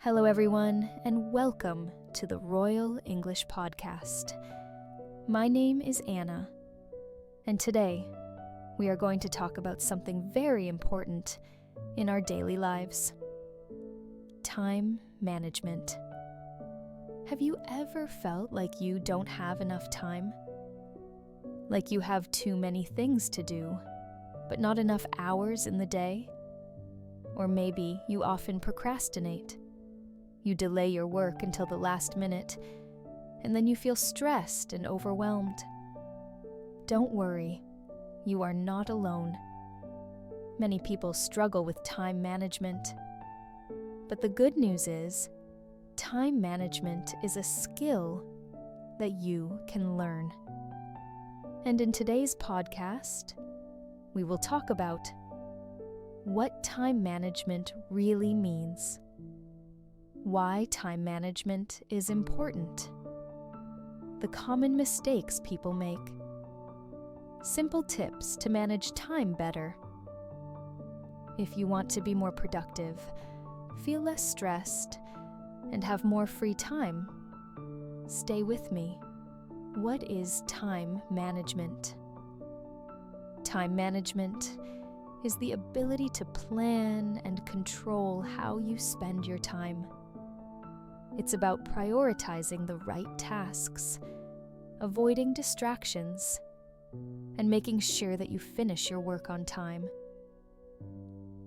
Hello everyone, and welcome to the Royal English Podcast. My name is Anna, and today we are going to talk about something very important in our daily lives: time management. Have you ever felt like you don't have enough time? Like you have too many things to do, but not enough hours in the day? Or maybe you often procrastinate. You delay your work until the last minute, and then you feel stressed and overwhelmed. Don't worry, you are not alone. Many people struggle with time management. But the good news is, time management is a skill that you can learn. And in today's podcast, we will talk about what time management really means, why time management is important, the common mistakes people make, simple tips to manage time better. If you want to be more productive, feel less stressed, and have more free time, stay with me. What is time management? Time management is the ability to plan and control how you spend your time. It's about prioritizing the right tasks, avoiding distractions, and making sure that you finish your work on time.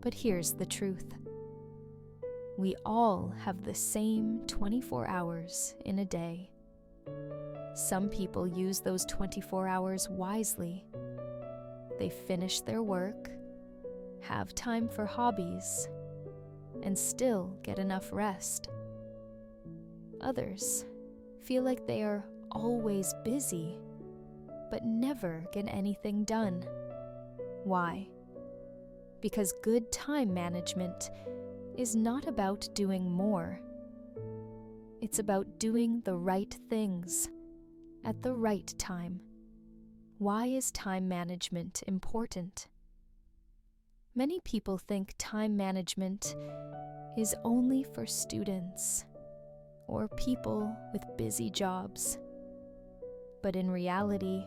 But here's the truth. We all have the same 24 hours in a day. Some people use those 24 hours wisely. They finish their work, have time for hobbies, and still get enough rest. Others feel like they are always busy, but never get anything done. Why? Because good time management is not about doing more. It's about doing the right things at the right time. Why is time management important? Many people think time management is only for students or people with busy jobs. But in reality,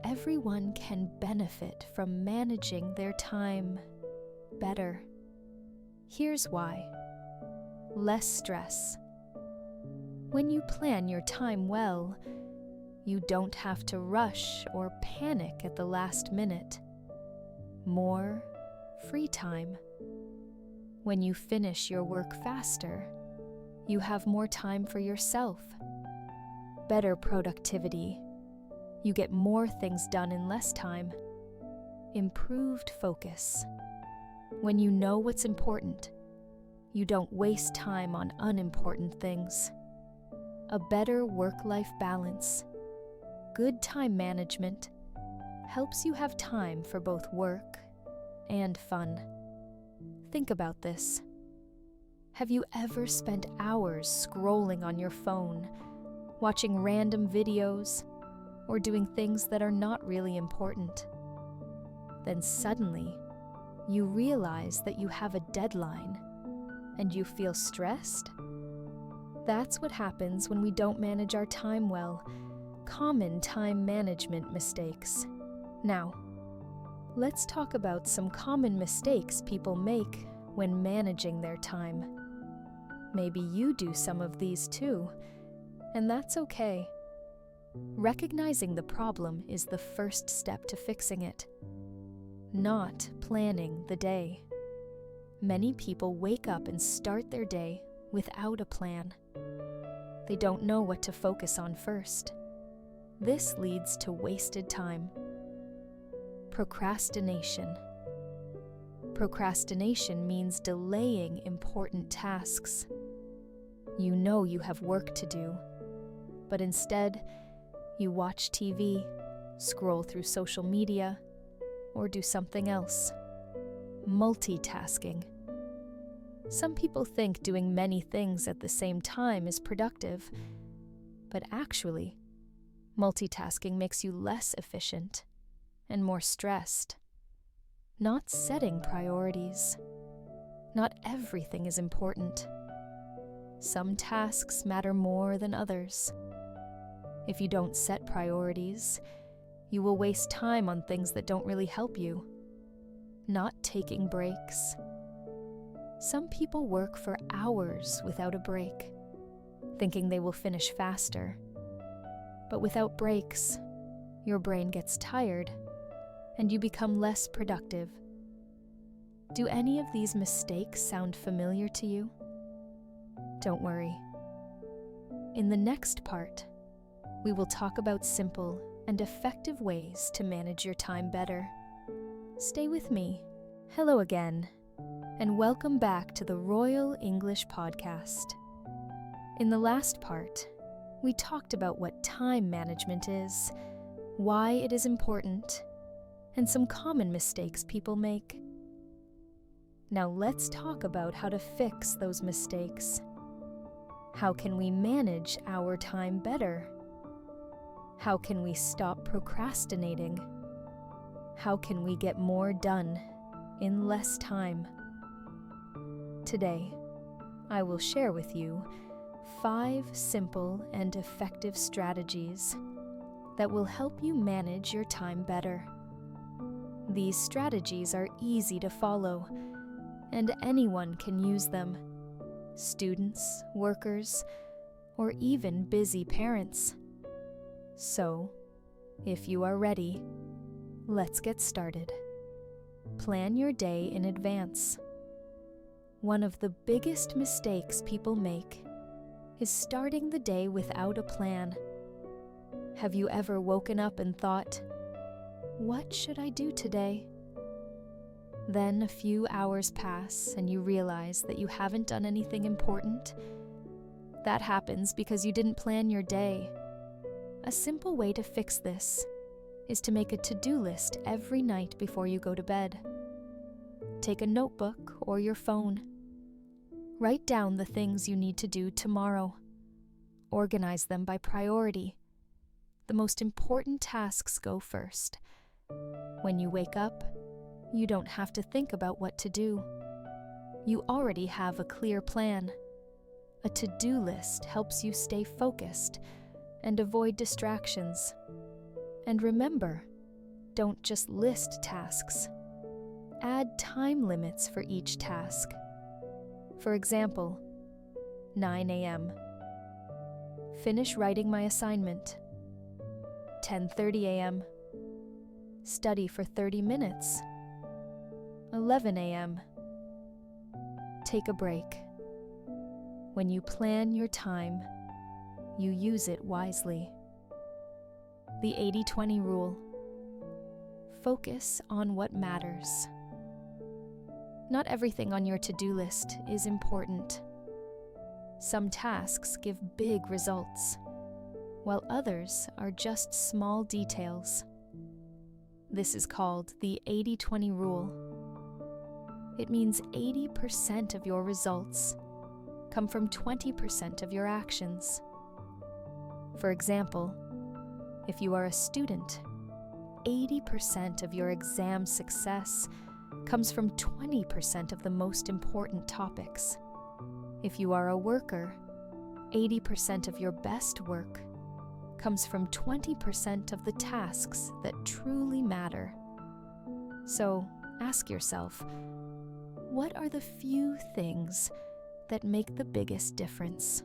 everyone can benefit from managing their time better. Here's why. Less stress. When you plan your time well, you don't have to rush or panic at the last minute. More free time. When you finish your work faster, you have more time for yourself. Better productivity. You get more things done in less time. Improved focus. When you know what's important, you don't waste time on unimportant things. A better work-life balance. Good time management helps you have time for both work and fun. Think about this. Have you ever spent hours scrolling on your phone, watching random videos, or doing things that are not really important? Then suddenly, you realize that you have a deadline, and you feel stressed? That's what happens when we don't manage our time well. Common time management mistakes. Now, let's talk about some common mistakes people make when managing their time. Maybe you do some of these too, and that's okay. Recognizing the problem is the first step to fixing it. Not planning the day. Many people wake up and start their day without a plan. They don't know what to focus on first. This leads to wasted time. Procrastination. Procrastination means delaying important tasks. You know you have work to do, but instead, you watch TV, scroll through social media, or do something else. Multitasking. Some people think doing many things at the same time is productive, but actually, multitasking makes you less efficient and more stressed. Not setting priorities. Not everything is important. Some tasks matter more than others. If you don't set priorities, you will waste time on things that don't really help you. Not taking breaks. Some people work for hours without a break, thinking they will finish faster. But without breaks, your brain gets tired and you become less productive. Do any of these mistakes sound familiar to you? Don't worry. In the next part, we will talk about simple and effective ways to manage your time better. Stay with me. Hello again, and welcome back to the Royal English Podcast. In the last part, we talked about what time management is, why it is important, and some common mistakes people make. Now let's talk about how to fix those mistakes. How can we manage our time better? How can we stop procrastinating? How can we get more done in less time? Today, I will share with you 5 simple and effective strategies that will help you manage your time better. These strategies are easy to follow, and anyone can use them. Students, workers, or even busy parents. So, if you are ready, let's get started. Plan your day in advance. One of the biggest mistakes people make is starting the day without a plan. Have you ever woken up and thought, "What should I do today?" Then a few hours pass and you realize that you haven't done anything important. That happens because you didn't plan your day. A simple way to fix this is to make a to-do list every night before you go to bed. Take a notebook or your phone. Write down the things you need to do tomorrow. Organize them by priority. The most important tasks go first. When you wake up, you don't have to think about what to do. You already have a clear plan. A to-do list helps you stay focused and avoid distractions. And remember, don't just list tasks. Add time limits for each task. For example, 9 a.m. Finish writing my assignment. 10:30 a.m. Study for 30 minutes. 11 a.m. Take a break. When you plan your time, you use it wisely. The 80-20 rule. Focus on what matters. Not everything on your to-do list is important. Some tasks give big results, while others are just small details. This is called the 80-20 rule. It means 80% of your results come from 20% of your actions. For example, if you are a student, 80% of your exam success comes from 20% of the most important topics. If you are a worker, 80% of your best work comes from 20% of the tasks that truly matter. So ask yourself, what are the few things that make the biggest difference?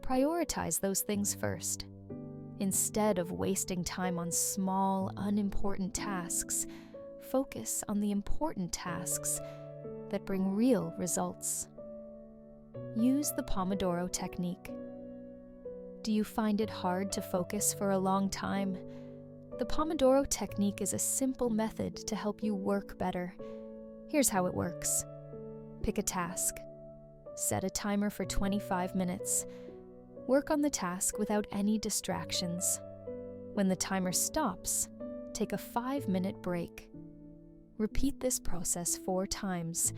Prioritize those things first. Instead of wasting time on small, unimportant tasks, focus on the important tasks that bring real results. Use the Pomodoro technique. Do you find it hard to focus for a long time? The Pomodoro technique is a simple method to help you work better. Here's how it works. Pick a task. Set a timer for 25 minutes. Work on the task without any distractions. When the timer stops, take a 5-minute break. Repeat this process 4 times.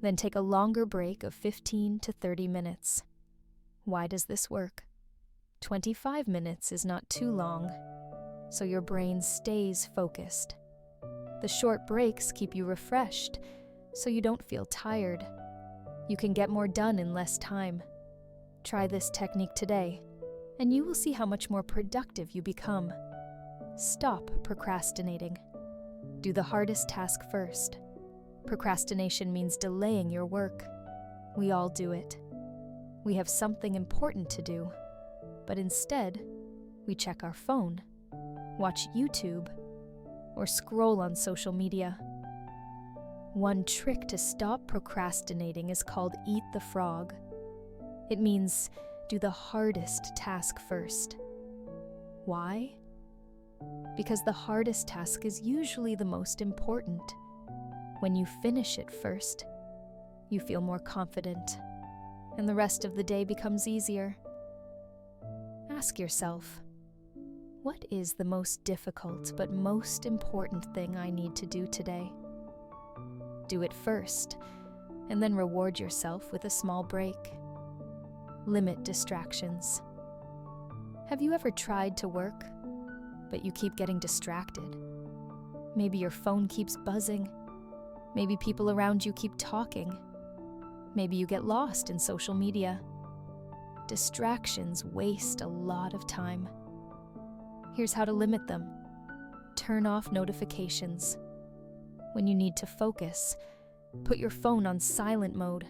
Then take a longer break of 15 to 30 minutes. Why does this work? 25 minutes is not too long, so your brain stays focused. The short breaks keep you refreshed, so you don't feel tired. You can get more done in less time. Try this technique today, and you will see how much more productive you become. Stop procrastinating. Do the hardest task first. Procrastination means delaying your work. We all do it. We have something important to do, but instead, we check our phone, watch YouTube, or scroll on social media. One trick to stop procrastinating is called Eat the Frog. It means do the hardest task first. Why? Because the hardest task is usually the most important. When you finish it first, you feel more confident, and the rest of the day becomes easier. Ask yourself, what is the most difficult but most important thing I need to do today? Do it first, and then reward yourself with a small break. Limit distractions. Have you ever tried to work, but you keep getting distracted? Maybe your phone keeps buzzing. Maybe people around you keep talking. Maybe you get lost in social media. Distractions waste a lot of time. Here's how to limit them. Turn off notifications. When you need to focus, put your phone on silent mode.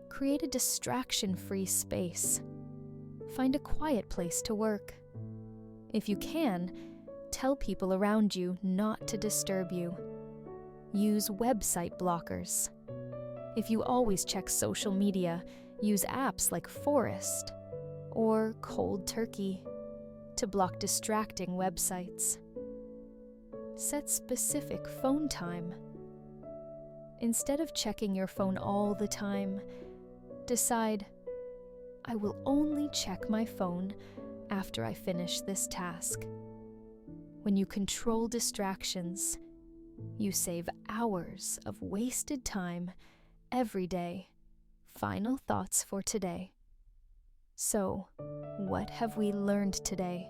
Create a distraction-free space. Find a quiet place to work. If you can, tell people around you not to disturb you. Use website blockers. If you always check social media, use apps like Forest or Cold Turkey to block distracting websites. Set specific phone time. Instead of checking your phone all the time, decide, I will only check my phone after I finish this task. When you control distractions, you save hours of wasted time every day. Final thoughts for today. So, what have we learned today?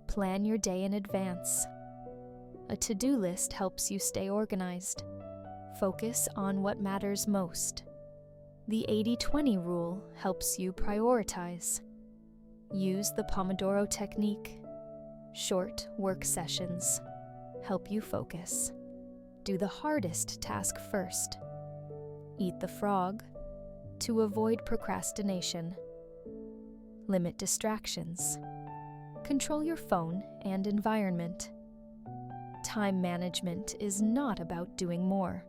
Plan your day in advance. A to-do list helps you stay organized. Focus on what matters most. The 80-20 rule helps you prioritize. Use the Pomodoro technique. Short work sessions help you focus. Do the hardest task first. Eat the frog to avoid procrastination. Limit distractions. Control your phone and environment. Time management is not about doing more.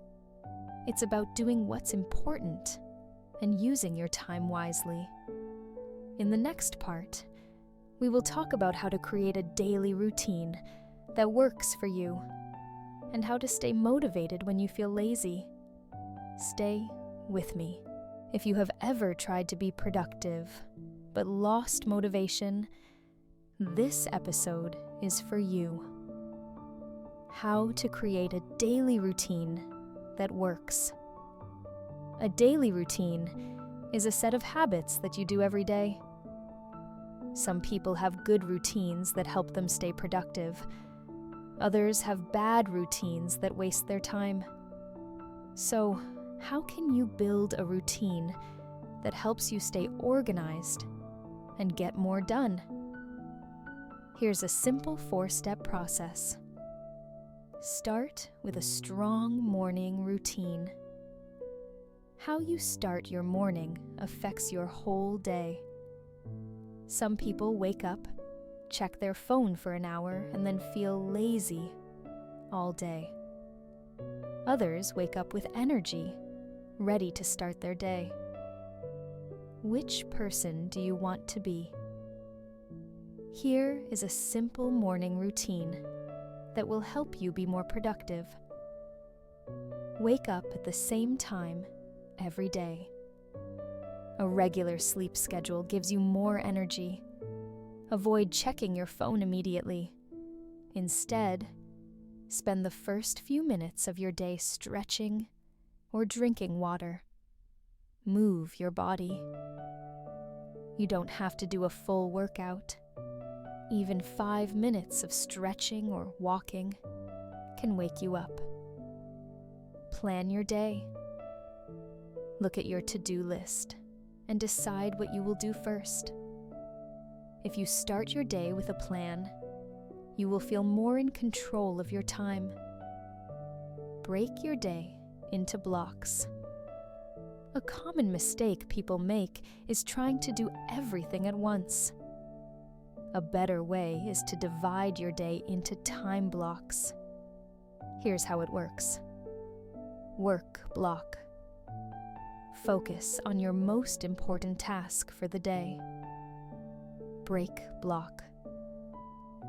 It's about doing what's important and using your time wisely. In the next part, we will talk about how to create a daily routine that works for you and how to stay motivated when you feel lazy. Stay with me. If you have ever tried to be productive but lost motivation, this episode is for you. How to create a daily routine that works. A daily routine is a set of habits that you do every day. Some people have good routines that help them stay productive. Others have bad routines that waste their time. So, how can you build a routine that helps you stay organized and get more done? Here's a simple 4-step process. Start with a strong morning routine. How you start your morning affects your whole day. Some people wake up, check their phone for an hour, and then feel lazy all day. Others wake up with energy, ready to start their day. Which person do you want to be? Here is a simple morning routine that will help you be more productive. Wake up at the same time every day. A regular sleep schedule gives you more energy. Avoid checking your phone immediately. Instead, spend the first few minutes of your day stretching or drinking water. Move your body. You don't have to do a full workout. Even 5 minutes of stretching or walking can wake you up. Plan your day. Look at your to-do list and decide what you will do first. If you start your day with a plan, you will feel more in control of your time. Break your day into blocks. A common mistake people make is trying to do everything at once. A better way is to divide your day into time blocks. Here's how it works. Work block. Focus on your most important task for the day. Break block.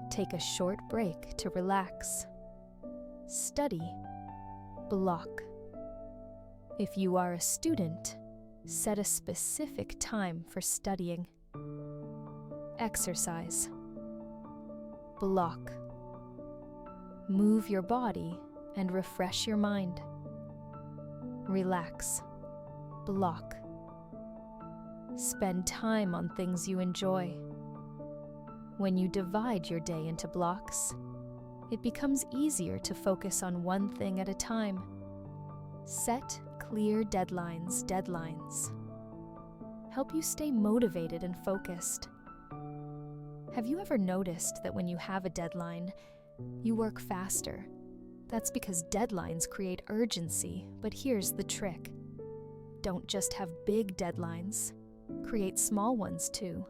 Take a short break to relax. Study block. If you are a student, set a specific time for studying. Exercise block. Move your body and refresh your mind. Relax block. Spend time on things you enjoy. When you divide your day into blocks, it becomes easier to focus on one thing at a time. Set clear deadlines. Help you stay motivated and focused. Have you ever noticed that when you have a deadline, you work faster? That's because deadlines create urgency, but here's the trick. Don't just have big deadlines. Create small ones too.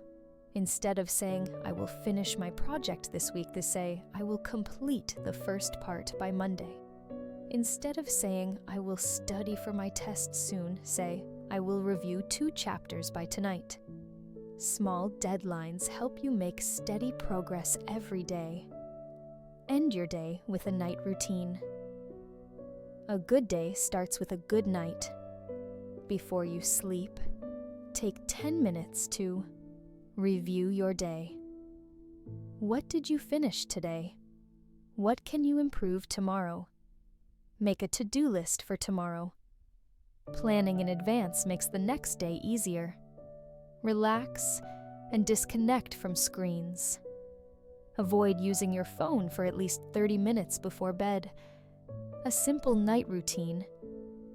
Instead of saying, I will finish my project this week, say, I will complete the first part by Monday. Instead of saying, I will study for my test soon, say, I will review 2 chapters by tonight. Small deadlines help you make steady progress every day. End your day with a night routine. A good day starts with a good night. Before you sleep, take 10 minutes to review your day. What did you finish today? What can you improve tomorrow? Make a to-do list for tomorrow. Planning in advance makes the next day easier. Relax and disconnect from screens. Avoid using your phone for at least 30 minutes before bed. A simple night routine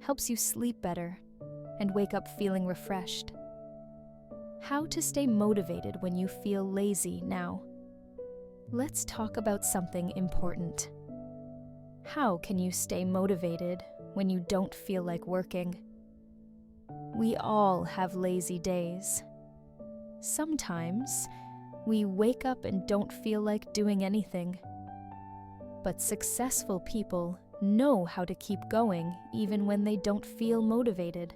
helps you sleep better and wake up feeling refreshed. How to stay motivated when you feel lazy now. Let's talk about something important. How can you stay motivated when you don't feel like working? We all have lazy days. Sometimes we wake up and don't feel like doing anything. But successful people know how to keep going even when they don't feel motivated.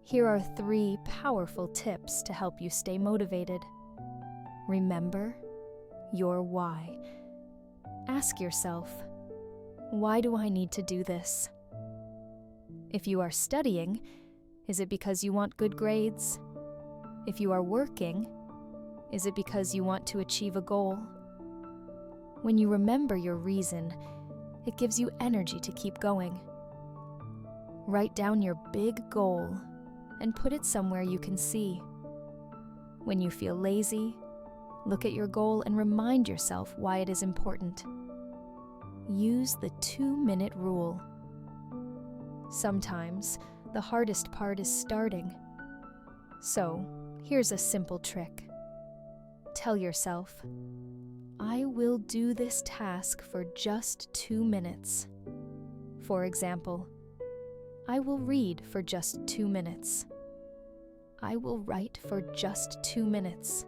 Here are 3 powerful tips to help you stay motivated. Remember your why. Ask yourself, why do I need to do this? If you are studying, is it because you want good grades? If you are working, is it because you want to achieve a goal? When you remember your reason, it gives you energy to keep going. Write down your big goal and put it somewhere you can see. When you feel lazy, look at your goal and remind yourself why it is important. Use the 2-minute rule. Sometimes, the hardest part is starting. So, here's a simple trick. Tell yourself, I will do this task for just 2 minutes. For example, I will read for just 2 minutes. I will write for just 2 minutes.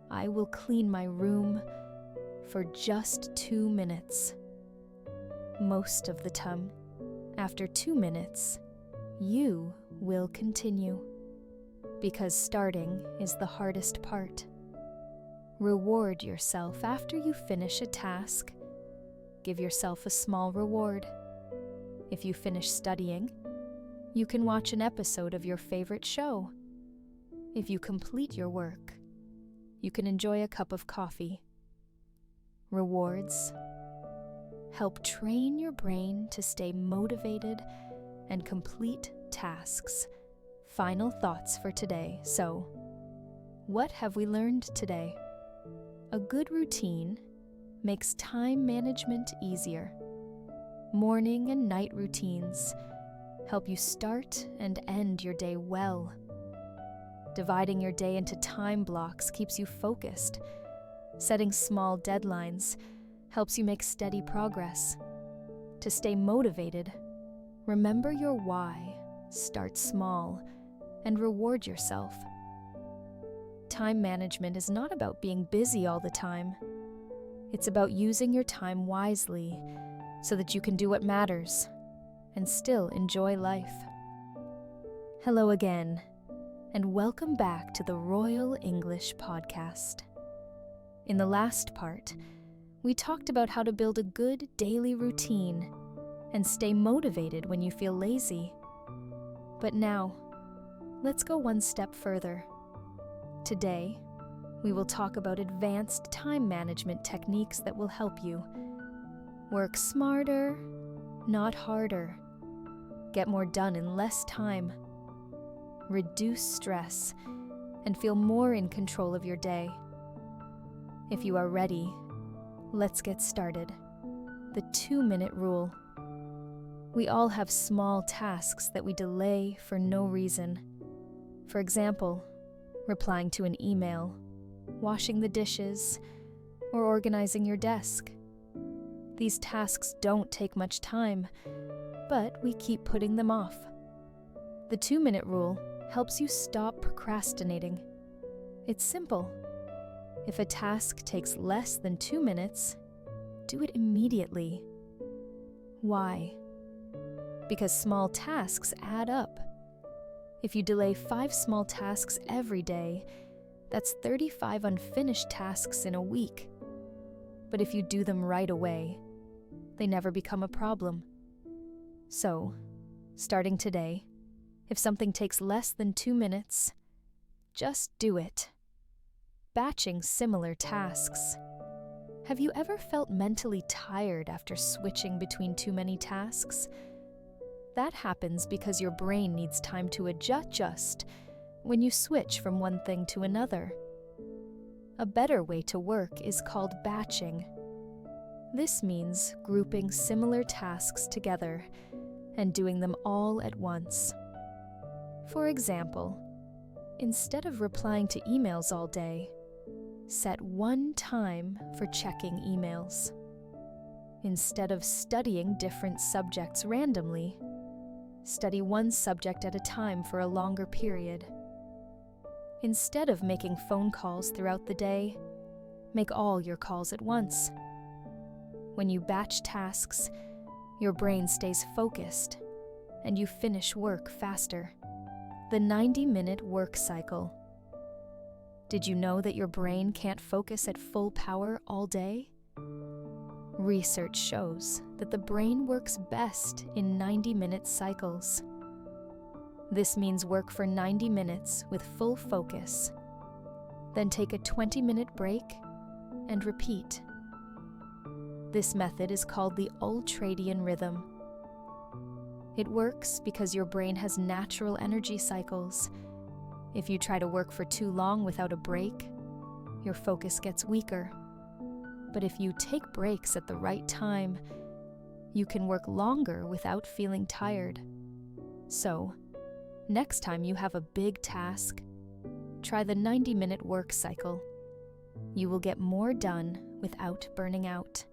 I will clean my room for just 2 minutes. Most of the time, after 2 minutes, you will continue. Because starting is the hardest part. Reward yourself after you finish a task. Give yourself a small reward. If you finish studying, you can watch an episode of your favorite show. If you complete your work, you can enjoy a cup of coffee. Rewards help train your brain to stay motivated and complete tasks. Final thoughts for today. So, what have we learned today? A good routine makes time management easier. Morning and night routines help you start and end your day well. Dividing your day into time blocks keeps you focused. Setting small deadlines helps you make steady progress. To stay motivated, remember your why, start small, and reward yourself. Time management is not about being busy all the time. It's about using your time wisely so that you can do what matters and still enjoy life. Hello again, and welcome back to the Royal English Podcast. In the last part, we talked about how to build a good daily routine and stay motivated when you feel lazy. But now, let's go one step further. Today, we will talk about advanced time management techniques that will help you work smarter, not harder, get more done in less time, reduce stress, and feel more in control of your day. If you are ready, let's get started. The 2-minute rule. We all have small tasks that we delay for no reason. For example, replying to an email, washing the dishes, or organizing your desk. These tasks don't take much time, but we keep putting them off. The 2-minute rule helps you stop procrastinating. It's simple. If a task takes less than 2 minutes, do it immediately. Why? Because small tasks add up. If you delay 5 small tasks every day, that's 35 unfinished tasks in a week. But if you do them right away, they never become a problem. So, starting today, if something takes less than 2 minutes, just do it. Batching similar tasks. Have you ever felt mentally tired after switching between too many tasks? That happens because your brain needs time to adjust when you switch from one thing to another. A better way to work is called batching. This means grouping similar tasks together and doing them all at once. For example, instead of replying to emails all day, set one time for checking emails. Instead of studying different subjects randomly, study one subject at a time for a longer period. Instead of making phone calls throughout the day, make all your calls at once. When you batch tasks, your brain stays focused, and you finish work faster. The 90-minute work cycle. Did you know that your brain can't focus at full power all day? Research shows that the brain works best in 90-minute cycles. This means work for 90 minutes with full focus, then take a 20-minute break and repeat. This method is called the ultradian rhythm. It works because your brain has natural energy cycles. If you try to work for too long without a break, your focus gets weaker. But if you take breaks at the right time, you can work longer without feeling tired. So, next time you have a big task, try the 90-minute work cycle. You will get more done without burning out.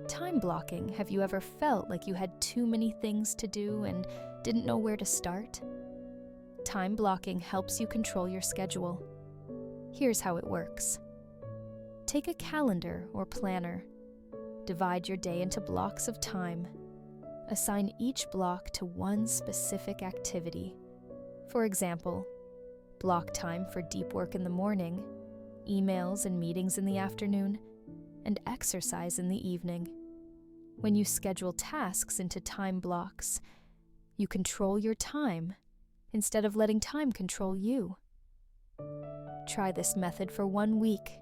Time blocking. Have you ever felt like you had too many things to do and didn't know where to start? Time blocking helps you control your schedule. Here's how it works. Take a calendar or planner. Divide your day into blocks of time. Assign each block to one specific activity. For example, block time for deep work in the morning, emails and meetings in the afternoon, and exercise in the evening. When you schedule tasks into time blocks, you control your time instead of letting time control you. Try this method for 1 week,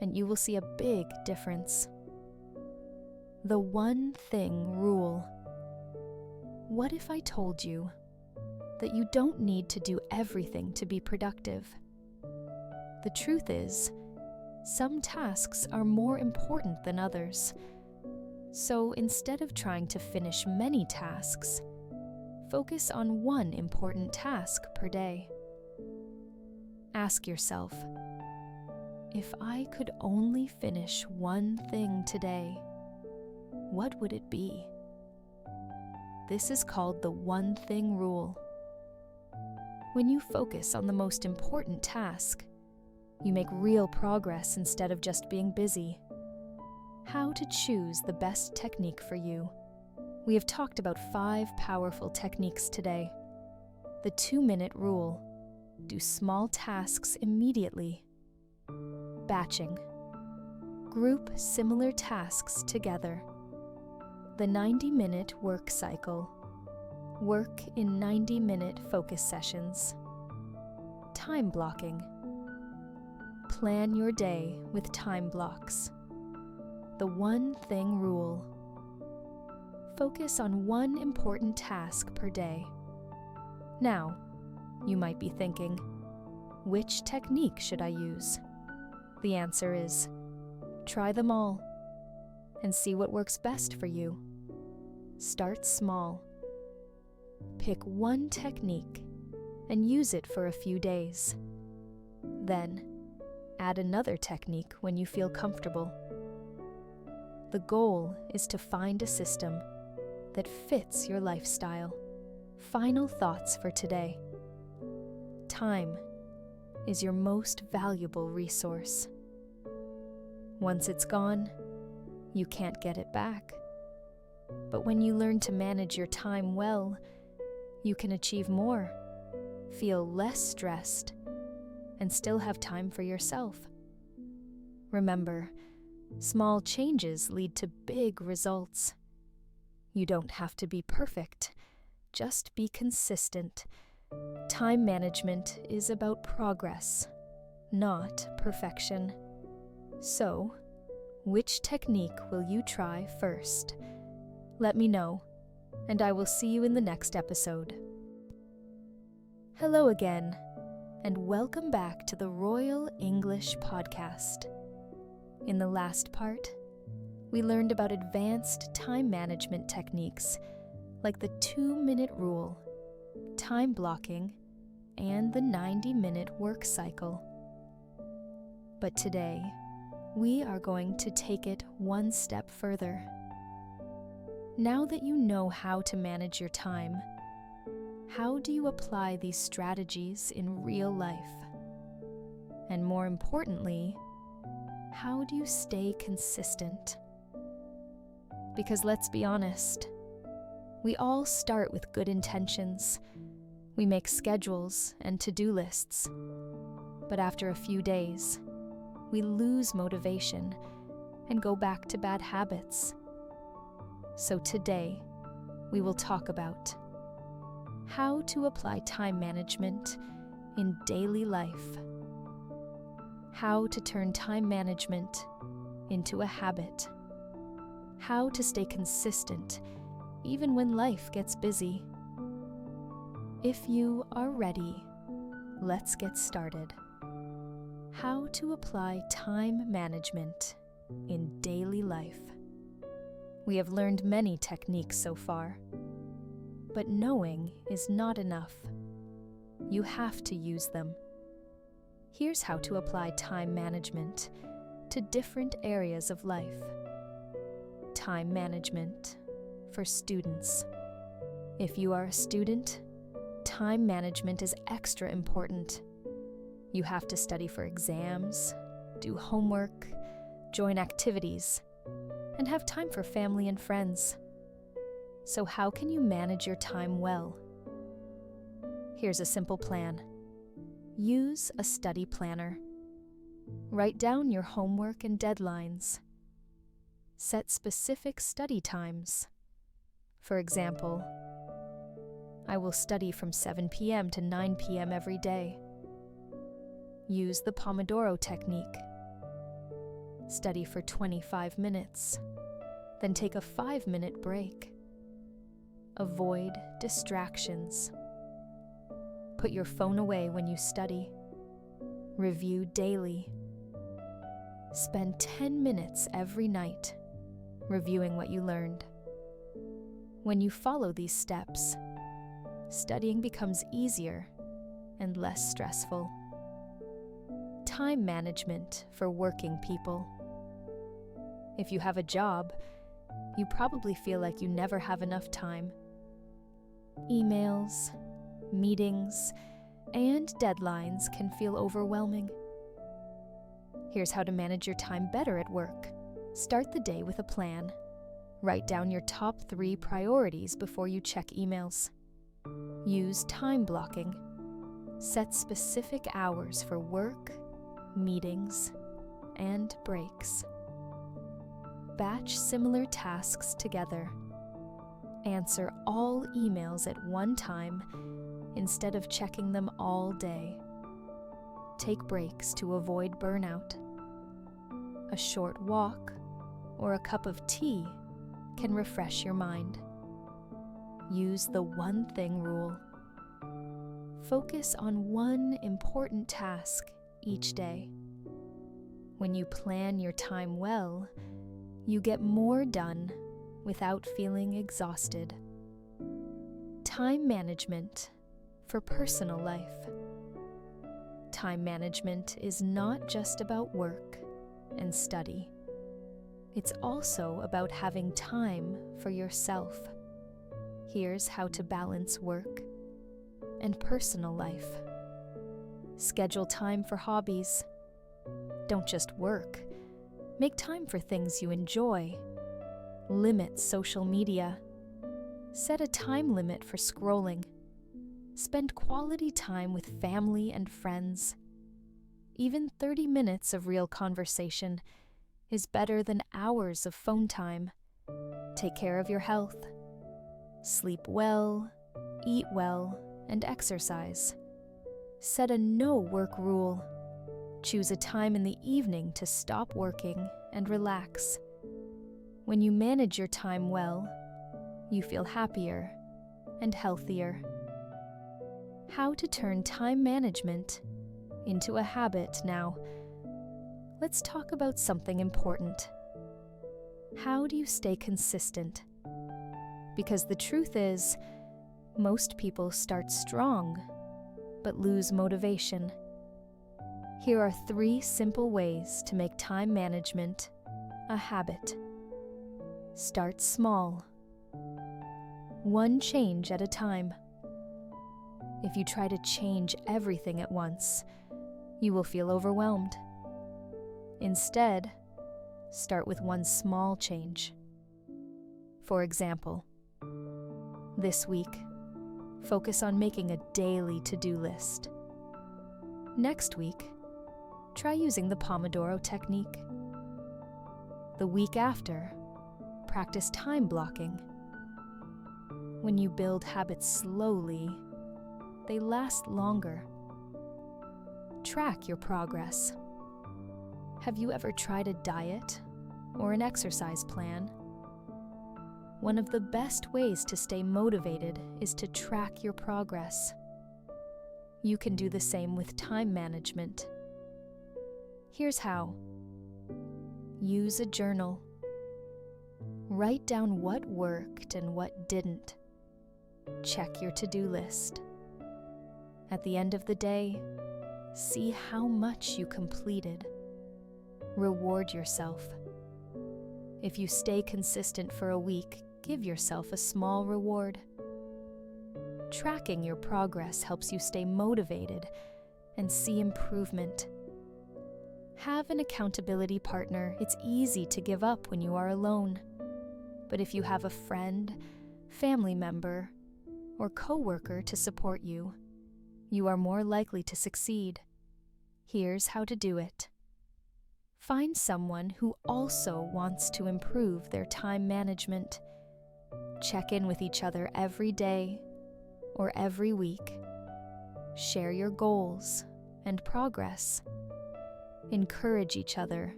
and you will see a big difference. The one thing rule. What if I told you that you don't need to do everything to be productive? The truth is, some tasks are more important than others. So instead of trying to finish many tasks, focus on one important task per day. Ask yourself, if I could only finish one thing today, what would it be? This is called the one thing rule. When you focus on the most important task, you make real progress instead of just being busy. How to choose the best technique for you. We have talked about 5 powerful techniques today. The 2-minute rule. Do small tasks immediately. Batching. Group similar tasks together. The 90-minute work cycle. Work in 90-minute focus sessions. Time blocking. Plan your day with time blocks. The one thing rule. Focus on one important task per day. Now, you might be thinking, which technique should I use? The answer is, try them all and see what works best for you. Start small. Pick one technique and use it for a few days. Then, add another technique when you feel comfortable. The goal is to find a system that fits your lifestyle. Final thoughts for today. Time is your most valuable resource. Once it's gone, you can't get it back. But when you learn to manage your time well, you can achieve more, feel less stressed, and still have time for yourself. Remember, small changes lead to big results. You don't have to be perfect, just be consistent. Time management is about progress, not perfection. So, which technique will you try first? Let me know, and I will see you in the next episode. Hello again, and welcome back to the Royal English Podcast. In the last part, we learned about advanced time management techniques like the 2-minute rule, time blocking, and the 90-minute work cycle. But today, we are going to take it one step further. Now that you know how to manage your time, how do you apply these strategies in real life? And more importantly, how do you stay consistent? Because let's be honest, we all start with good intentions. We make schedules and to-do lists. But after a few days, we lose motivation and go back to bad habits. So today, we will talk about how to apply time management in daily life, how to turn time management into a habit, how to stay consistent even when life gets busy. If you are ready, let's get started. How to apply time management in daily life. We have learned many techniques so far, but knowing is not enough. You have to use them. Here's how to apply time management to different areas of life. Time management for students. If you are a student, time management is extra important. You have to study for exams, do homework, join activities, and have time for family and friends. So how can you manage your time well? Here's a simple plan. Use a study planner. Write down your homework and deadlines. Set specific study times. For example, I will study from 7 p.m. to 9 p.m. every day. Use the Pomodoro technique. Study for 25 minutes, then take a 5-minute break. Avoid distractions. Put your phone away when you study. Review daily. Spend 10 minutes every night reviewing what you learned. When you follow these steps, studying becomes easier and less stressful. Time management for working people. If you have a job, you probably feel like you never have enough time. Emails, meetings, and deadlines can feel overwhelming. Here's how to manage your time better at work. Start the day with a plan. Write down your top 3 priorities before you check emails. Use time blocking. Set specific hours for work, meetings, and breaks. Batch similar tasks together. Answer all emails at one time instead of checking them all day. Take breaks to avoid burnout. A short walk or a cup of tea can refresh your mind. Use the one thing rule. Focus on one important task each day. When you plan your time well, you get more done without feeling exhausted. Time management for personal life. Time management is not just about work and study. It's also about having time for yourself. Here's how to balance work and personal life. Schedule time for hobbies. Don't just work. Make time for things you enjoy. Limit social media. Set a time limit for scrolling. Spend quality time with family and friends. Even 30 minutes of real conversation is better than hours of phone time. Take care of your health. Sleep well, eat well, and exercise. Set a no-work rule. Choose a time in the evening to stop working and relax. When you manage your time well, you feel happier and healthier. How to turn time management into a habit now. Let's talk about something important. How do you stay consistent? Because the truth is, most people start strong, but lose motivation. Here are 3 simple ways to make time management a habit. Start small. One change at a time. If you try to change everything at once, you will feel overwhelmed. Instead, start with one small change. For example, this week, focus on making a daily to-do list. Next week, try using the Pomodoro technique. The week after, practice time blocking. When you build habits slowly, they last longer. Track your progress. Have you ever tried a diet or an exercise plan? One of the best ways to stay motivated is to track your progress. You can do the same with time management. Here's how. Use a journal. Write down what worked and what didn't. Check your to-do list. At the end of the day, see how much you completed. Reward yourself. If you stay consistent for a week, give yourself a small reward. Tracking your progress helps you stay motivated and see improvement. Have an accountability partner. It's easy to give up when you are alone. But if you have a friend, family member, or coworker to support you, you are more likely to succeed. Here's how to do it. Find someone who also wants to improve their time management. Check in with each other every day or every week. Share your goals and progress. Encourage each other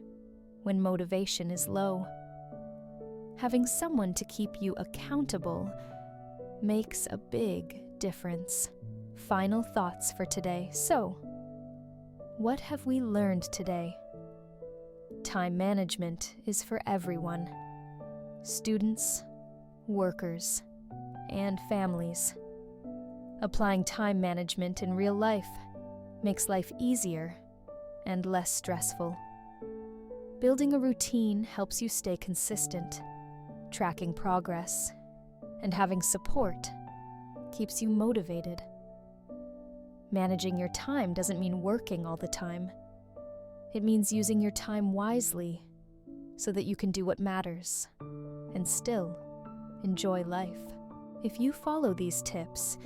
when motivation is low. Having someone to keep you accountable makes a big difference. Final thoughts for today. So, what have we learned today? Time management is for everyone. Students, workers, and families. Applying time management in real life makes life easier and less stressful. Building a routine helps you stay consistent. Tracking progress and having support keeps you motivated. Managing your time doesn't mean working all the time. It means using your time wisely so that you can do what matters and still enjoy life. If you follow these tips,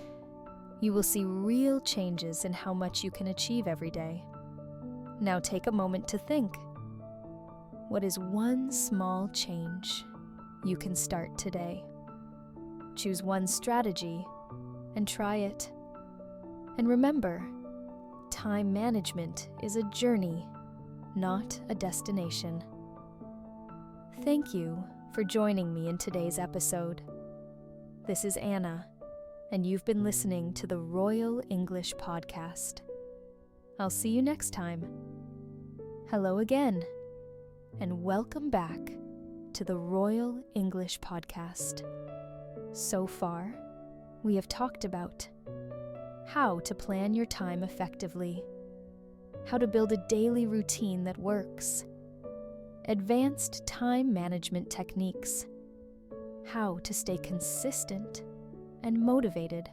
you will see real changes in how much you can achieve every day. Now take a moment to think. What is one small change you can start today? Choose one strategy and try it. And remember, time management is a journey, not a destination. Thank you for joining me in today's episode. This is Anna, and you've been listening to the Royal English Podcast. I'll see you next time. Hello again, and welcome back to the Royal English Podcast. So far, we have talked about how to plan your time effectively, how to build a daily routine that works, advanced time management techniques, how to stay consistent and motivated.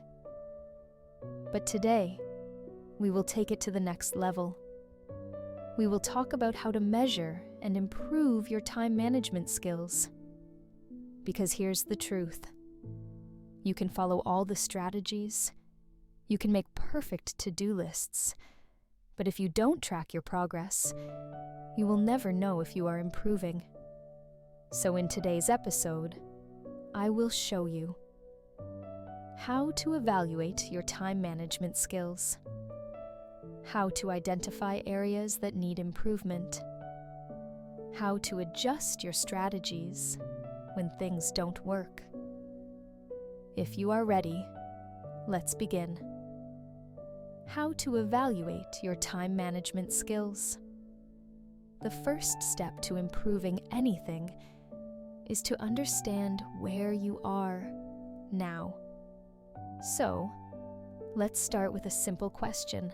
But today, we will take it to the next level. We will talk about how to measure and improve your time management skills. Because here's the truth. You can follow all the strategies. You can make perfect to-do lists. But if you don't track your progress, you will never know if you are improving. So in today's episode, I will show you how to evaluate your time management skills, how to identify areas that need improvement, how to adjust your strategies when things don't work. If you are ready, let's begin. How to evaluate your time management skills. The first step to improving anything is to understand where you are now. So, let's start with a simple question.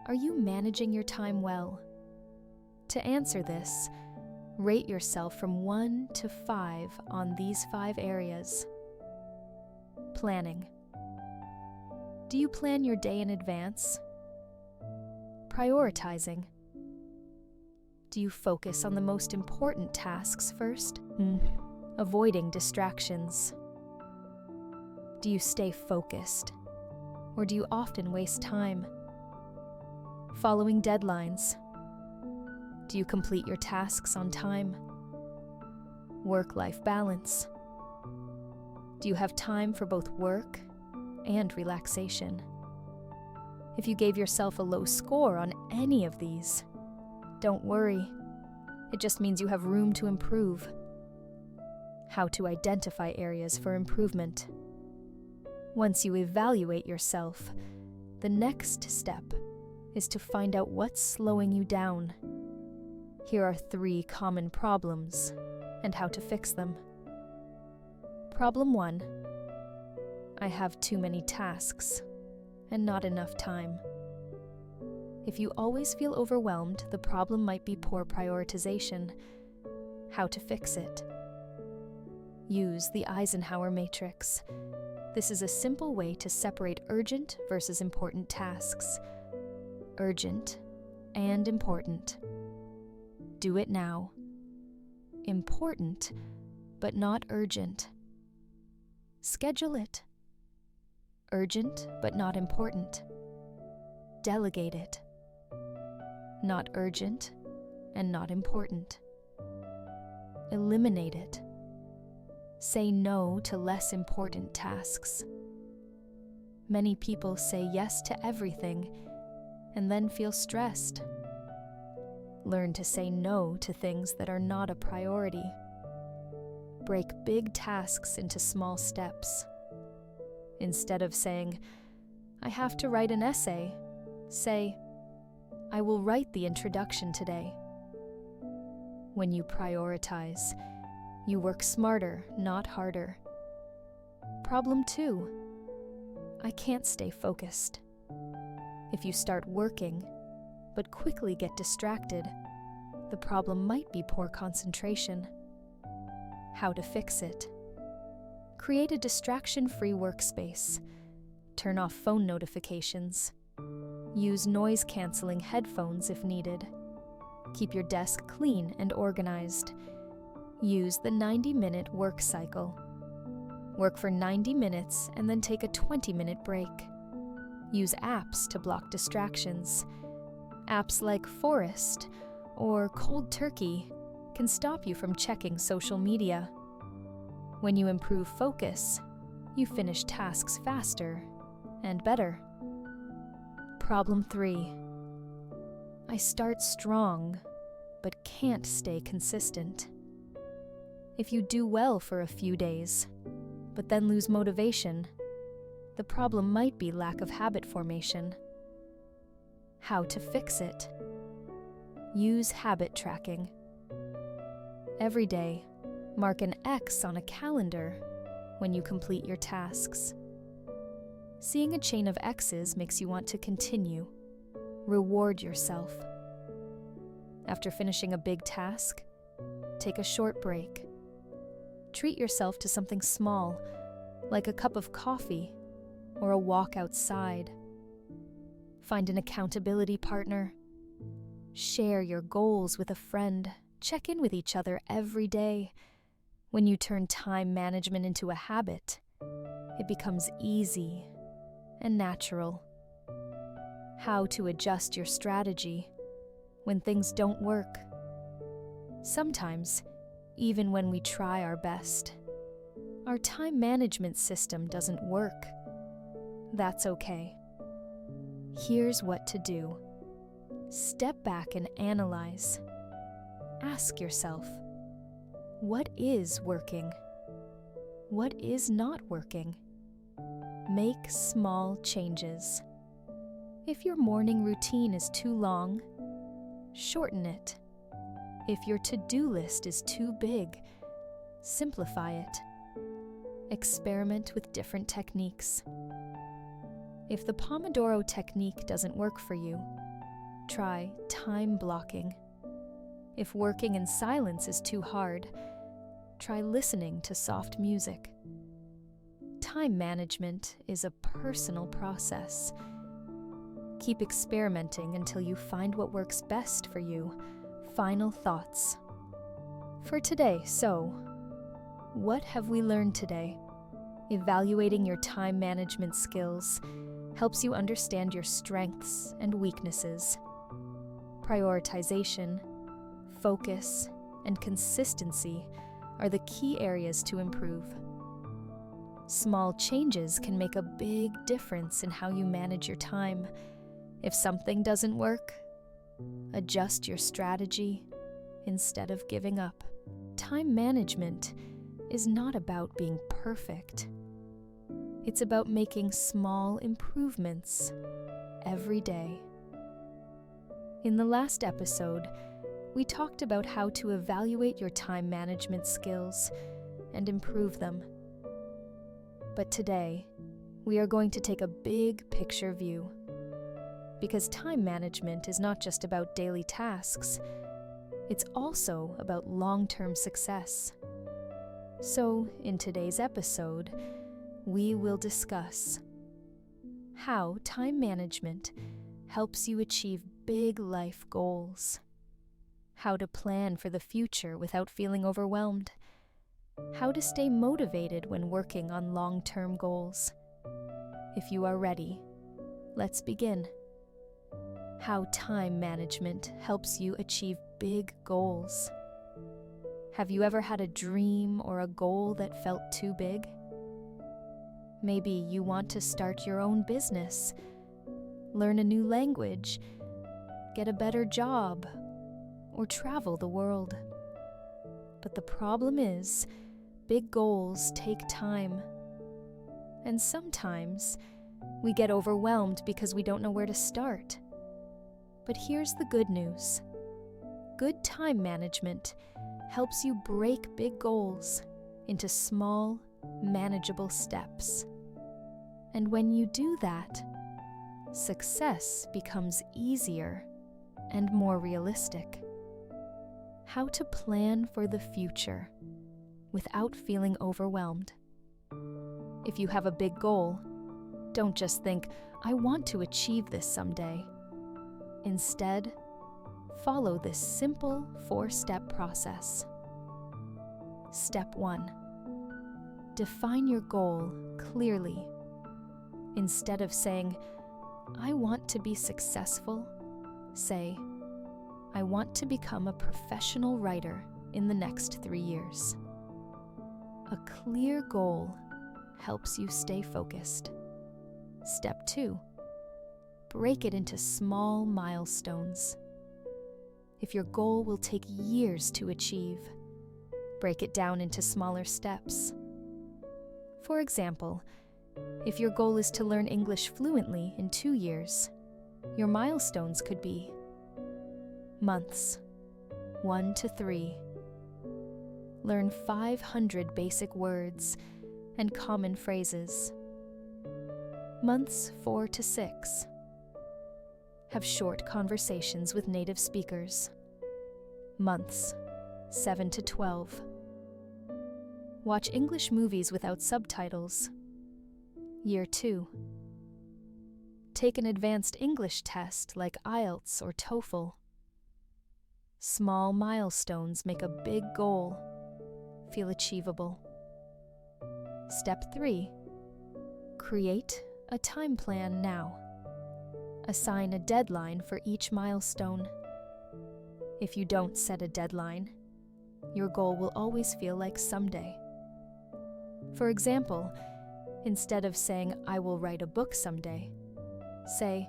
Are you managing your time well? To answer this, rate yourself from 1 to 5 on these 5 areas. Planning. Do you plan your day in advance? Prioritizing. Do you focus on the most important tasks first? Avoiding distractions. Do you stay focused, or do you often waste time? Following deadlines. Do you complete your tasks on time? Work-life balance. Do you have time for both work and relaxation? If you gave yourself a low score on any of these, don't worry. It just means you have room to improve. How to identify areas for improvement. Once you evaluate yourself, the next step is to find out what's slowing you down. Here are 3 common problems and how to fix them. Problem 1. I have too many tasks and not enough time. If you always feel overwhelmed, the problem might be poor prioritization. How to fix it? Use the Eisenhower matrix. This is a simple way to separate urgent versus important tasks. Urgent and important. Do it now. Important, but not urgent. Schedule it. Urgent, but not important. Delegate it. Not urgent and not important. Eliminate it. Say no to less important tasks. Many people say yes to everything and then feel stressed. Learn to say no to things that are not a priority. Break big tasks into small steps. Instead of saying, I have to write an essay, say, I will write the introduction today. When you prioritize, you work smarter, not harder. Problem 2. I can't stay focused. If you start working, but quickly get distracted, the problem might be poor concentration. How to fix it? Create a distraction-free workspace. Turn off phone notifications. Use noise-canceling headphones if needed. Keep your desk clean and organized. Use the 90-minute work cycle. Work for 90 minutes and then take a 20-minute break. Use apps to block distractions. Apps like Forest or Cold Turkey can stop you from checking social media. When you improve focus, you finish tasks faster and better. Problem 3. I start strong, but can't stay consistent. If you do well for a few days, but then lose motivation, the problem might be lack of habit formation. How to fix it? Use habit tracking. Every day, mark an X on a calendar when you complete your tasks. Seeing a chain of X's makes you want to continue. Reward yourself. After finishing a big task, take a short break. Treat yourself to something small, like a cup of coffee or a walk outside. Find an accountability partner. Share your goals with a friend. Check in with each other every day. When you turn time management into a habit, it becomes easy and natural. How to adjust your strategy when things don't work. Sometimes, even when we try our best, our time management system doesn't work. That's okay. Here's what to do. Step back and analyze. Ask yourself, what is working? What is not working? Make small changes. If your morning routine is too long, shorten it. If your to-do list is too big, simplify it. Experiment with different techniques. If the Pomodoro technique doesn't work for you, try time blocking. If working in silence is too hard, try listening to soft music. Time management is a personal process. Keep experimenting until you find what works best for you. Final thoughts. For today, so, what have we learned today? Evaluating your time management skills helps you understand your strengths and weaknesses. Prioritization, focus, and consistency are the key areas to improve. Small changes can make a big difference in how you manage your time. If something doesn't work, adjust your strategy instead of giving up. Time management is not about being perfect. It's about making small improvements every day. In the last episode, we talked about how to evaluate your time management skills and improve them. But today, we are going to take a big picture view. Because time management is not just about daily tasks, it's also about long-term success. So, in today's episode, we will discuss how time management helps you achieve big life goals, how to plan for the future without feeling overwhelmed, how to stay motivated when working on long-term goals. If you are ready, let's begin. How time management helps you achieve big goals. Have you ever had a dream or a goal that felt too big? Maybe you want to start your own business, learn a new language, get a better job, or travel the world. But the problem is, big goals take time. And sometimes, we get overwhelmed because we don't know where to start. But here's the good news. Good time management helps you break big goals into small, manageable steps. And when you do that, success becomes easier and more realistic. How to plan for the future without feeling overwhelmed. If you have a big goal, don't just think, I want to achieve this someday. Instead, follow this simple 4-step process. Step 1. Define your goal clearly. Instead of saying, I want to be successful, say, I want to become a professional writer in the next 3 years. A clear goal helps you stay focused. Step 2. Break it into small milestones. If your goal will take years to achieve, break it down into smaller steps. For example, if your goal is to learn English fluently in 2 years, your milestones could be months, 1 to 3. Learn 500 basic words and common phrases. Months 4 to 6. Have short conversations with native speakers. Months 7 to 12. Watch English movies without subtitles. Year 2. Take an advanced English test like IELTS or TOEFL. Small milestones make a big goal feel achievable. Step 3. Create a time plan now. Assign a deadline for each milestone. If you don't set a deadline, your goal will always feel like someday. For example, instead of saying, I will write a book someday, say,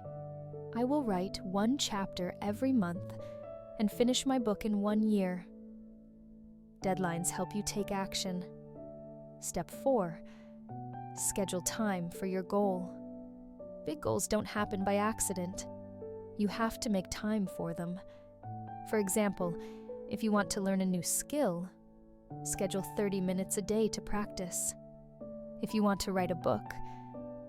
I will write 1 chapter every month and finish my book in 1 year. Deadlines help you take action. Step 4. Schedule time for your goal. Big goals don't happen by accident. You have to make time for them. For example, if you want to learn a new skill, schedule 30 minutes a day to practice. If you want to write a book,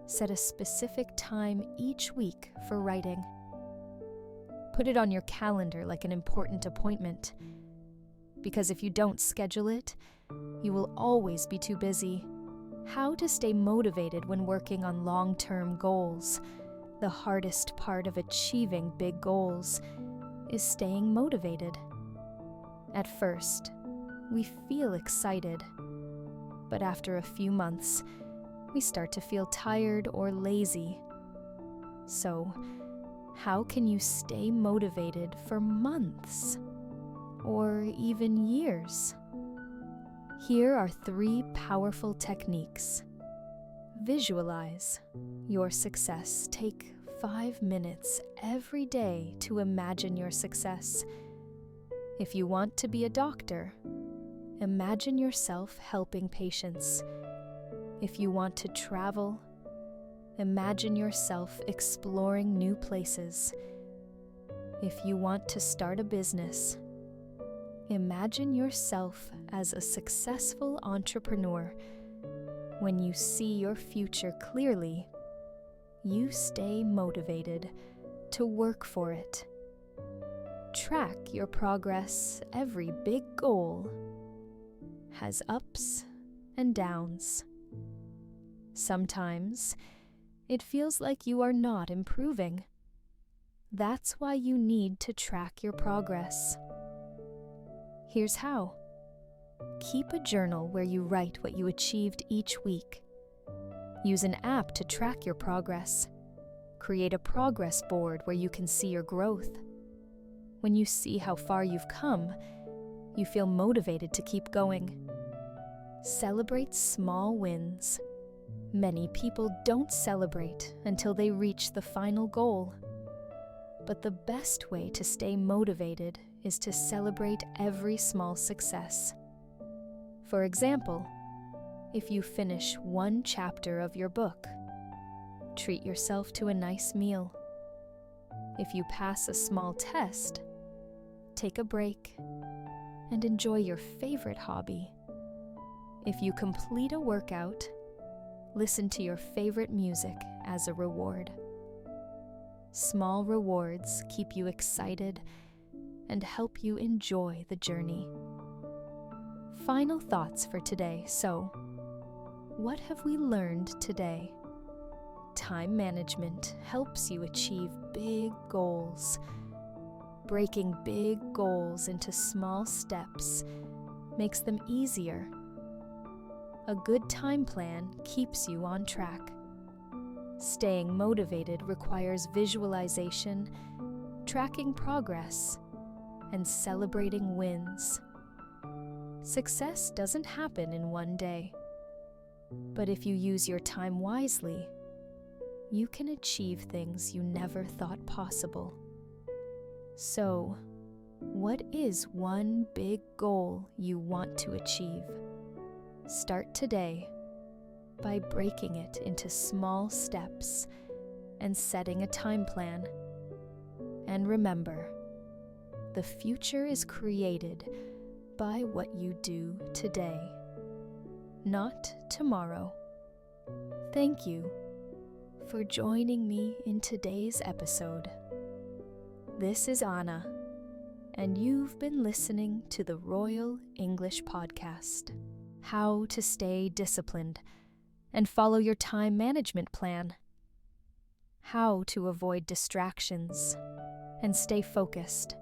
set a specific time each week for writing. Put it on your calendar like an important appointment. Because if you don't schedule it, you will always be too busy. How to stay motivated when working on long-term goals. The hardest part of achieving big goals is staying motivated. At first, we feel excited, but after a few months, we start to feel tired or lazy. So, how can you stay motivated for months or even years? Here are 3 powerful techniques. Visualize your success. Take 5 minutes every day to imagine your success. If you want to be a doctor, imagine yourself helping patients. If you want to travel, imagine yourself exploring new places. If you want to start a business, imagine yourself as a successful entrepreneur. When you see your future clearly, you stay motivated to work for it. Track your progress. Every big goal has ups and downs. Sometimes it feels like you are not improving. That's why you need to track your progress. Here's how. Keep a journal where you write what you achieved each week. Use an app to track your progress. Create a progress board where you can see your growth. When you see how far you've come, you feel motivated to keep going. Celebrate small wins. Many people don't celebrate until they reach the final goal. But the best way to stay motivated is to celebrate every small success. For example, if you finish 1 chapter of your book, treat yourself to a nice meal. If you pass a small test, take a break and enjoy your favorite hobby. If you complete a workout, Listen to your favorite music as a reward. Small rewards keep you excited and help you enjoy the journey. Final thoughts for today. So, what have we learned today? Time management helps you achieve big goals. Breaking big goals into small steps makes them easier. A good time plan keeps you on track. Staying motivated requires visualization, tracking progress, and celebrating wins. Success doesn't happen in one day, but if you use your time wisely, you can achieve things you never thought possible. So, what is one big goal you want to achieve? Start today by breaking it into small steps and setting a time plan. And remember, the future is created by what you do today, not tomorrow. Thank you for joining me in today's episode. This is Anna, and you've been listening to the Royal English Podcast, How to Stay Disciplined and Follow Your Time Management Plan, How to Avoid Distractions and Stay Focused,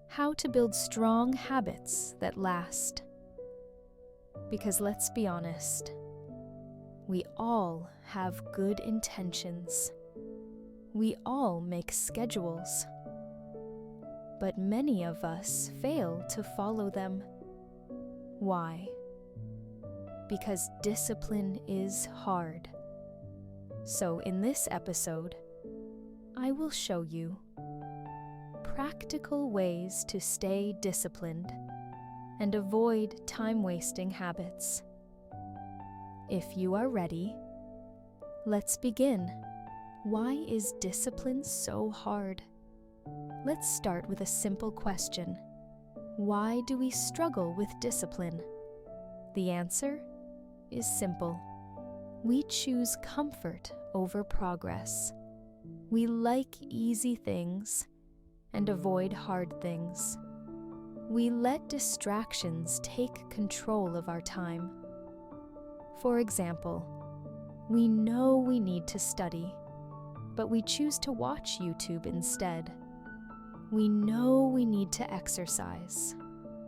How to Build Strong Habits that Last. Because let's be honest, we all have good intentions. We all make schedules, but many of us fail to follow them. Why? Because discipline is hard. So in this episode, I will show you practical ways to stay disciplined and avoid time-wasting habits. If you are ready, let's begin. Why is discipline so hard? Let's start with a simple question. Why do we struggle with discipline? The answer is simple. We choose comfort over progress. We like easy things and avoid hard things. We let distractions take control of our time. For example, we know we need to study, but we choose to watch YouTube instead. We know we need to exercise,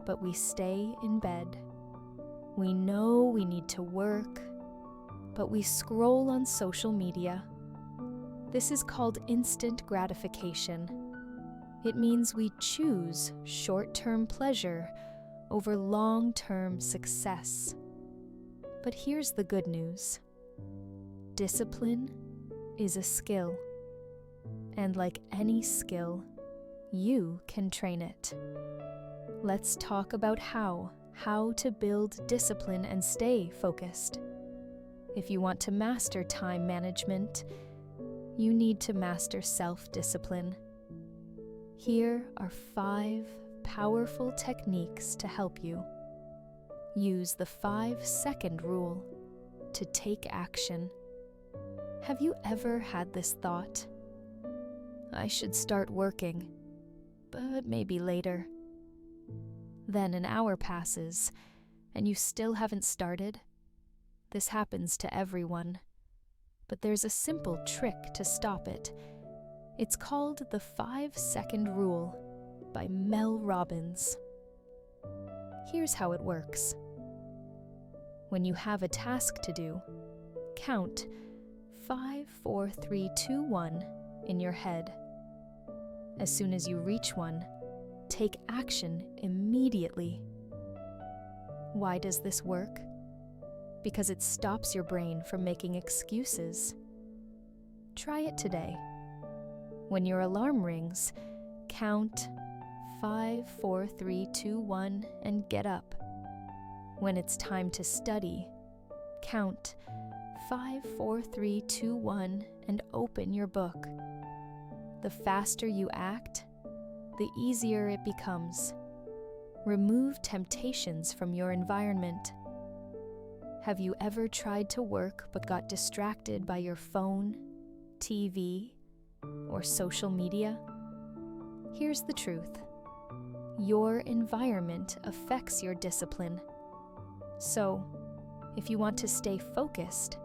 but we stay in bed. We know we need to work, but we scroll on social media. This is called instant gratification. It means we choose short-term pleasure over long-term success. But here's the good news. Discipline is a skill, and like any skill, you can train it. Let's talk about how to build discipline and stay focused. If you want to master time management, you need to master self-discipline. Here are 5 powerful techniques to help you. Use the 5-second rule to take action. Have you ever had this thought? I should start working, but maybe later. Then an hour passes, and you still haven't started? This happens to everyone, but there's a simple trick to stop it. It's called the 5-second rule by Mel Robbins. Here's how it works. When you have a task to do, count 5, 4, 3, 2, 1 in your head. As soon as you reach one, take action immediately. Why does this work? Because it stops your brain from making excuses. Try it today. When your alarm rings, count 5, 4, 3, 2, 1 and get up. When it's time to study, count 5, 4, 3, 2, 1 and open your book. The faster you act, the easier it becomes. Remove temptations from your environment. Have you ever tried to work but got distracted by your phone, TV, or social media? Here's the truth. Your environment affects your discipline. So, if you want to stay focused,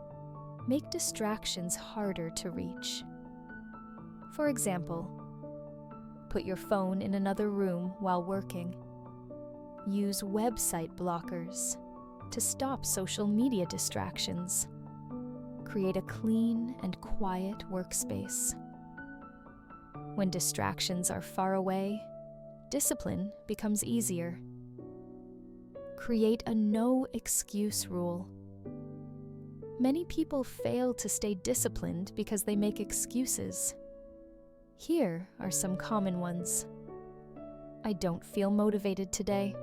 make distractions harder to reach. For example, put your phone in another room while working. Use website blockers to stop social media distractions. Create a clean and quiet workspace. When distractions are far away, discipline becomes easier. Create a no-excuse rule. Many people fail to stay disciplined because they make excuses. Here are some common ones. I don't feel motivated today.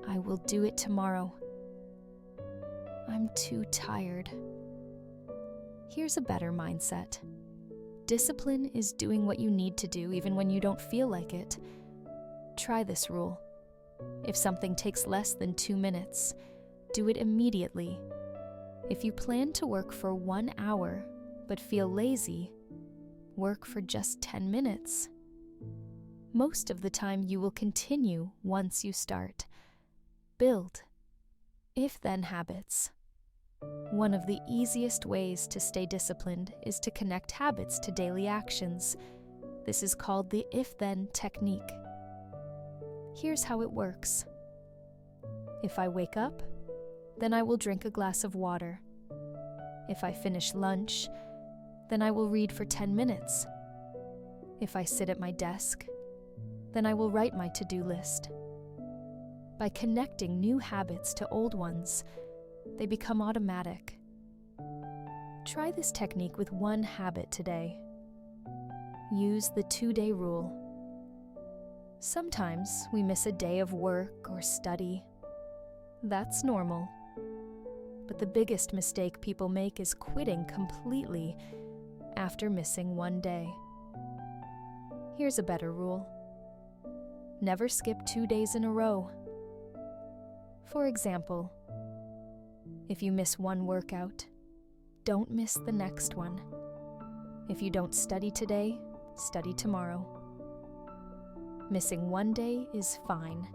I will do it tomorrow. I'm too tired. Here's a better mindset. Discipline is doing what you need to do even when you don't feel like it. Try this rule. If something takes less than 2 minutes, do it immediately. If you plan to work for 1 hour but feel lazy, work for just 10 minutes. Most of the time you will continue once you start. Build if-then habits. One of the easiest ways to stay disciplined is to connect habits to daily actions. This is called the if-then technique. Here's how it works. If I wake up, then I will drink a glass of water. If I finish lunch, then I will read for 10 minutes. If I sit at my desk, then I will write my to-do list. By connecting new habits to old ones, they become automatic. Try this technique with one habit today. Use the 2-day rule. Sometimes we miss a day of work or study. That's normal. But the biggest mistake people make is quitting completely after missing one day. Here's a better rule. Never skip 2 days in a row. For example, if you miss one workout, don't miss the next one. If you don't study today, study tomorrow. Missing one day is fine,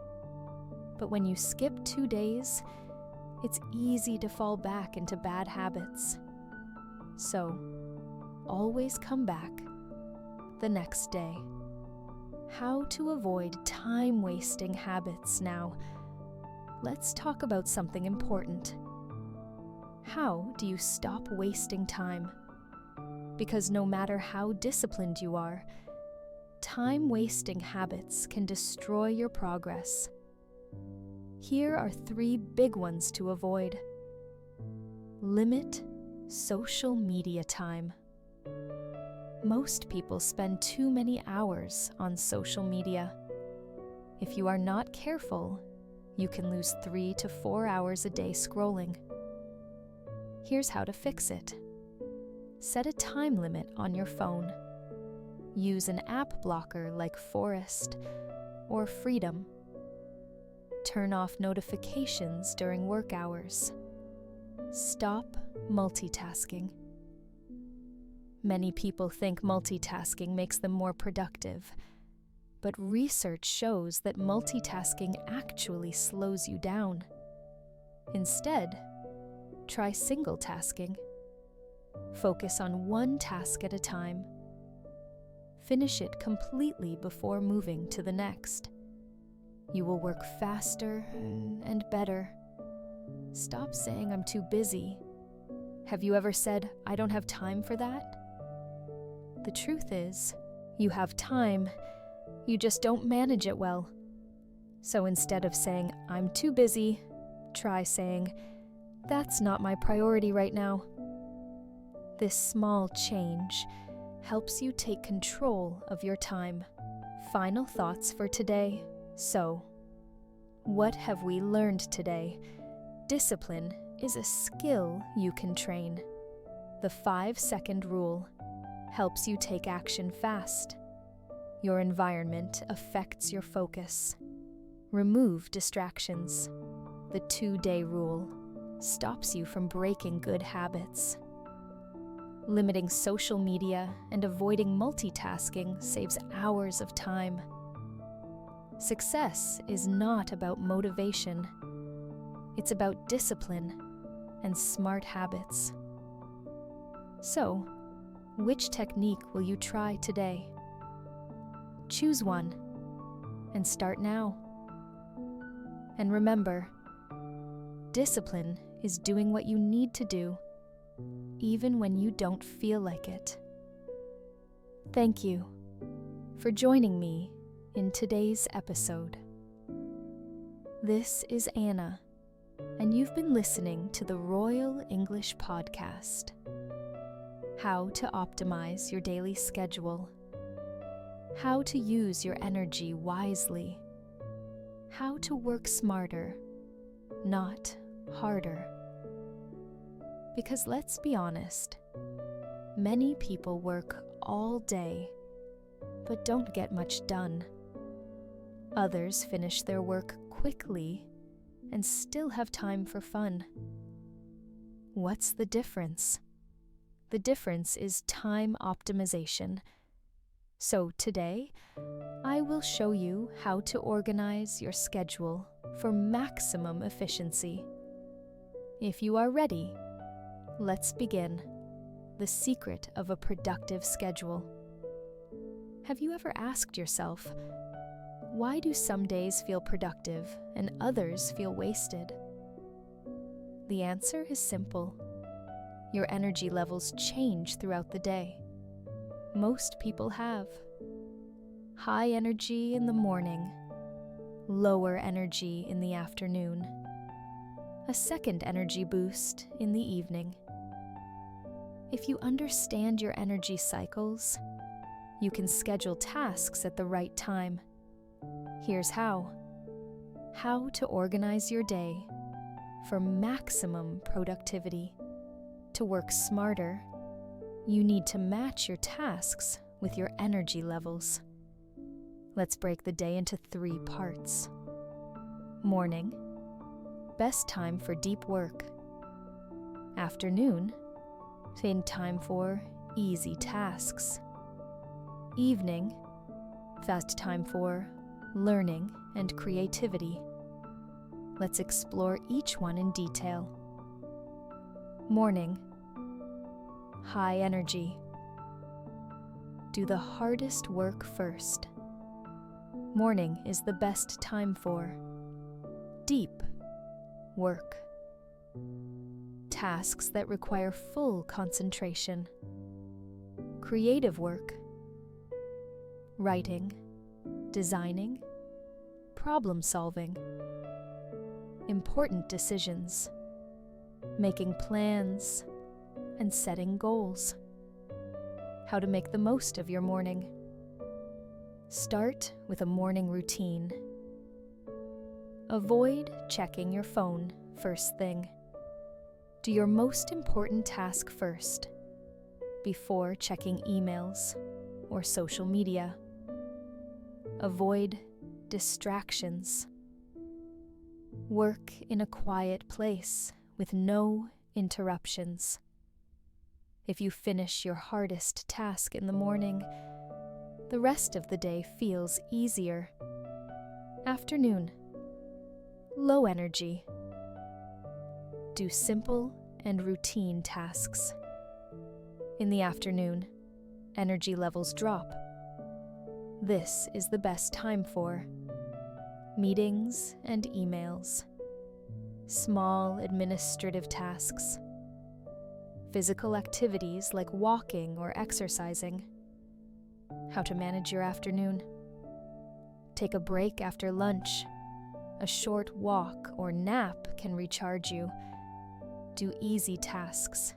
but when you skip 2 days, it's easy to fall back into bad habits. So, always come back the next day. How to avoid time-wasting habits now. Let's talk about something important. How do you stop wasting time? Because no matter how disciplined you are, time-wasting habits can destroy your progress. Here are 3 big ones to avoid. Limit social media time. Most people spend too many hours on social media. If you are not careful, you can lose 3 to 4 hours a day scrolling. Here's how to fix it. Set a time limit on your phone. Use an app blocker like Forest or Freedom. Turn off notifications during work hours. Stop multitasking. Many people think multitasking makes them more productive, but research shows that multitasking actually slows you down. Instead, try single tasking. Focus on one task at a time. Finish it completely before moving to the next. You will work faster and better. Stop saying I'm too busy. Have you ever said, I don't have time for that? The truth is, you have time, you just don't manage it well. So instead of saying, I'm too busy, try saying, that's not my priority right now. This small change helps you take control of your time. Final thoughts for today. So, what have we learned today? Discipline is a skill you can train. The 5-second rule helps you take action fast. Your environment affects your focus. Remove distractions. The 2-day rule stops you from breaking good habits. Limiting social media and avoiding multitasking saves hours of time. Success is not about motivation. It's about discipline and smart habits. So, which technique will you try today? Choose one and start now. And remember, discipline is doing what you need to do, even when you don't feel like it. Thank you for joining me in today's episode. This is Anna, and you've been listening to the Royal English Podcast. How to optimize your daily schedule. How to use your energy wisely. How to work smarter, not harder. Because let's be honest, many people work all day, but don't get much done. Others finish their work quickly and still have time for fun. What's the difference? The difference is time optimization. So today, I will show you how to organize your schedule for maximum efficiency. If you are ready, let's begin. The secret of a productive schedule. Have you ever asked yourself, why do some days feel productive and others feel wasted? The answer is simple. Your energy levels change throughout the day. Most people have high energy in the morning, lower energy in the afternoon, a second energy boost in the evening. If you understand your energy cycles, you can schedule tasks at the right time. Here's how. How to organize your day for maximum productivity. To work smarter, you need to match your tasks with your energy levels. Let's break the day into 3 parts. Morning, best time for deep work. Afternoon, in time for easy tasks. Evening, fast time for learning and creativity. Let's explore each one in detail. Morning, high energy. Do the hardest work first. Morning is the best time for deep work. Tasks that require full concentration. Creative work. Writing, designing, problem solving. Important decisions. Making plans and setting goals. How to make the most of your morning. Start with a morning routine. Avoid checking your phone first thing. Do your most important task first, before checking emails or social media. Avoid distractions. Work in a quiet place with no interruptions. If you finish your hardest task in the morning, the rest of the day feels easier. Afternoon, low energy. Do simple and routine tasks. In the afternoon, energy levels drop. This is the best time for meetings and emails, small administrative tasks, physical activities like walking or exercising. How to manage your afternoon. Take a break after lunch. A short walk or nap can recharge you. Do easy tasks.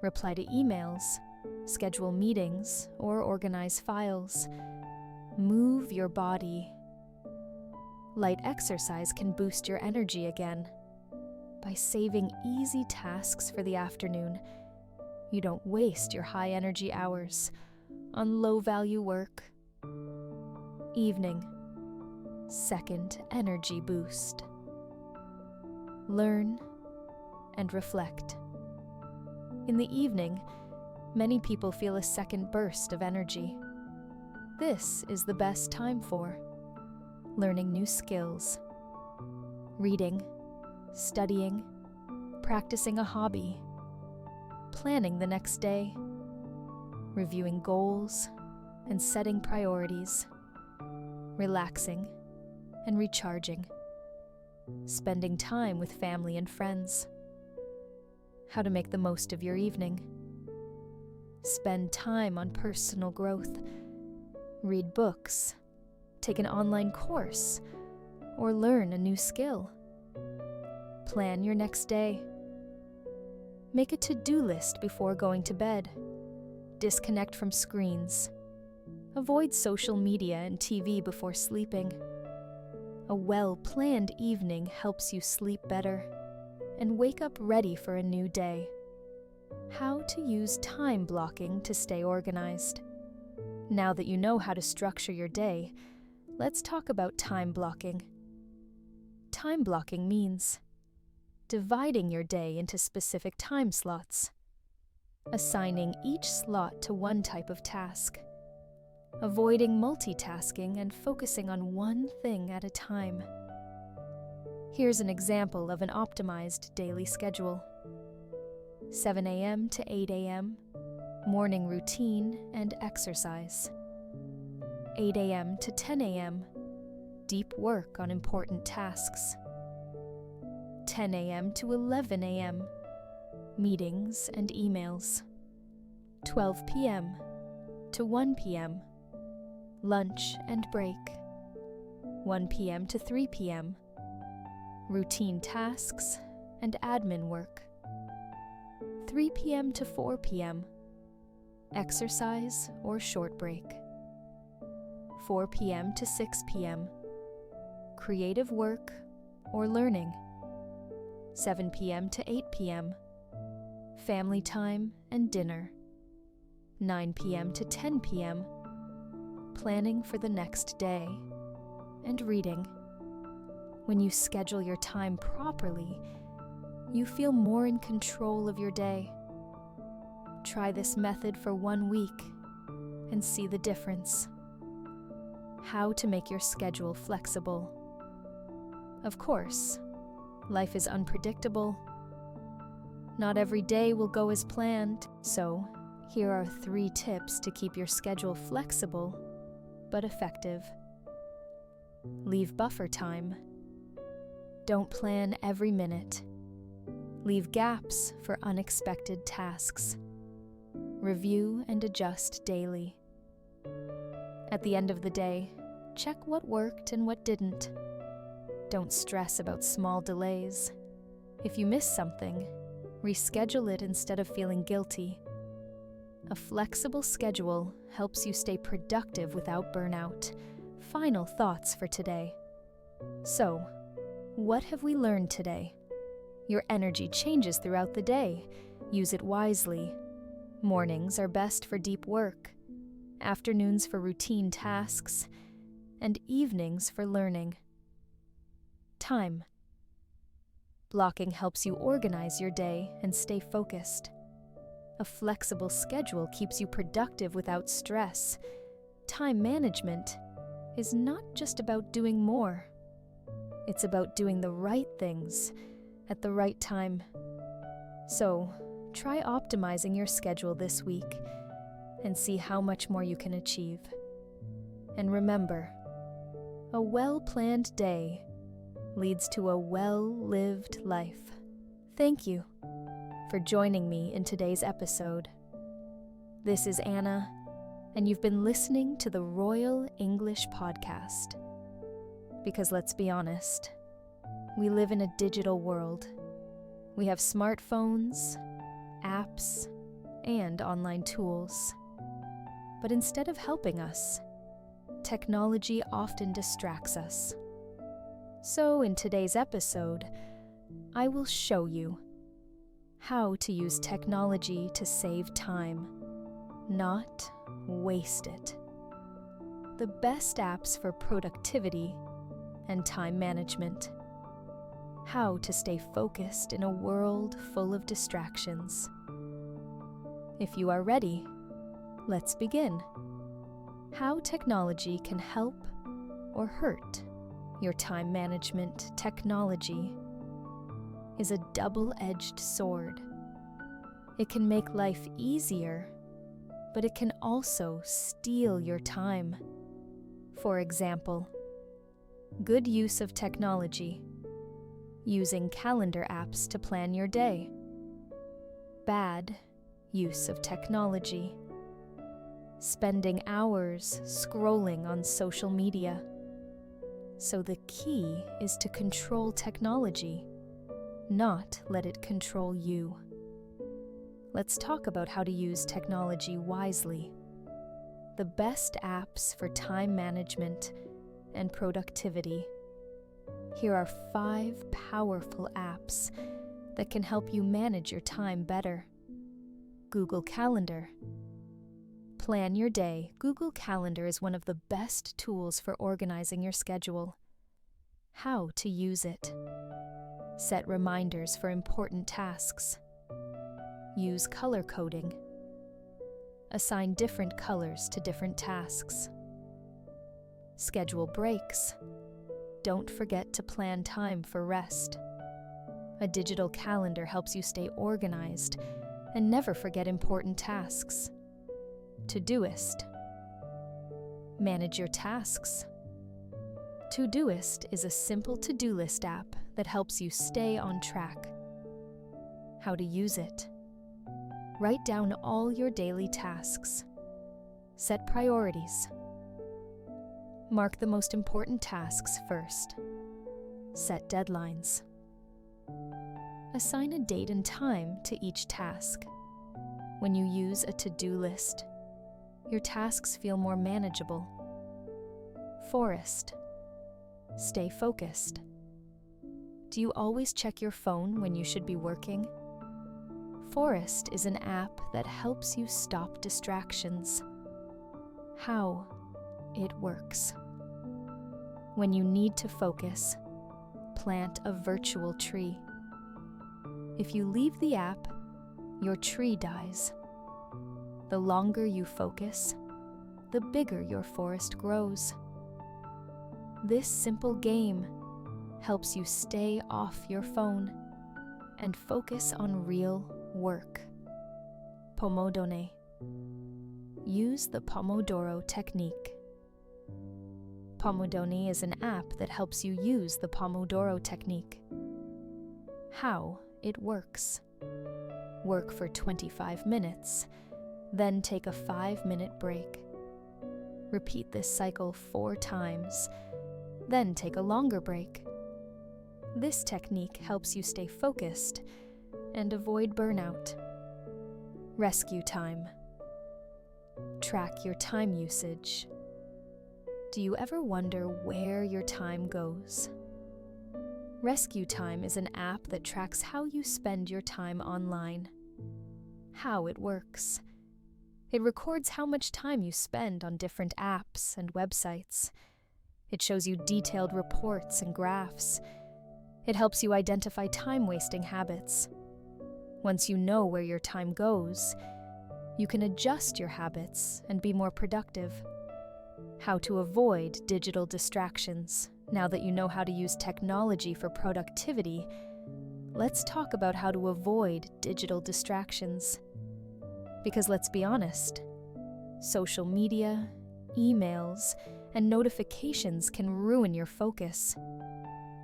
Reply to emails, schedule meetings, or organize files. Move your body. Light exercise can boost your energy again. By saving easy tasks for the afternoon, you don't waste your high energy hours on low-value work. Evening, second energy boost. Learn, and reflect. In the evening, many people feel a second burst of energy. This is the best time for learning new skills, reading, studying, practicing a hobby, planning the next day, reviewing goals and setting priorities, relaxing and recharging, spending time with family and friends. How to make the most of your evening. Spend time on personal growth, read books, take an online course, or learn a new skill. Plan your next day. Make a to-do list before going to bed. Disconnect from screens. Avoid social media and TV before sleeping. A well-planned evening helps you sleep better and wake up ready for a new day. How to use time blocking to stay organized. Now that you know how to structure your day, let's talk about time blocking. Time blocking means dividing your day into specific time slots, assigning each slot to one type of task, avoiding multitasking and focusing on one thing at a time. Here's an example of an optimized daily schedule. 7 a.m. to 8 a.m., morning routine and exercise. 8 a.m. to 10 a.m., deep work on important tasks. 10 a.m. to 11 a.m., meetings and emails. 12 p.m. to 1 p.m., lunch and break. 1 p.m. to 3 p.m., routine tasks and admin work. 3 p.m. to 4 p.m., exercise or short break. 4 p.m. to 6 p.m., creative work or learning. 7 p.m. to 8 p.m., family time and dinner. 9 p.m. to 10 p.m., planning for the next day and reading. When you schedule your time properly, you feel more in control of your day. Try this method for 1 week and see the difference. How to make your schedule flexible. Of course, life is unpredictable. Not every day will go as planned, so here are 3 tips to keep your schedule flexible but effective. Leave buffer time. Don't plan every minute. Leave gaps for unexpected tasks. Review and adjust daily. At the end of the day, check what worked and what didn't. Don't stress about small delays. If you miss something, reschedule it instead of feeling guilty. A flexible schedule helps you stay productive without burnout. Final thoughts for today. So, what have we learned today? Your energy changes throughout the day. Use it wisely. Mornings are best for deep work, afternoons for routine tasks, and evenings for learning. Time. Blocking helps you organize your day and stay focused. A flexible schedule keeps you productive without stress. Time management is not just about doing more. It's about doing the right things at the right time. So, try optimizing your schedule this week and see how much more you can achieve. And remember, a well-planned day leads to a well-lived life. Thank you for joining me in today's episode. This is Anna, and you've been listening to the Royal English Podcast. Because let's be honest, we live in a digital world. We have smartphones, apps, and online tools. But instead of helping us, technology often distracts us. So in today's episode, I will show you how to use technology to save time, not waste it. The best apps for productivity and time management. How to stay focused in a world full of distractions. If you are ready, let's begin. How technology can help or hurt your time management. Technology is a double-edged sword. It can make life easier, but it can also steal your time. For example, good use of technology. Using calendar apps to plan your day. Bad use of technology. Spending hours scrolling on social media. So the key is to control technology, not let it control you. Let's talk about how to use technology wisely. The best apps for time management and productivity. Here are 5 powerful apps that can help you manage your time better. Google Calendar. Plan your day. Google Calendar is one of the best tools for organizing your schedule. How to use it. Set reminders for important tasks. Use color coding. Assign different colors to different tasks. Schedule breaks. Don't forget to plan time for rest. A digital calendar helps you stay organized and never forget important tasks. Todoist. Manage your tasks. Todoist is a simple to-do list app that helps you stay on track. How to use it. Write down all your daily tasks. Set priorities. Mark the most important tasks first. Set deadlines. Assign a date and time to each task. When you use a to-do list, your tasks feel more manageable. Forest. Stay focused. Do you always check your phone when you should be working? Forest is an app that helps you stop distractions. How it works. When you need to focus, plant a virtual tree. If you leave the app, your tree dies. The longer you focus, the bigger your forest grows. This simple game helps you stay off your phone and focus on real work. Pomodoro. Use the Pomodoro technique. Pomodoro is an app that helps you use the Pomodoro technique. How it works. Work for 25 minutes, then take a 5-minute break. Repeat this cycle 4 times, then take a longer break. This technique helps you stay focused and avoid burnout. Rescue time. Track your time usage. Do you ever wonder where your time goes? Rescue Time is an app that tracks how you spend your time online. How it works. It records how much time you spend on different apps and websites. It shows you detailed reports and graphs. It helps you identify time-wasting habits. Once you know where your time goes, you can adjust your habits and be more productive. How to avoid digital distractions. Now that you know how to use technology for productivity, let's talk about how to avoid digital distractions. Because let's be honest, social media, emails, and notifications can ruin your focus.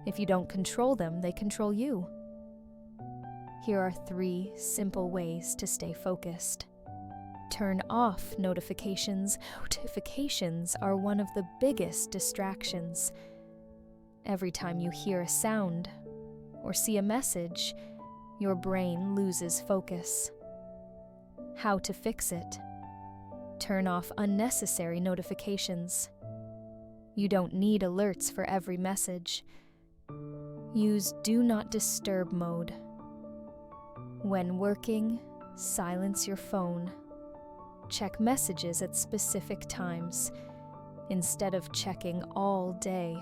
If you don't control them, they control you. Here are 3 simple ways to stay focused. Turn off notifications. Notifications are one of the biggest distractions. Every time you hear a sound or see a message, your brain loses focus. How to fix it. Turn off unnecessary notifications. You don't need alerts for every message. Use Do Not Disturb mode. When working, silence your phone. Check messages at specific times. Instead of checking all day,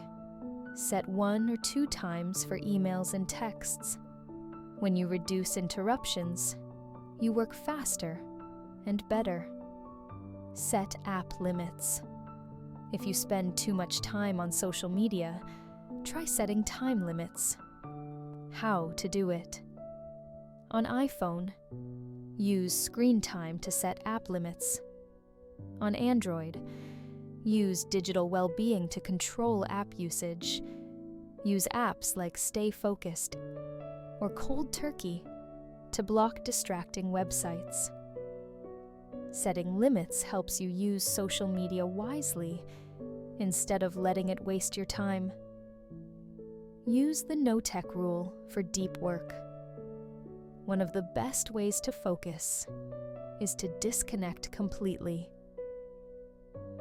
Set 1 or 2 times for emails and texts. When you reduce interruptions, you work faster and better. Set app limits. If you spend too much time on social media, try setting time limits. How to do it. On iPhone, use screen time to set app limits. On Android, use digital well-being to control app usage. Use apps like Stay Focused or Cold Turkey to block distracting websites. Setting limits helps you use social media wisely instead of letting it waste your time. Use the no-tech rule for deep work. One of the best ways to focus is to disconnect completely.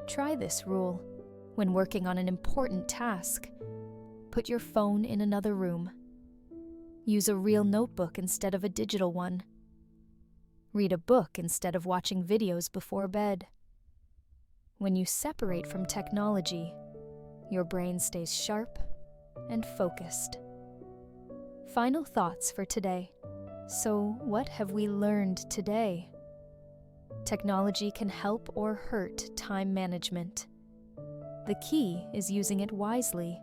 Try this rule when working on an important task. Put your phone in another room. Use a real notebook instead of a digital one. Read a book instead of watching videos before bed. When you separate from technology, your brain stays sharp and focused. Final thoughts for today. So, what have we learned today? Technology can help or hurt time management. The key is using it wisely.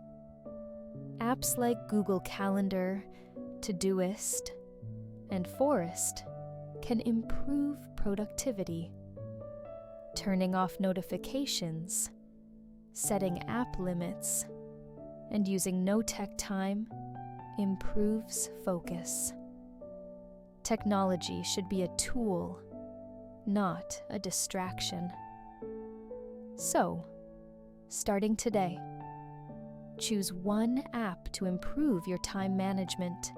Apps like Google Calendar, Todoist, and Forest can improve productivity. Turning off notifications, setting app limits, and using no-tech time improves focus. Technology should be a tool, not a distraction. So, starting today, choose one app to improve your time management.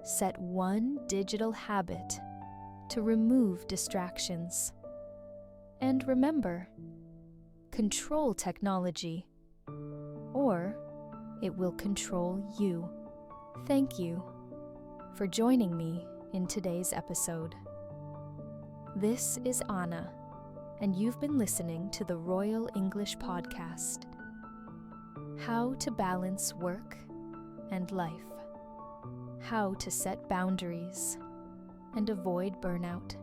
Set one digital habit to remove distractions. And remember, control technology, or it will control you. Thank you for joining me in today's episode. This is Anna, and you've been listening to the Royal English Podcast. How to balance work and life. How to set boundaries and avoid burnout.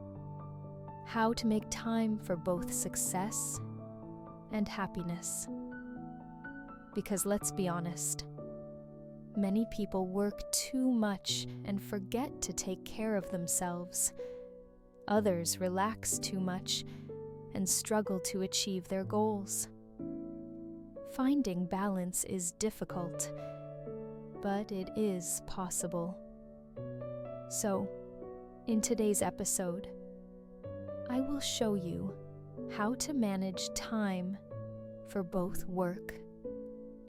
How to make time for both success and happiness. Because let's be honest, many people work too much and forget to take care of themselves. Others relax too much and struggle to achieve their goals. Finding balance is difficult, but it is possible. So, in today's episode, I will show you how to manage time for both work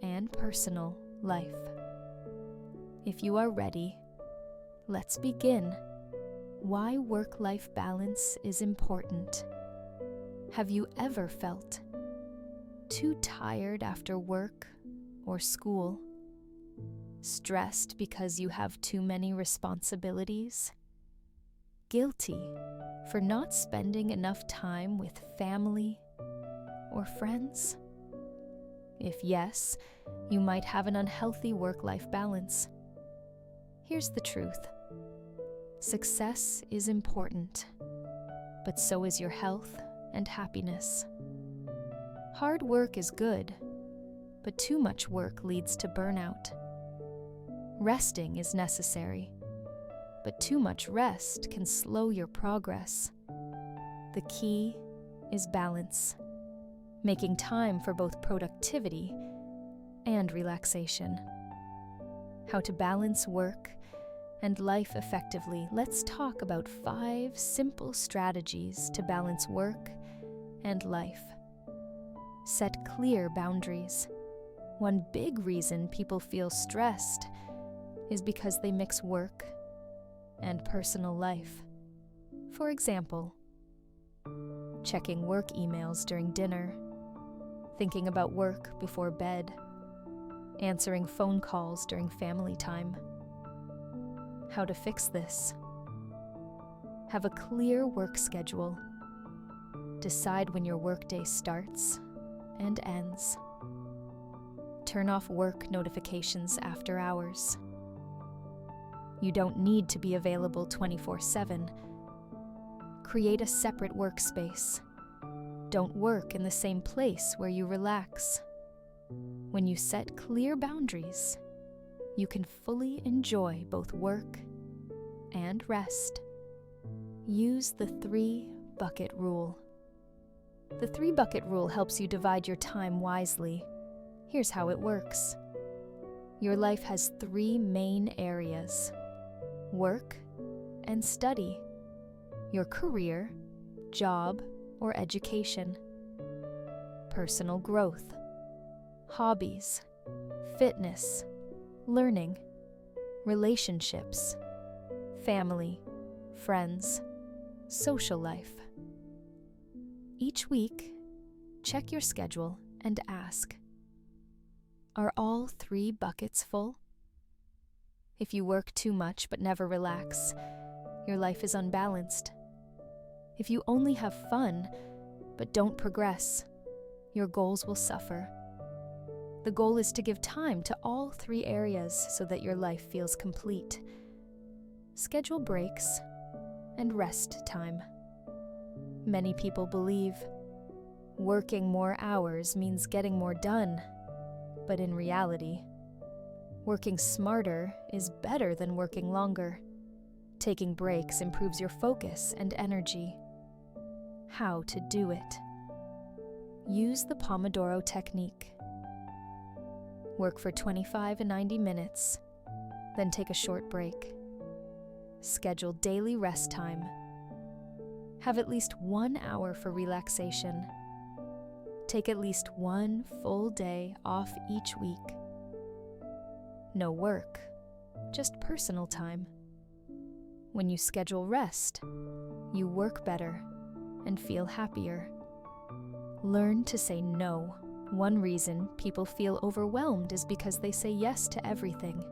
and personal life. If you are ready, let's begin. Why work-life balance is important. Have you ever felt too tired after work or school? Stressed because you have too many responsibilities? Guilty for not spending enough time with family or friends? If yes, you might have an unhealthy work-life balance. Here's the truth. Success is important, but so is your health and happiness. Hard work is good, but too much work leads to burnout. Resting is necessary, but too much rest can slow your progress. The key is balance, making time for both productivity and relaxation. How to balance work and life effectively. Let's talk about 5 simple strategies to balance work and life. Set clear boundaries. One big reason people feel stressed is because they mix work and personal life. For example, checking work emails during dinner, thinking about work before bed, answering phone calls during family time. How to fix this? Have a clear work schedule. Decide when your workday starts and ends. Turn off work notifications after hours. You don't need to be available 24/7. Create a separate workspace. Don't work in the same place where you relax. When you set clear boundaries, you can fully enjoy both work and rest. Use the 3-bucket rule. The 3-bucket rule helps you divide your time wisely. Here's how it works. Your life has 3 main areas: work and study, your career, job, or education, personal growth, hobbies, fitness, learning, relationships, family, friends, social life. Each week, check your schedule and ask, are all 3 buckets full? If you work too much but never relax, your life is unbalanced. If you only have fun but don't progress, your goals will suffer. The goal is to give time to all 3 areas so that your life feels complete. Schedule breaks and rest time. Many people believe working more hours means getting more done, but in reality, working smarter is better than working longer. Taking breaks improves your focus and energy. How to do it? Use the Pomodoro technique. Work for 25 and 90 minutes, then take a short break. Schedule daily rest time. Have at least 1 hour for relaxation. Take at least 1 full day off each week. No work, just personal time. When you schedule rest, you work better and feel happier. Learn to say no. One reason people feel overwhelmed is because they say yes to everything.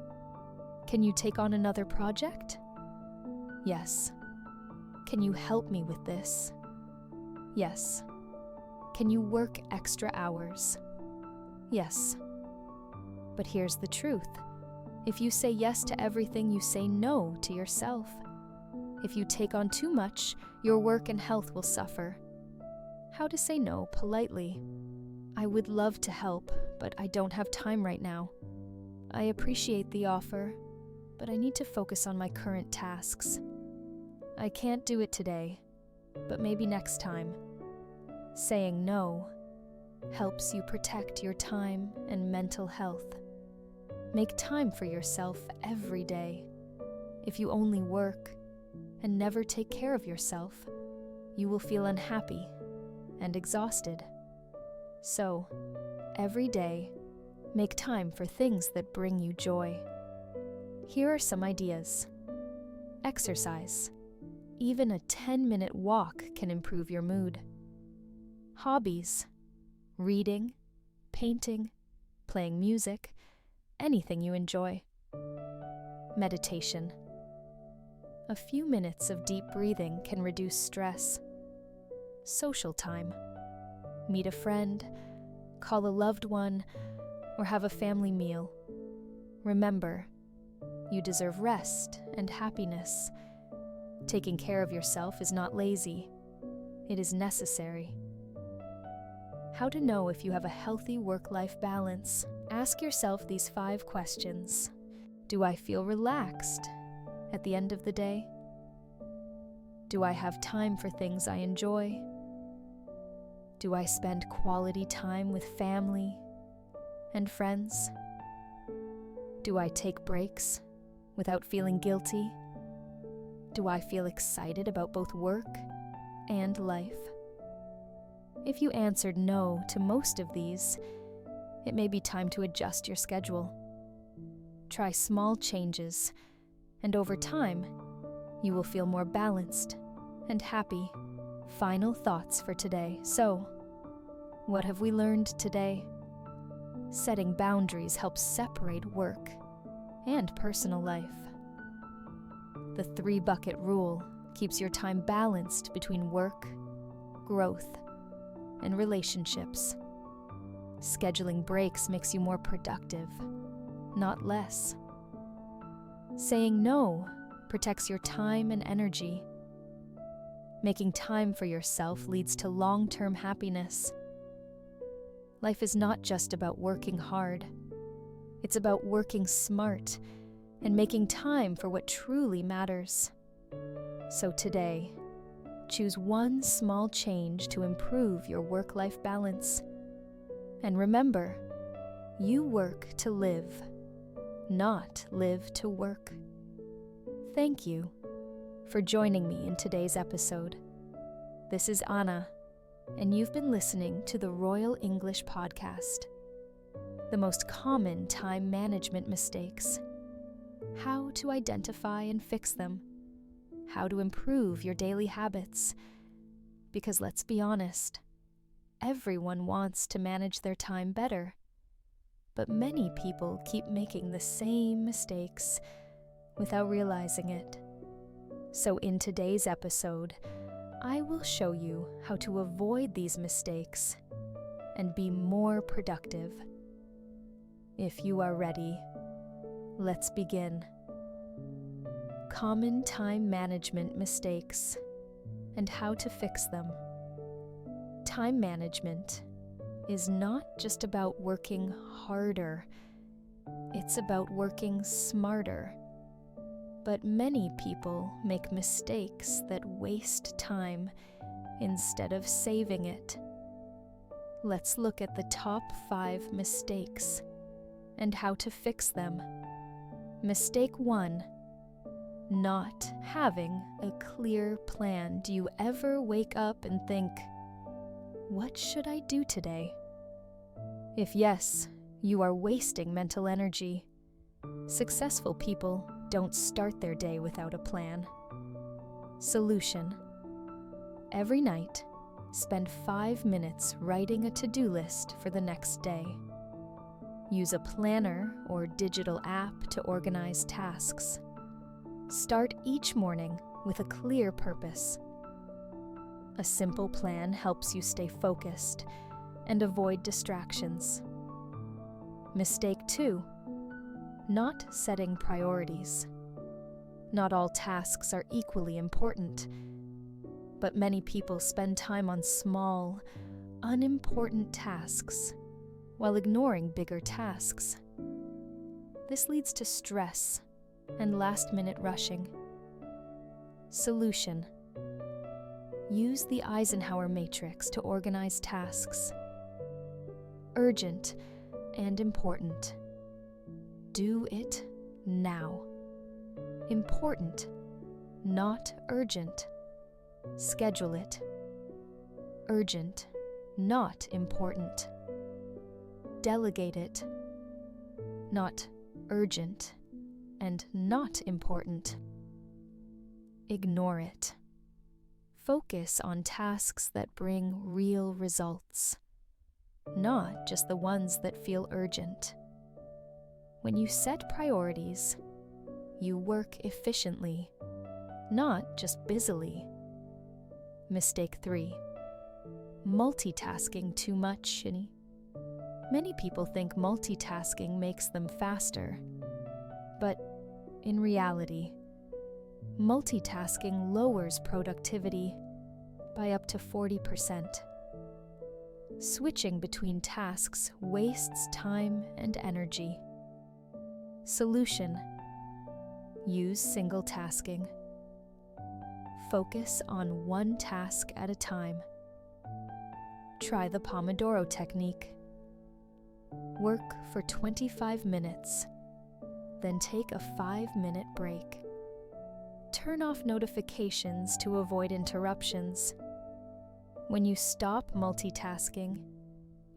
Can you take on another project? Yes. Can you help me with this? Yes. Can you work extra hours? Yes. But here's the truth. If you say yes to everything, you say no to yourself. If you take on too much, your work and health will suffer. How to say no politely? I would love to help, but I don't have time right now. I appreciate the offer, but I need to focus on my current tasks. I can't do it today, but maybe next time. Saying no helps you protect your time and mental health. Make time for yourself every day. If you only work and never take care of yourself, you will feel unhappy and exhausted. So, every day, make time for things that bring you joy. Here are some ideas. Exercise. Even a 10-minute walk can improve your mood. Hobbies. Reading, painting, playing music, anything you enjoy. Meditation. A few minutes of deep breathing can reduce stress. Social time. Meet a friend, call a loved one, or have a family meal. Remember, you deserve rest and happiness. Taking care of yourself is not lazy. It is necessary. How to know if you have a healthy work-life balance? Ask yourself these 5 questions. Do I feel relaxed at the end of the day? Do I have time for things I enjoy? Do I spend quality time with family and friends? Do I take breaks without feeling guilty? Do I feel excited about both work and life? If you answered no to most of these, it may be time to adjust your schedule. Try small changes, and over time, you will feel more balanced and happy. Final thoughts for today. So, what have we learned today? Setting boundaries helps separate work and personal life. The 3-bucket rule keeps your time balanced between work, growth, and relationships. Scheduling breaks makes you more productive, not less. Saying no protects your time and energy. Making time for yourself leads to long-term happiness. Life is not just about working hard. It's about working smart and making time for what truly matters. So today, choose one small change to improve your work-life balance. And remember, you work to live, not live to work. Thank you for joining me in today's episode. This is Anna, and you've been listening to the Royal English Podcast. The most common time management mistakes. How to identify and fix them. How to improve your daily habits. Because let's be honest, everyone wants to manage their time better. But many people keep making the same mistakes without realizing it. So in today's episode, I will show you how to avoid these mistakes and be more productive. If you are ready, let's begin. Common time management mistakes and how to fix them. Time management is not just about working harder, it's about working smarter. But many people make mistakes that waste time instead of saving it. Let's look at the top 5 mistakes and how to fix them. Mistake 1. Not having a clear plan. Do you ever wake up and think, what should I do today? If yes, you are wasting mental energy. Successful people don't start their day without a plan. Solution. Every night, spend 5 minutes writing a to-do list for the next day. Use a planner or digital app to organize tasks. Start each morning with a clear purpose. A simple plan helps you stay focused and avoid distractions. Mistake 2. Not setting priorities. Not all tasks are equally important, but many people spend time on small, unimportant tasks while ignoring bigger tasks. This leads to stress and last-minute rushing. Solution. Use the Eisenhower matrix to organize tasks. Urgent and important. Do it now. Important, not urgent. Schedule it. Urgent, not important. Delegate it. Not urgent and not important. Ignore it. Focus on tasks that bring real results, not just the ones that feel urgent. When you set priorities, you work efficiently, not just busily. Mistake 3. Multitasking too much. Many people think multitasking makes them faster, but in reality, multitasking lowers productivity by up to 40%. Switching between tasks wastes time and energy. Solution. Use single tasking. Focus on one task at a time. Try the Pomodoro technique. Work for 25 minutes, then take a 5-minute break. Turn off notifications to avoid interruptions. When you stop multitasking,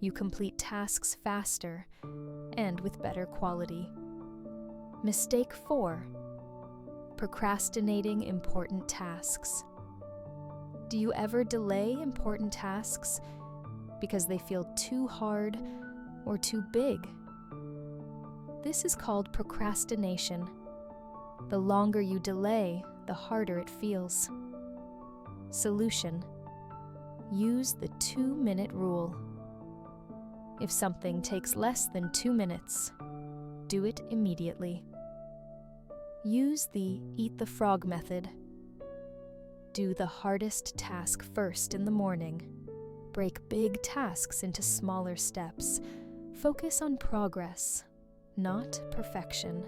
you complete tasks faster and with better quality. Mistake 4. Procrastinating important tasks. Do you ever delay important tasks because they feel too hard or too big? This is called procrastination. The longer you delay, the harder it feels. Solution. Use the 2-minute rule. If something takes less than 2 minutes, do it immediately. Use the eat the frog method. Do the hardest task first in the morning. Break big tasks into smaller steps. Focus on progress, not perfection.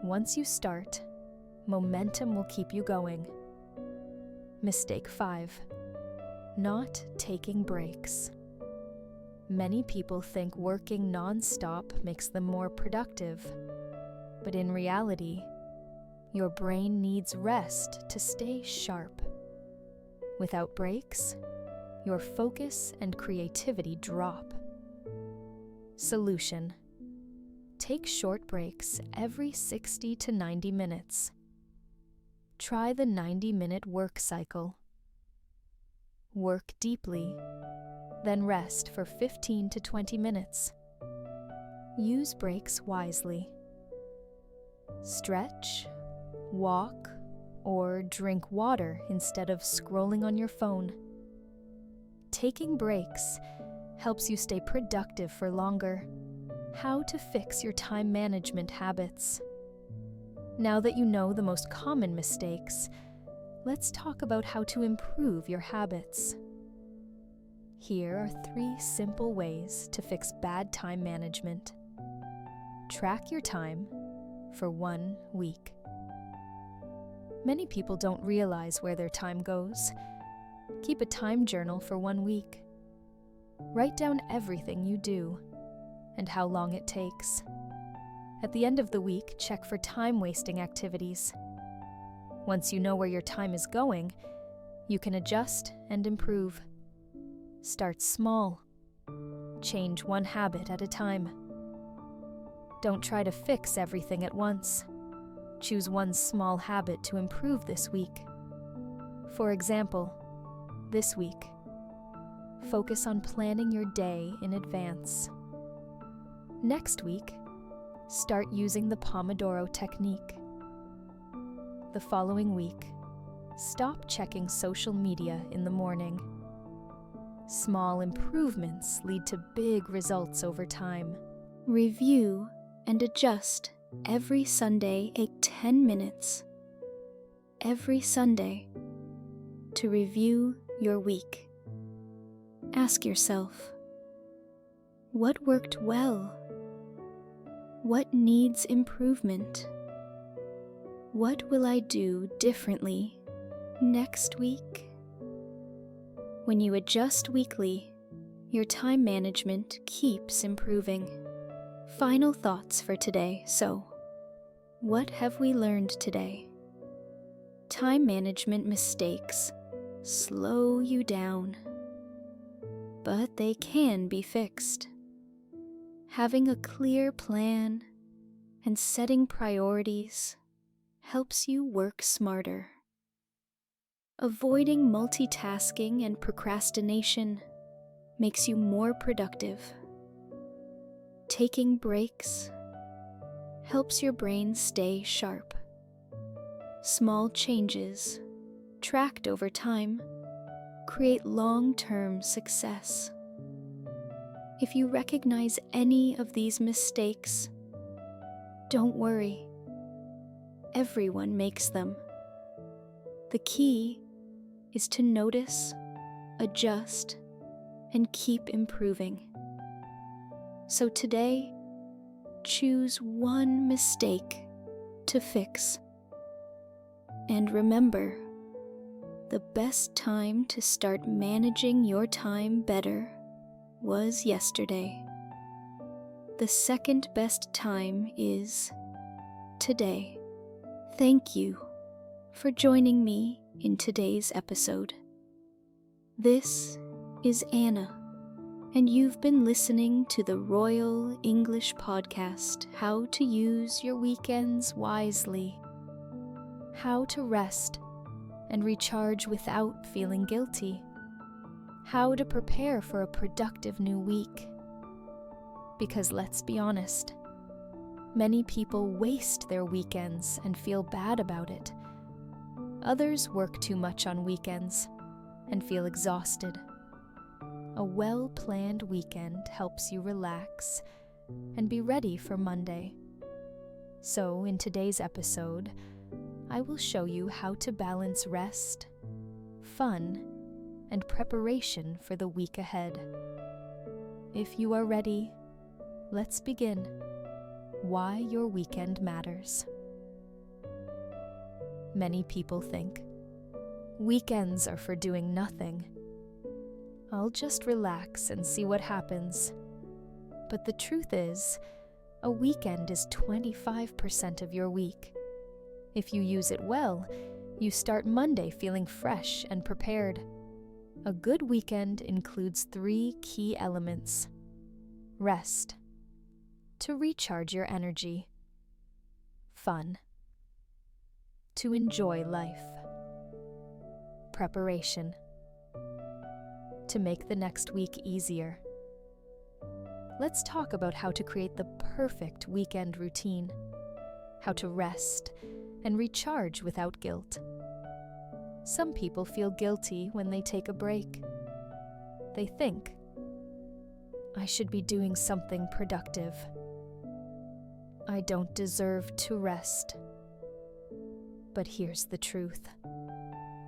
Once you start, momentum will keep you going. Mistake 5. Not taking breaks. Many people think working non-stop makes them more productive, but in reality, your brain needs rest to stay sharp. Without breaks, your focus and creativity drop. Solution: take short breaks every 60 to 90 minutes. Try the 90-minute work cycle. Work deeply, then rest for 15 to 20 minutes. Use breaks wisely. Stretch, walk, or drink water instead of scrolling on your phone. Taking breaks helps you stay productive for longer. How to fix your time management habits. Now that you know the most common mistakes, let's talk about how to improve your habits. Here are 3 simple ways to fix bad time management. Track your time for 1 week. Many people don't realize where their time goes. Keep a time journal for 1 week. Write down everything you do and how long it takes. At the end of the week, check for time-wasting activities. Once you know where your time is going, you can adjust and improve. Start small. Change 1 habit at a time. Don't try to fix everything at once. Choose 1 small habit to improve this week. For example, this week, focus on planning your day in advance. Next week, start using the Pomodoro technique. The following week, stop checking social media in the morning. Small improvements lead to big results over time. Review and adjust every Sunday at 10 minutes. Every Sunday to review your week. Ask yourself, what worked well? What needs improvement? What will I do differently next week? When you adjust weekly, your time management keeps improving. Final thoughts for today. So, what have we learned today? Time management mistakes slow you down, but they can be fixed. Having a clear plan and setting priorities helps you work smarter. Avoiding multitasking and procrastination makes you more productive. Taking breaks helps your brain stay sharp. Small changes, tracked over time, create long-term success. If you recognize any of these mistakes, don't worry. Everyone makes them. The key is to notice, adjust, and keep improving. So today, choose 1 mistake to fix. And remember, the best time to start managing your time better was yesterday. The second best time is today. Thank you for joining me in today's episode. This is Anna, and you've been listening to the Royal English Podcast, How to Use Your Weekends Wisely. How to rest and recharge without feeling guilty. How to prepare for a productive new week. Because let's be honest, many people waste their weekends and feel bad about it. Others work too much on weekends and feel exhausted. a well-planned weekend helps you relax and be ready for Monday. So, in today's episode, I will show you how to balance rest, fun, and preparation for the week ahead. If you are ready, let's begin. Why your weekend matters. Many people think, weekends are for doing nothing. I'll just relax and see what happens. But the truth is, a weekend is 25% of your week. If you use it well, you start Monday feeling fresh and prepared. A good weekend includes 3 key elements. Rest, to recharge your energy. Fun, to enjoy life. Preparation, to make the next week easier. Let's talk about how to create the perfect weekend routine, how to rest and recharge without guilt. Some people feel guilty when they take a break. They think, I should be doing something productive. I don't deserve to rest. But here's the truth.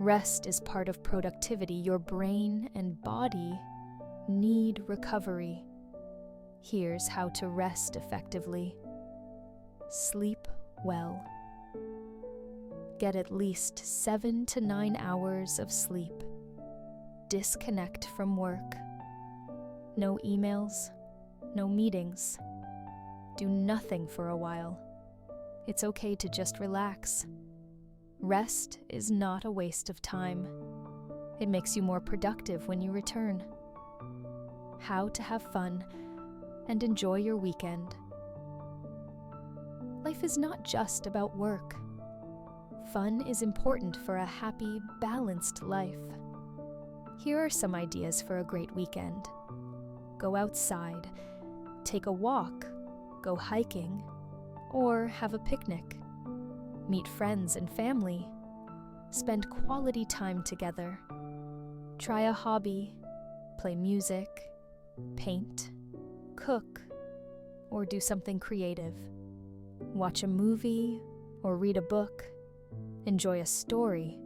Rest is part of productivity. Your brain and body need recovery. Here's how to rest effectively. Sleep well. Get at least 7 to 9 hours of sleep. Disconnect from work. No emails, no meetings. Do nothing for a while. It's okay to just relax. Rest is not a waste of time. It makes you more productive when you return. How to have fun and enjoy your weekend. Life is not just about work. Fun is important for a happy, balanced life. Here are some ideas for a great weekend. Go outside, take a walk, go hiking, or have a picnic. Meet friends and family. Spend quality time together. Try a hobby, play music, paint, cook, or do something creative. Watch a movie or read a book. Enjoy a story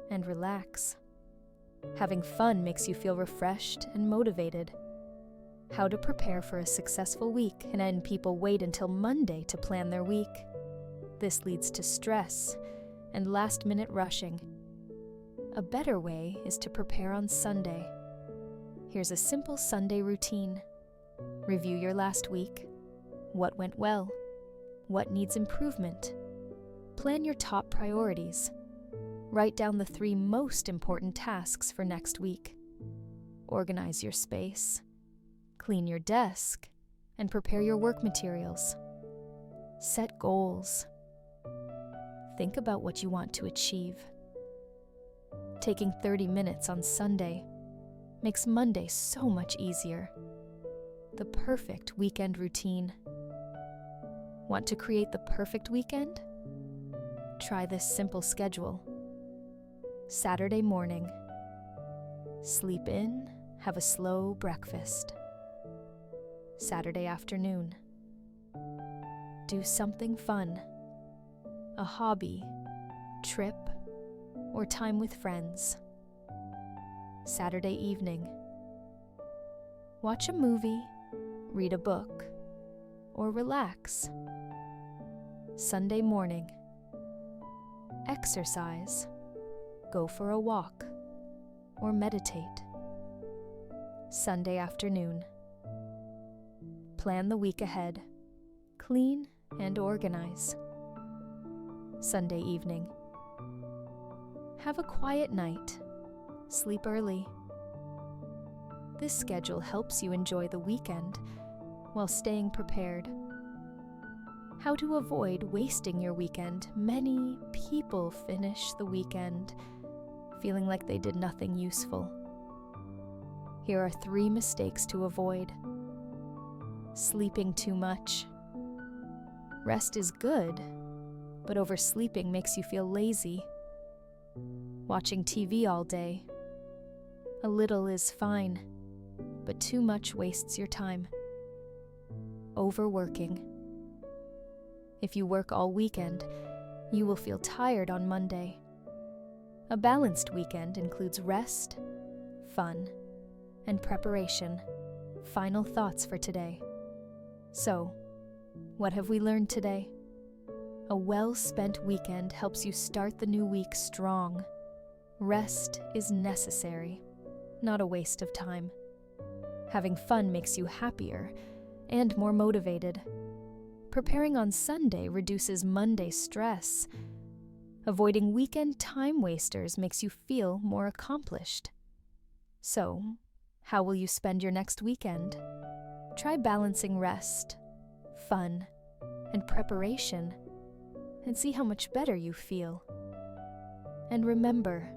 and relax. Having fun makes you feel refreshed and motivated. How to prepare for a successful week, and people wait until Monday to plan their week. This leads to stress and last-minute rushing. A better way is to prepare on Sunday. Here's a simple Sunday routine. Review your last week. What went well? What needs improvement? Plan your top priorities. Write down the 3 most important tasks for next week. Organize your space. Clean your desk and prepare your work materials. Set goals. Think about what you want to achieve. Taking 30 minutes on Sunday makes Monday so much easier. The perfect weekend routine. Want to create the perfect weekend? Try this simple schedule. Saturday morning. Sleep in, have a slow breakfast. Saturday afternoon. Do something fun. A hobby, trip, or time with friends. Saturday evening. Watch a movie, read a book, or relax. Sunday morning. Exercise, go for a walk, or meditate. Sunday afternoon. Plan the week ahead. Clean and organize. Sunday evening. Have a quiet night. Sleep early. This schedule helps you enjoy the weekend while staying prepared. How to avoid wasting your weekend. Many people finish the weekend feeling like they did nothing useful. Here are 3 mistakes to avoid. Sleeping too much. Rest is good, but oversleeping makes you feel lazy. Watching TV all day. A little is fine. but too much wastes your time. Overworking. If you work all weekend, you will feel tired on Monday. A balanced weekend includes rest, fun, and preparation. Final thoughts for today. So, what have we learned today? A well-spent weekend helps you start the new week strong. Rest is necessary, not a waste of time. Having fun makes you happier and more motivated. Preparing on Sunday reduces Monday stress. Avoiding weekend time wasters makes you feel more accomplished. So, how will you spend your next weekend? Try balancing rest, fun, and preparation, and see how much better you feel. And remember,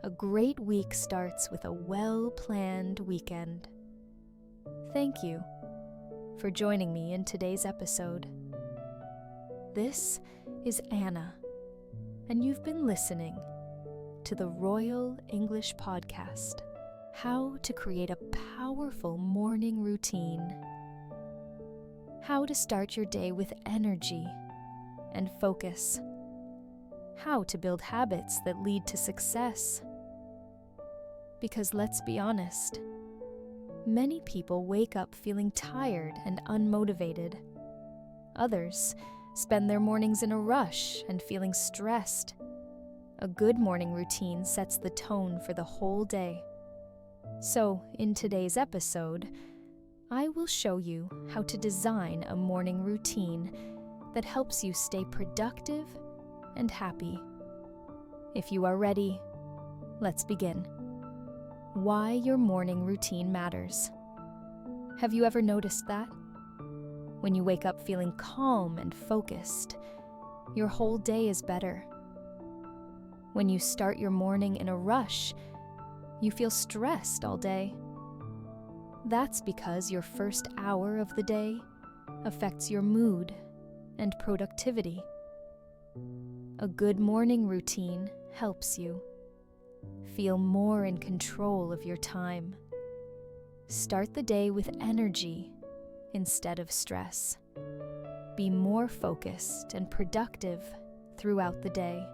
a great week starts with a well-planned weekend. Thank you for joining me in today's episode. This is Anna, and you've been listening to the Royal English Podcast, How to Create a Powerful Morning Routine. How to start your day with energy and focus. How to build habits that lead to success. Because let's be honest, many people wake up feeling tired and unmotivated. Others spend their mornings in a rush and feeling stressed. A good morning routine sets the tone for the whole day. So, in today's episode, I will show you how to design a morning routine that helps you stay productive and happy. If you are ready, let's begin. Why your morning routine matters. Have you ever noticed that? When you wake up feeling calm and focused, your whole day is better. When you start your morning in a rush, you feel stressed all day. That's because your first hour of the day affects your mood and productivity. A good morning routine helps you feel more in control of your time. Start the day with energy instead of stress. Be more focused and productive throughout the day.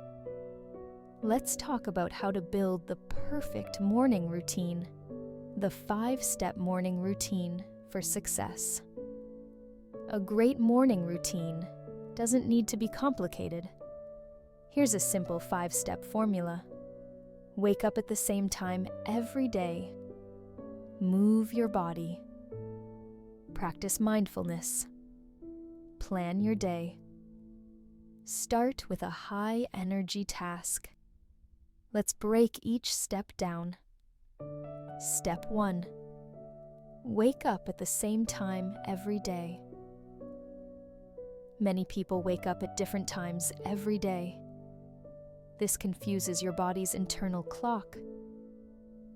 Let's talk about how to build the perfect morning routine, the 5-step morning routine for success. A great morning routine doesn't need to be complicated. Here's a simple 5-step formula. Wake up at the same time every day. Move your body. Practice mindfulness. Plan your day. Start with a high-energy task. Let's break each step down. Step 1. Wake up at the same time every day. Many people wake up at different times every day. This confuses your body's internal clock.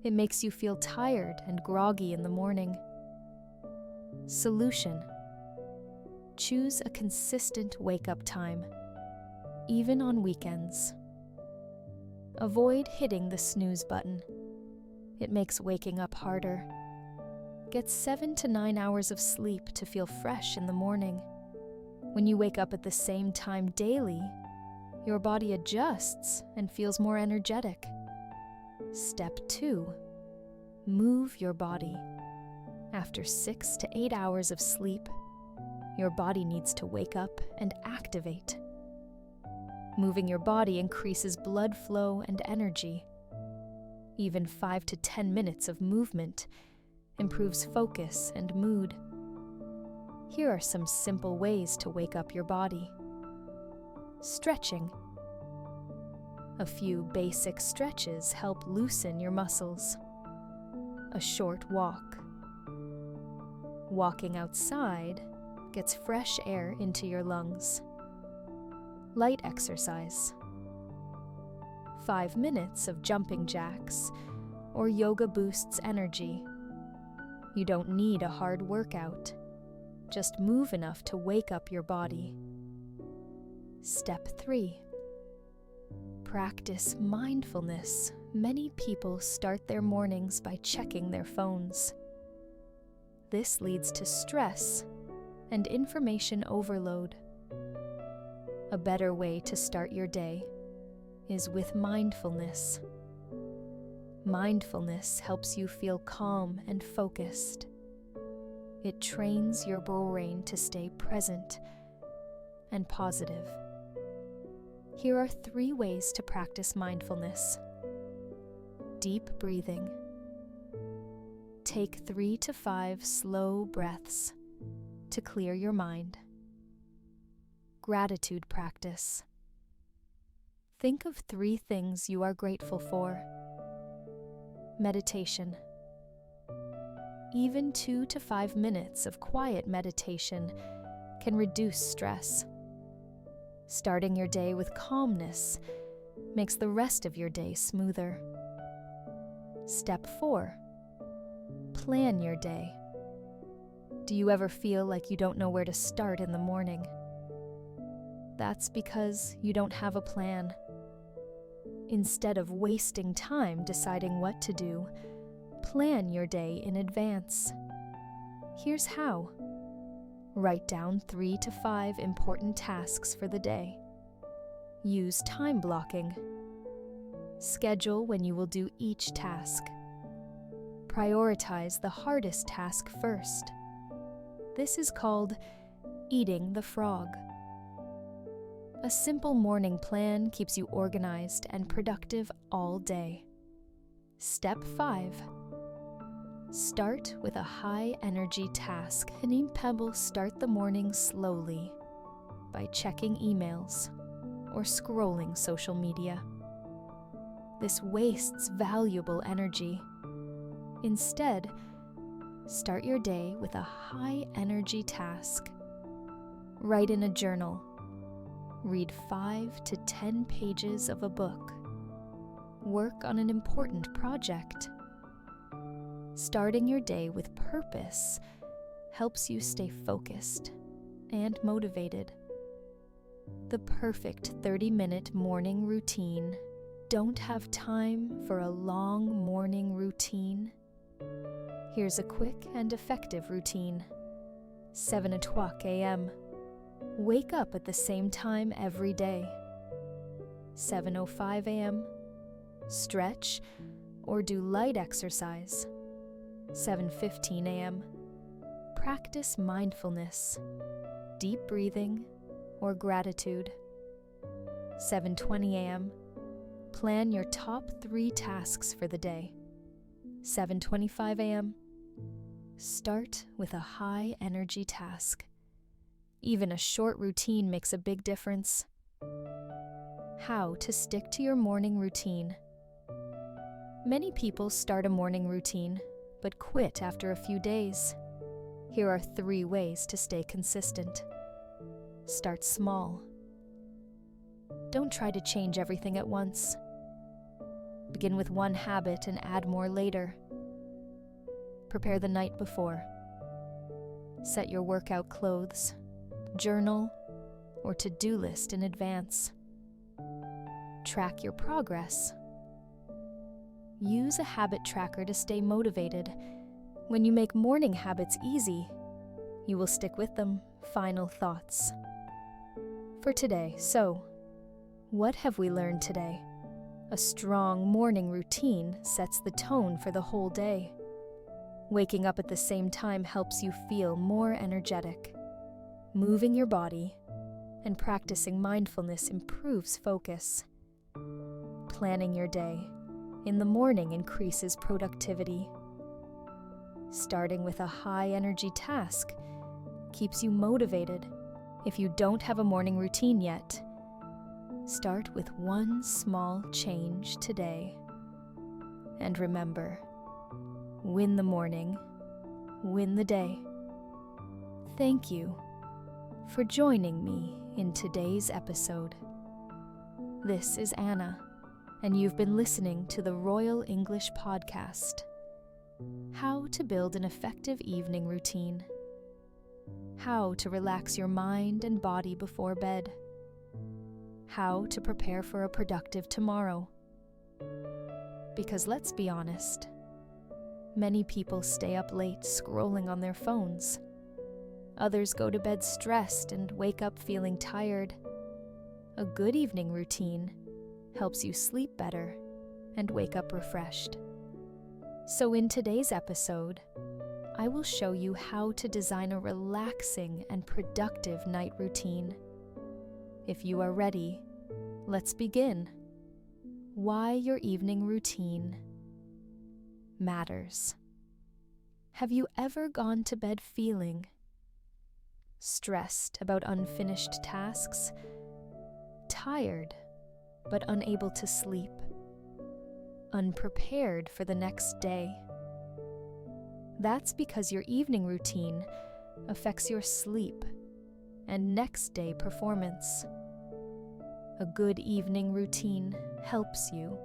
It makes you feel tired and groggy in the morning. Solution: choose a consistent wake-up time, even on weekends. Avoid hitting the snooze button. It makes waking up harder. Get 7 to 9 hours of sleep to feel fresh in the morning. When you wake up at the same time daily, your body adjusts and feels more energetic. Step 2. Move your body. After 6 to 8 hours of sleep, your body needs to wake up and activate. Moving your body increases blood flow and energy. Even 5 to 10 minutes of movement improves focus and mood. Here are some simple ways to wake up your body. Stretching. A few basic stretches help loosen your muscles. A short walk. Walking outside gets fresh air into your lungs. Light exercise. 5 minutes of jumping jacks or yoga boosts energy. You don't need a hard workout. Just move enough to wake up your body. Step 3. Practice mindfulness. Many people start their mornings by checking their phones. This leads to stress and information overload. A better way to start your day is with mindfulness. Mindfulness helps you feel calm and focused. It trains your brain to stay present and positive. Here are 3 ways to practice mindfulness. Deep breathing. Take 3 to 5 slow breaths to clear your mind. Gratitude practice. Think of 3 things you are grateful for. Meditation. Even 2 to 5 minutes of quiet meditation can reduce stress. Starting your day with calmness makes the rest of your day smoother. Step 4. Plan your day. Do you ever feel like you don't know where to start in the morning? That's because you don't have a plan. Instead of wasting time deciding what to do, plan your day in advance. Here's how. Write down 3 to 5 important tasks for the day. Use time blocking. Schedule when you will do each task. Prioritize the hardest task first. This is called eating the frog. A simple morning plan keeps you organized and productive all day. Step 5. Start with a high-energy task. Many people start the morning slowly by checking emails or scrolling social media. This wastes valuable energy. Instead, start your day with a high-energy task. Write in a journal. Read 5 to 10 pages of a book. Work on an important project. Starting your day with purpose helps you stay focused and motivated. The perfect 30-minute morning routine. Don't have time for a long morning routine? Here's a quick and effective routine. 7 o'clock a.m. Wake up at the same time every day. 7:05 a.m. Stretch or do light exercise. 7:15 a.m. Practice mindfulness, deep breathing, or gratitude. 7:20 a.m. Plan your top 3 tasks for the day. 7:25 a.m. Start with a high-energy task. Even a short routine makes a big difference. How to stick to your morning routine. Many people start a morning routine, but quit after a few days. Here are 3 ways to stay consistent. Start small. Don't try to change everything at once. Begin with one habit and add more later. Prepare the night before. Set your workout clothes, journal, or to-do list in advance. Track your progress. Use a habit tracker to stay motivated. When you make morning habits easy, you will stick with them. Final thoughts for today. So, what have we learned today? A strong morning routine sets the tone for the whole day. Waking up at the same time helps you feel more energetic. Moving your body and practicing mindfulness improves focus. Planning your day in the morning increases productivity. Starting with a high-energy task keeps you motivated. If you don't have a morning routine yet, start with one small change today. And remember, win the morning, win the day. Thank you for joining me in today's episode. This is Anna, and you've been listening to the Royal English Podcast. How to build an effective evening routine. How to relax your mind and body before bed. How to prepare for a productive tomorrow. Because let's be honest, Many people stay up late scrolling on their phones. Others go to bed stressed and wake up feeling tired. A good evening routine helps you sleep better and wake up refreshed. So in today's episode, I will show you how to design a relaxing and productive night routine. If you are ready, let's begin. Why your evening routine matters. Have you ever gone to bed feeling stressed about unfinished tasks, tired but unable to sleep, unprepared for the next day? That's because your evening routine affects your sleep and next day performance. A good evening routine helps you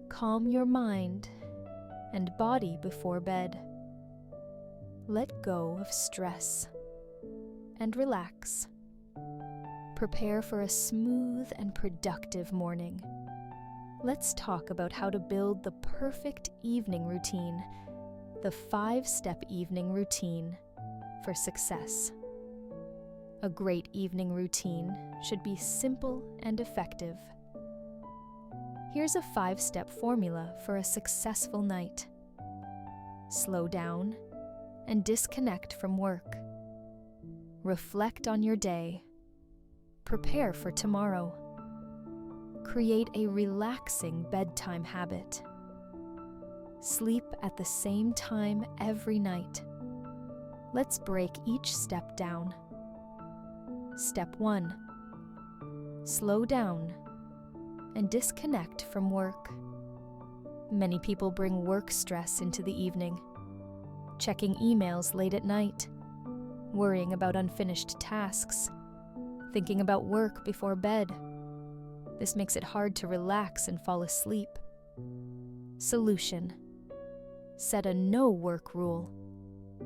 calm your mind and body before bed. Let go of stress and relax. Prepare for a smooth and productive morning. Let's talk about how to build the perfect evening routine, the 5-step evening routine for success. A great evening routine should be simple and effective. Here's a 5-step formula for a successful night. Slow down and disconnect from work. Reflect on your day. Prepare for tomorrow. Create a relaxing bedtime habit. Sleep at the same time every night. Let's break each step down. Step 1. Slow down and disconnect from work. Many people bring work stress into the evening, checking emails late at night, worrying about unfinished tasks, thinking about work before bed. This makes it hard to relax and fall asleep. Solution: set a no work rule.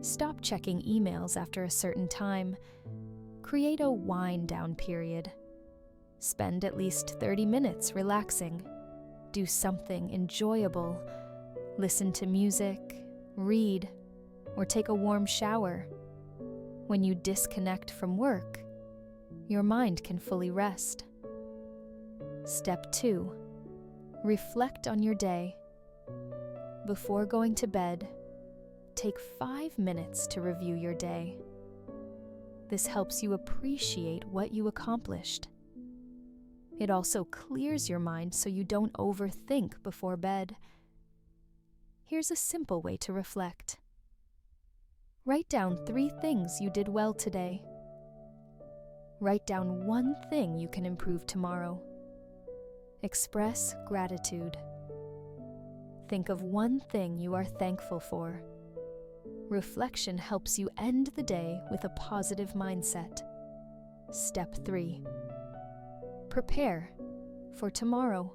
Stop checking emails after a certain time. Create a wind down period. Spend at least 30 minutes relaxing. Do something enjoyable. Listen to music, read, or take a warm shower. When you disconnect from work, your mind can fully rest. Step 2. Reflect on your day. Before going to bed, take 5 minutes to review your day. This helps you appreciate what you accomplished. It also clears your mind so you don't overthink before bed. Here's a simple way to reflect. Write down 3 things you did well today. Write down 1 thing you can improve tomorrow. Express gratitude. Think of 1 thing you are thankful for. Reflection helps you end the day with a positive mindset. Step 3. Prepare for tomorrow.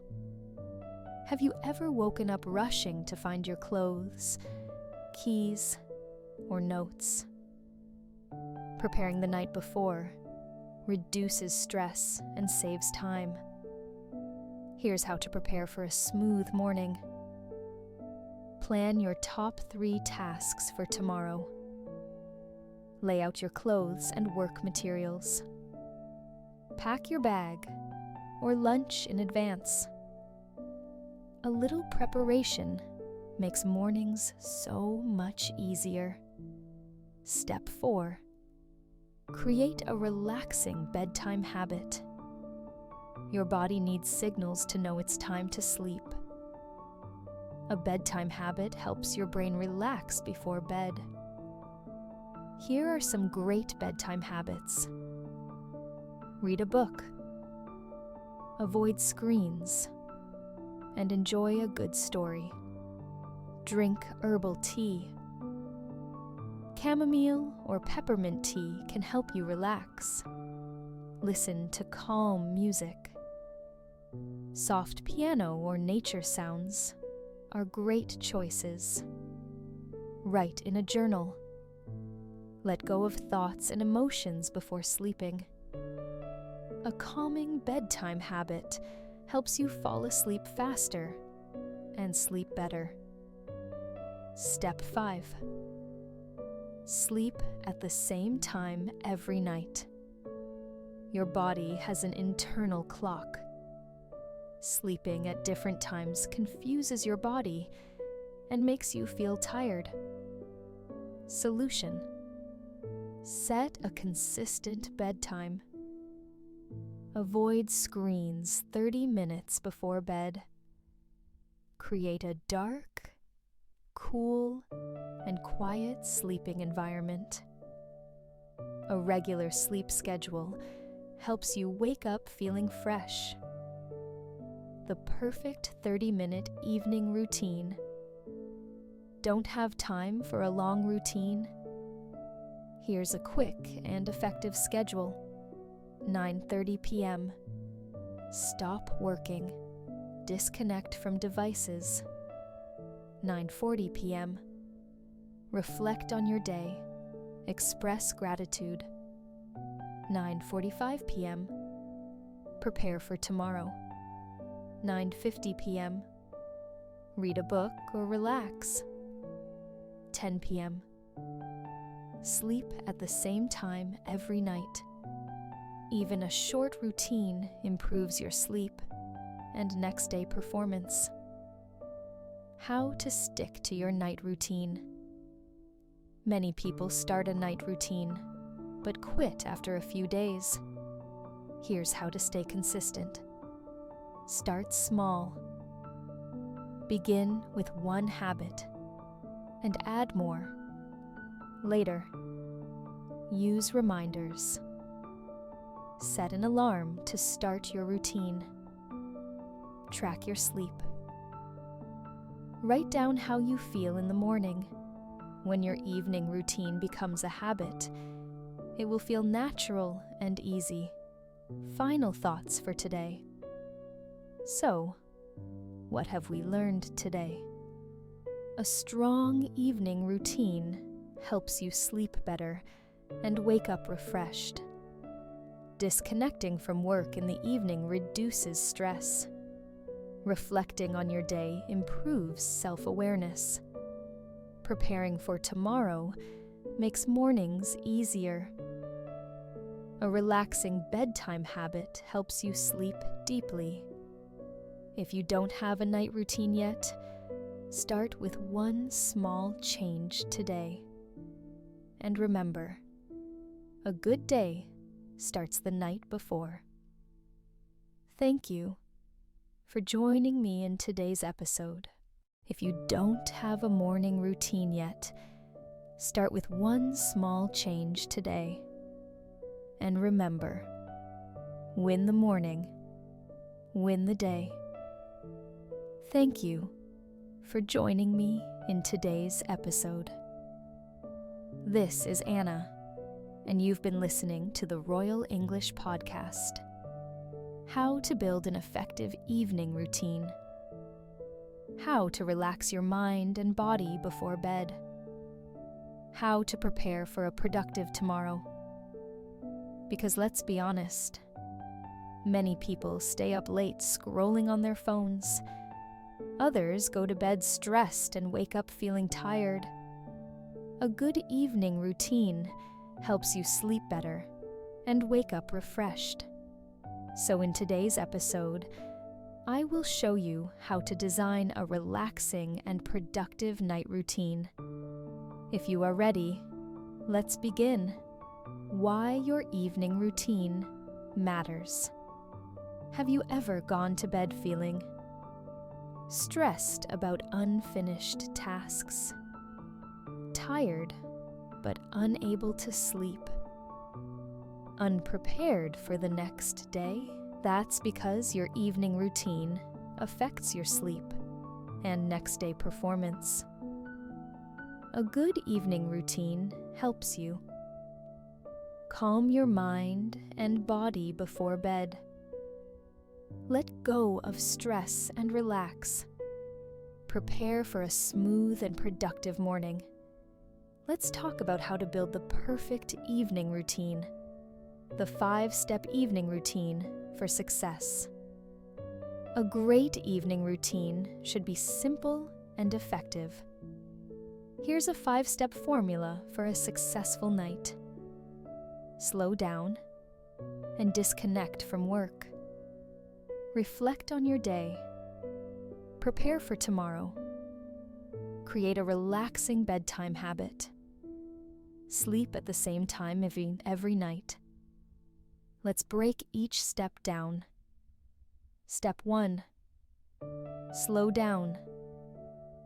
Have you ever woken up rushing to find your clothes, keys, or notes? Preparing the night before reduces stress and saves time. Here's how to prepare for a smooth morning. Plan your top 3 tasks for tomorrow. Lay out your clothes and work materials. Pack your bag or lunch in advance. A little preparation makes mornings so much easier. Step 4. Create a relaxing bedtime habit. Your body needs signals to know it's time to sleep. A bedtime habit helps your brain relax before bed. Here are some great bedtime habits. Read a book. Avoid screens. And enjoy a good story. Drink herbal tea. Chamomile or peppermint tea can help you relax. Listen to calm music. Soft piano or nature sounds are great choices. Write in a journal. Let go of thoughts and emotions before sleeping. A calming bedtime habit helps you fall asleep faster and sleep better. Step 5. Sleep at the same time every night. Your body has an internal clock. Sleeping at different times confuses your body and makes you feel tired. Solution: set a consistent bedtime. Avoid screens 30 minutes before bed. Create a dark, cool, and quiet sleeping environment. A regular sleep schedule helps you wake up feeling fresh. The perfect 30-minute evening routine. Don't have time for a long routine? Here's a quick and effective schedule. 9:30 p.m. Stop working. Disconnect from devices. 9:40 p.m. Reflect on your day. Express gratitude. 9:45 p.m. Prepare for tomorrow. 9:50 p.m. Read a book or relax. 10 p.m. Sleep at the same time every night. Even a short routine improves your sleep and next day performance. How to stick to your night routine. Many people start a night routine, but quit after a few days. Here's how to stay consistent. Start small. Begin with one habit and add more. Later, use reminders. Set an alarm to start your routine. Track your sleep. Write down how you feel in the morning. When your evening routine becomes a habit, it will feel natural and easy. Final thoughts for today. So, what have we learned today? A strong evening routine helps you sleep better and wake up refreshed. Disconnecting from work in the evening reduces stress. Reflecting on your day improves self-awareness. Preparing for tomorrow makes mornings easier. A relaxing bedtime habit helps you sleep deeply. If you don't have a night routine yet, start with one small change today. And remember, a good day starts the night before. Thank you for joining me in today's episode. If you don't have a morning routine yet, start with one small change today. And remember, win the morning, win the day. Thank you for joining me in today's episode. This is Anna, and you've been listening to the Royal English Podcast. How to build an effective evening routine. How to relax your mind and body before bed. How to prepare for a productive tomorrow. Because let's be honest, many people stay up late scrolling on their phones. Others go to bed stressed and wake up feeling tired. A good evening routine helps you sleep better and wake up refreshed. So in today's episode, I will show you how to design a relaxing and productive night routine. If you are ready, let's begin. Why your evening routine matters. Have you ever gone to bed feeling stressed about unfinished tasks? Tired, but unable to sleep? Unprepared for the next day? That's because your evening routine affects your sleep and next day performance. A good evening routine helps you. Calm your mind and body before bed. Let go of stress and relax. Prepare for a smooth and productive morning. Let's talk about how to build the perfect evening routine. The 5-step evening routine for success. A great evening routine should be simple and effective. Here's a 5-step formula for a successful night. Slow down and disconnect from work. Reflect on your day. Prepare for tomorrow. Create a relaxing bedtime habit. Sleep at the same time every night. Let's break each step down. Step 1. Slow down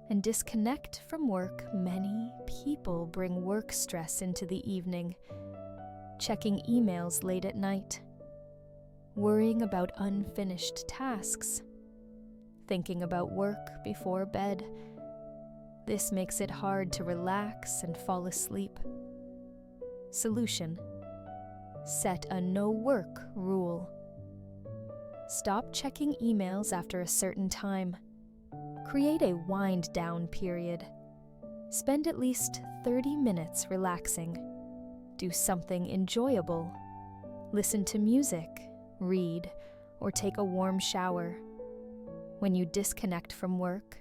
and disconnect from work. Many people bring work stress into the evening, checking emails late at night, worrying about unfinished tasks, thinking about work before bed. This makes it hard to relax and fall asleep. Solution: set a no work rule. Stop checking emails after a certain time. Create a wind down period. Spend at least 30 minutes relaxing. Do something enjoyable. Listen to music, read, or take a warm shower. When you disconnect from work,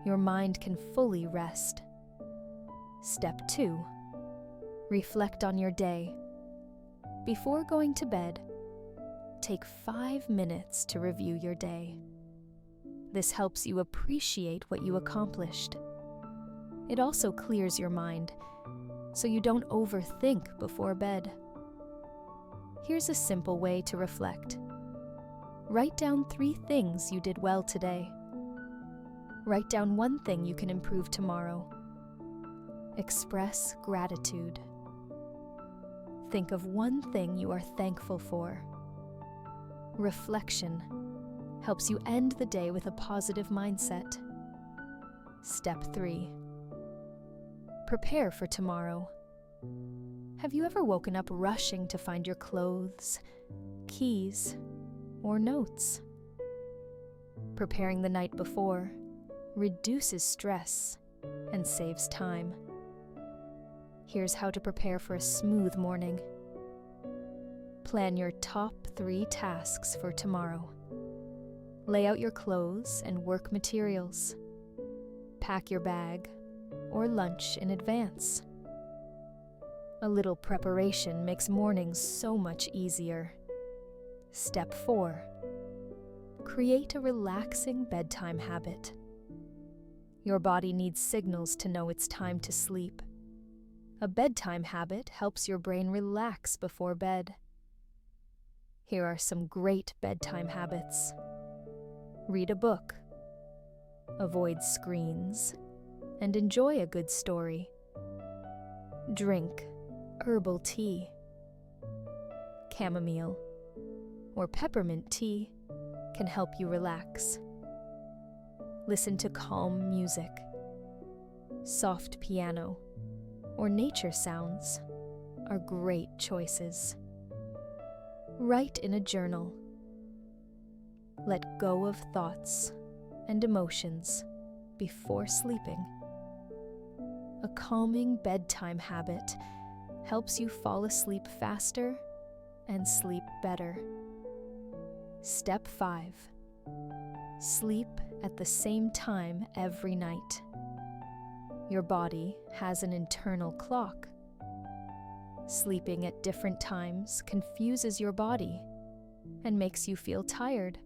your mind can fully rest. Step 2. Reflect on your day. Before going to bed, take 5 minutes to review your day. This helps you appreciate what you accomplished. It also clears your mind, so you don't overthink before bed. Here's a simple way to reflect. Write down 3 things you did well today. Write down 1 thing you can improve tomorrow. Express gratitude. Think of 1 thing you are thankful for. Reflection helps you end the day with a positive mindset. Step 3. Prepare for tomorrow. Have you ever woken up rushing to find your clothes, keys, or notes? Preparing the night before reduces stress and saves time. Here's how to prepare for a smooth morning. Plan your top 3 tasks for tomorrow. Lay out your clothes and work materials. Pack your bag or lunch in advance. A little preparation makes mornings so much easier. Step 4. Create a relaxing bedtime habit. Your body needs signals to know it's time to sleep. A bedtime habit helps your brain relax before bed. Here are some great bedtime habits. Read a book. Avoid screens and enjoy a good story. Drink herbal tea. Chamomile or peppermint tea can help you relax. Listen to calm music. Soft piano or nature sounds are great choices. Write in a journal. Let go of thoughts and emotions before sleeping. A calming bedtime habit helps you fall asleep faster and sleep better. Step 5. Sleep at the same time every night. Your body has an internal clock. Sleeping at different times confuses your body and makes you feel tired.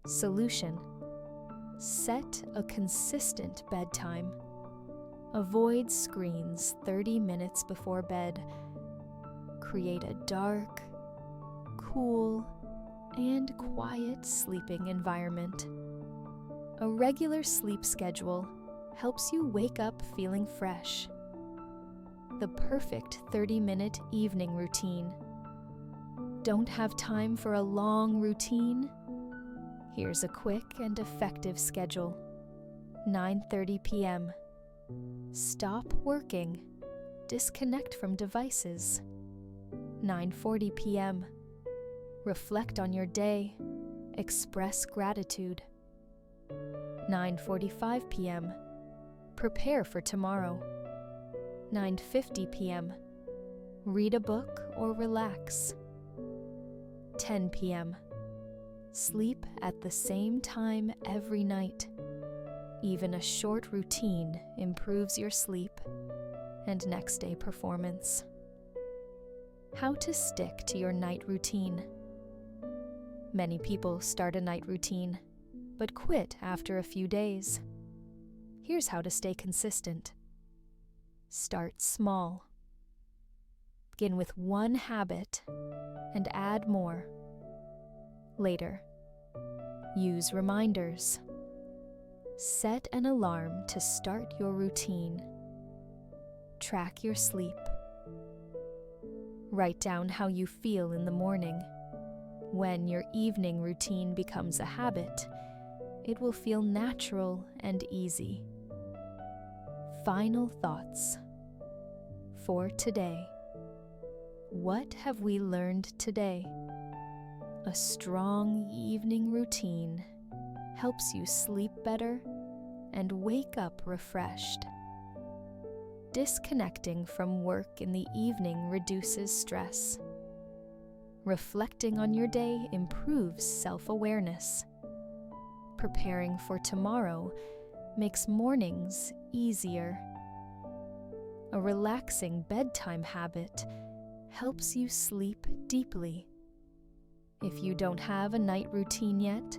Solution: set a consistent bedtime. Avoid screens 30 minutes before bed. Create a dark, cool, and quiet sleeping environment. A regular sleep schedule helps you wake up feeling fresh. The perfect 30-minute evening routine. Don't have time for a long routine? Here's a quick and effective schedule. 9:30 p.m. Stop working. Disconnect from devices. 9:40 p.m. Reflect on your day. Express gratitude. 9:45 p.m. Prepare for tomorrow. 9:50 p.m. Read a book or relax. 10 p.m. Sleep at the same time every night. Even a short routine improves your sleep and next day performance. How to stick to your night routine. Many people start a night routine, but quit after a few days. Here's how to stay consistent. Start small. Begin with one habit and add more. Later, use reminders. Set an alarm to start your routine. Track your sleep. Write down how you feel in the morning. When your evening routine becomes a habit, it will feel natural and easy. Final thoughts. For today. What have we learned today? A strong evening routine helps you sleep better and wake up refreshed. Disconnecting from work in the evening reduces stress. Reflecting on your day improves self-awareness. Preparing for tomorrow makes mornings easier. A relaxing bedtime habit helps you sleep deeply. If you don't have a night routine yet,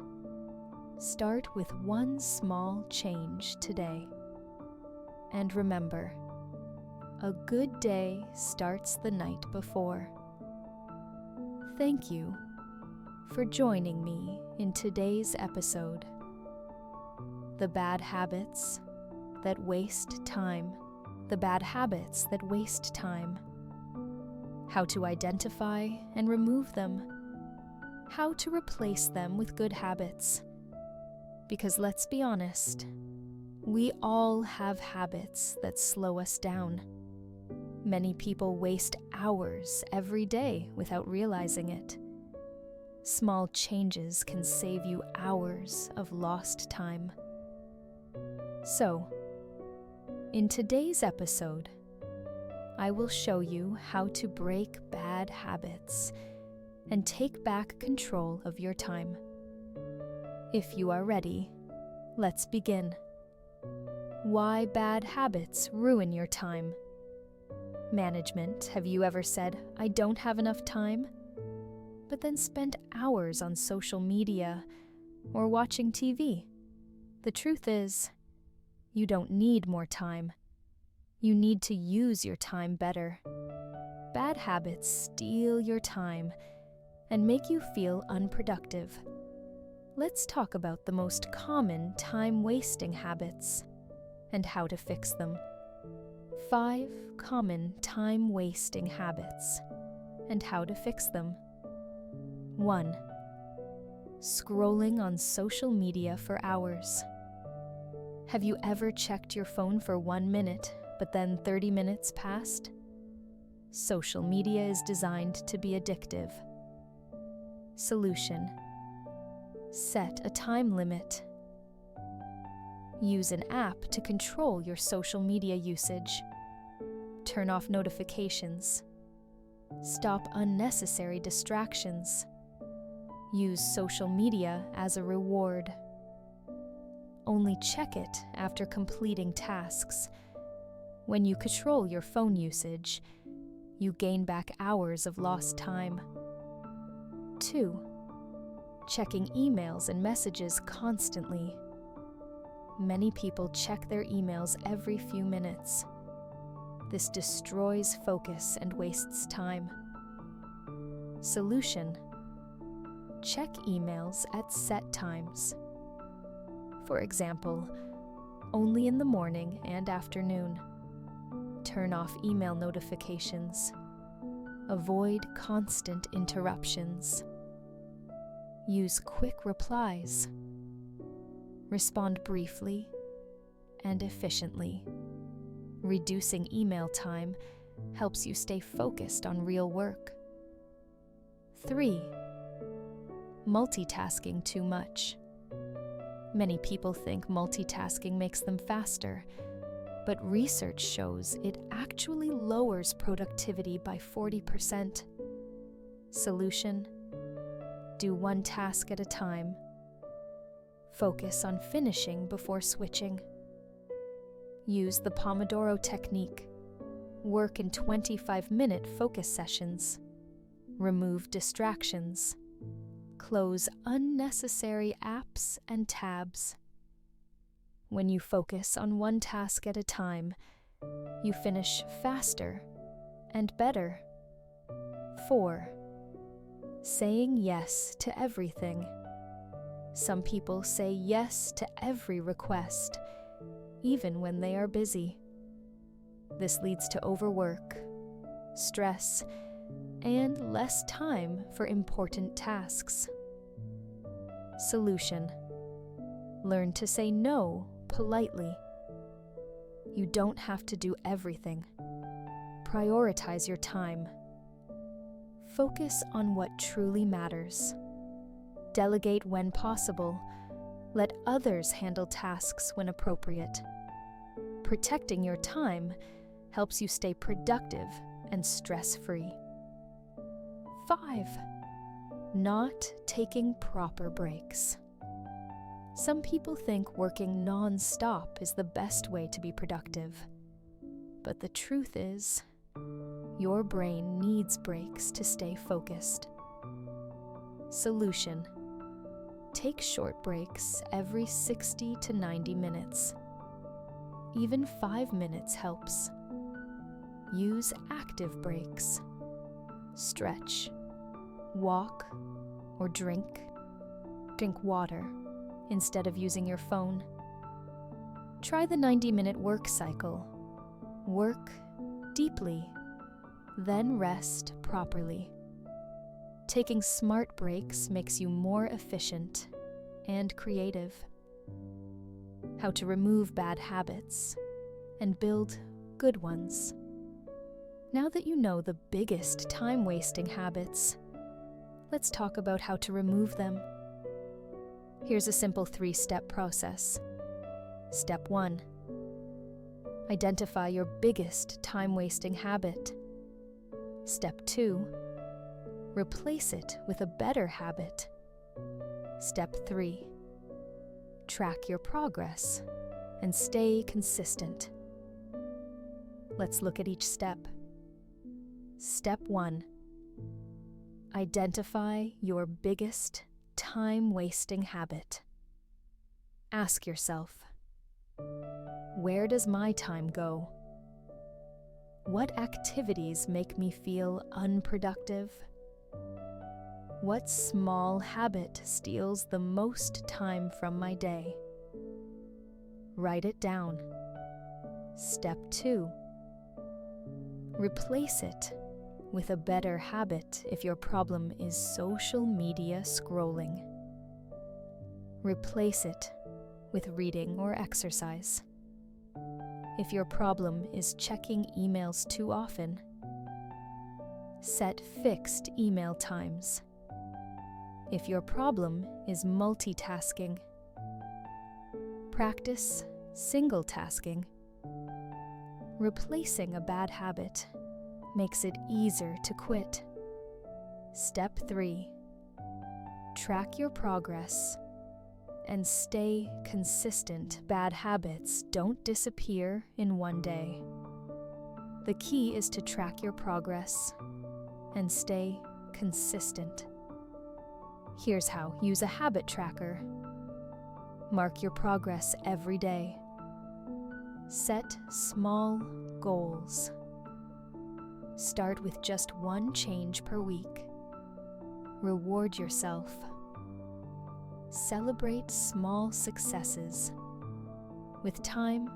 start with one small change today. And remember, a good day starts the night before. Thank you for joining me in today's episode. The bad habits that waste time. The bad habits that waste time. How to identify and remove them. How to replace them with good habits. Because let's be honest, we all have habits that slow us down. Many people waste hours every day without realizing it. Small changes can save you hours of lost time. So, in today's episode, I will show you how to break bad habits and take back control of your time. If you are ready, let's begin. Why bad habits ruin your time. Management, have you ever said, "I don't have enough time," but then spent hours on social media or watching TV? The truth is, you don't need more time. You need to use your time better. Bad habits steal your time and make you feel unproductive. Let's talk about the most common time-wasting habits and how to fix them. 5 common time-wasting habits and how to fix them. 1. Scrolling on social media for hours. Have you ever checked your phone for 1 minute, but then 30 minutes passed? Social media is designed to be addictive. Solution: set a time limit. Use an app to control your social media usage. Turn off notifications. Stop unnecessary distractions. Use social media as a reward. Only check it after completing tasks. When you control your phone usage, you gain back hours of lost time. 2. Checking emails and messages constantly. Many people check their emails every few minutes. This destroys focus and wastes time. Solution: check emails at set times. For example, only in the morning and afternoon. Turn off email notifications. Avoid constant interruptions. Use quick replies. Respond briefly and efficiently. Reducing email time helps you stay focused on real work. 3. Multitasking too much. Many people think multitasking makes them faster, but research shows it actually lowers productivity by 40%. Solution: do one task at a time. Focus on finishing before switching. Use the Pomodoro technique. Work in 25-minute focus sessions. Remove distractions. Close unnecessary apps and tabs. When you focus on one task at a time, you finish faster and better. 4. Saying yes to everything. Some people say yes to every request, even when they are busy. This leads to overwork, stress, and less time for important tasks. Solution: learn to say no politely. You don't have to do everything. Prioritize your time. Focus on what truly matters. Delegate when possible. Let others handle tasks when appropriate. Protecting your time helps you stay productive and stress-free. 5. Not taking proper breaks. Some people think working non-stop is the best way to be productive. But the truth is, your brain needs breaks to stay focused. Solution: take short breaks every 60 to 90 minutes. Even 5 minutes helps. Use active breaks. Stretch, walk, or drink water instead of using your phone. Try the 90-minute work cycle. Work deeply, then rest properly. Taking smart breaks makes you more efficient and creative. How to remove bad habits and build good ones. Now that you know the biggest time-wasting habits, let's talk about how to remove them. Here's a simple 3-step process. Step 1. Identify your biggest time-wasting habit. Step 2. Replace it with a better habit. Step 3. Track your progress and stay consistent. Let's look at each step. Step 1. Identify your biggest time-wasting habit. Ask yourself, where does my time go? What activities make me feel unproductive? What small habit steals the most time from my day? Write it down. Step 2. Replace it with a better habit if your problem is social media scrolling. Replace it with reading or exercise. If your problem is checking emails too often, set fixed email times. If your problem is multitasking, practice single tasking. Replacing a bad habit makes it easier to quit. Step 3. Track your progress and stay consistent. Bad habits don't disappear in one day. The key is to track your progress and stay consistent. Here's how. Use a habit tracker. Mark your progress every day. Set small goals. Start with just one change per week. Reward yourself. Celebrate small successes. With time,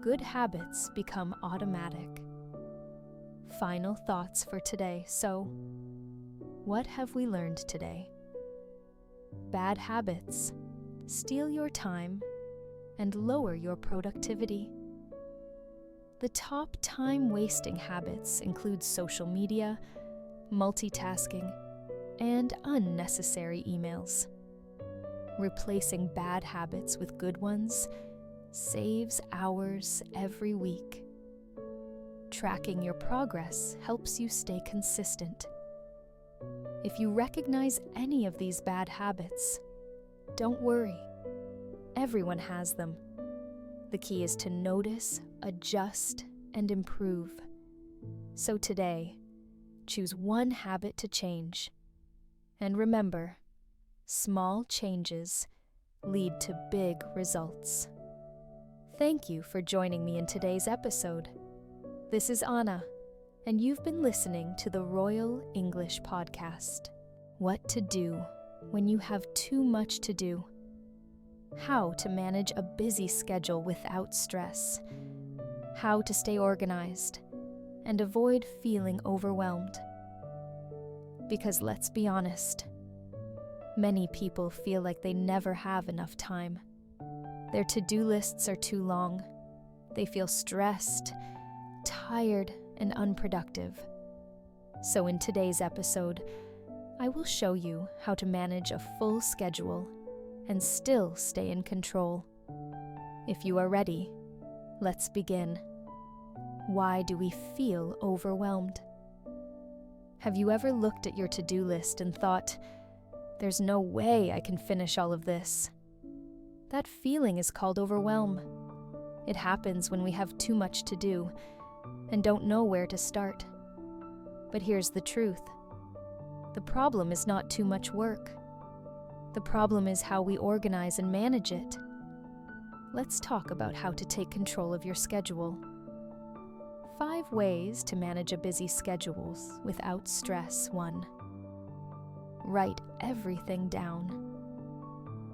good habits become automatic. Final thoughts for today. So, what have we learned today? Bad habits steal your time and lower your productivity. The top time-wasting habits include social media, multitasking, and unnecessary emails. Replacing bad habits with good ones saves hours every week. Tracking your progress helps you stay consistent. If you recognize any of these bad habits, don't worry. Everyone has them. The key is to notice, adjust, and improve. So today, choose one habit to change. And remember, small changes lead to big results. Thank you for joining me in today's episode. This is Anna, and you've been listening to the Royal English Podcast. What to do when you have too much to do. How to manage a busy schedule without stress. How to stay organized and avoid feeling overwhelmed. Because let's be honest, many people feel like they never have enough time. Their to-do lists are too long. They feel stressed, tired, and unproductive. So in today's episode, I will show you how to manage a full schedule and still stay in control. If you are ready, let's begin. Why do we feel overwhelmed? Have you ever looked at your to-do list and thought, "There's no way I can finish all of this"? That feeling is called overwhelm. It happens when we have too much to do and don't know where to start. But here's the truth. The problem is not too much work. The problem is how we organize and manage it. Let's talk about how to take control of your schedule. 5 ways to manage a busy schedule without stress. 1. Write everything down.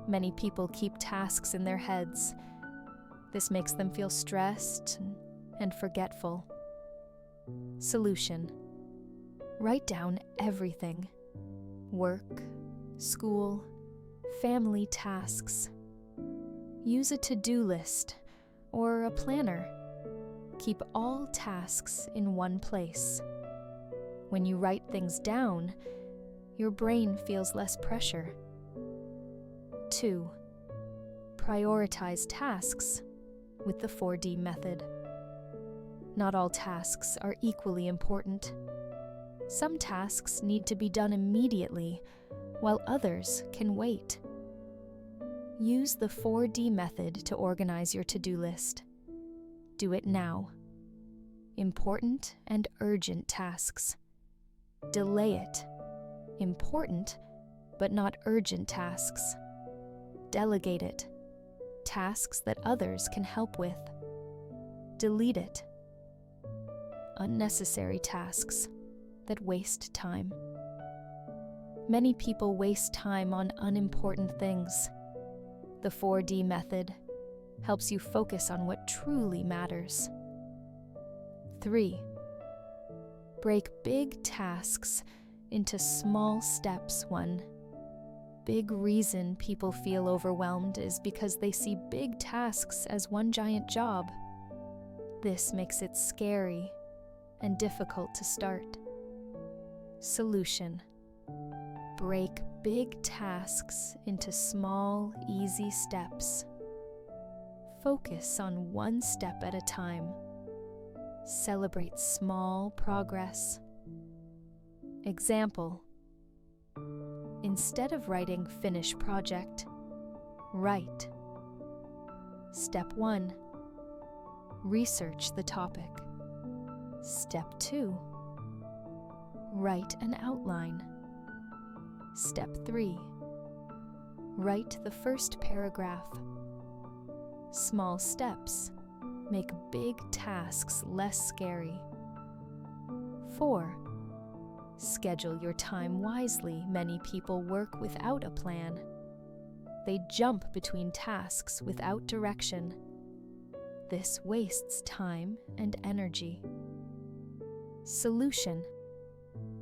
Many people keep tasks in their heads. This makes them feel stressed and forgetful. Solution. Write down everything. Work, school, family tasks. Use a to-do list or a planner. Keep all tasks in one place. When you write things down, your brain feels less pressure. 2. Prioritize tasks with the 4D method. Not all tasks are equally important. Some tasks need to be done immediately, while others can wait. Use the 4D method to organize your to-do list. Do it now. Important and urgent tasks. Delay it. Important, but not urgent tasks. Delegate it. Tasks that others can help with. Delete it. Unnecessary tasks that waste time. Many people waste time on unimportant things. The 4D method helps you focus on what truly matters. 3. Break big tasks into small steps. 1. Big reason people feel overwhelmed is because they see big tasks as one giant job. This makes it scary and difficult to start. Solution. Break big tasks into small, easy steps. Focus on one step at a time. Celebrate small progress. Example. Instead of writing "finish project," write. Step 1. Research the topic. Step 2. Write an outline. Step 3. Write the first paragraph. Small steps make big tasks less scary. 4. Schedule your time wisely. Many people work without a plan. They jump between tasks without direction. This wastes time and energy. Solution.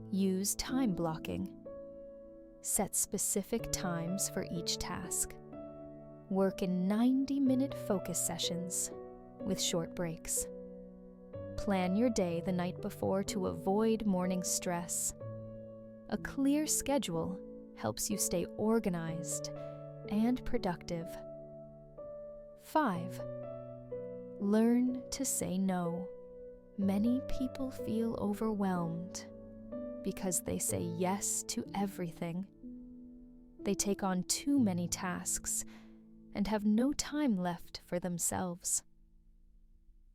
Use time blocking. Set specific times for each task. Work in 90-minute focus sessions with short breaks. Plan your day the night before to avoid morning stress. A clear schedule helps you stay organized and productive. 5. Learn to say no. Many people feel overwhelmed because they say yes to everything. They take on too many tasks and have no time left for themselves.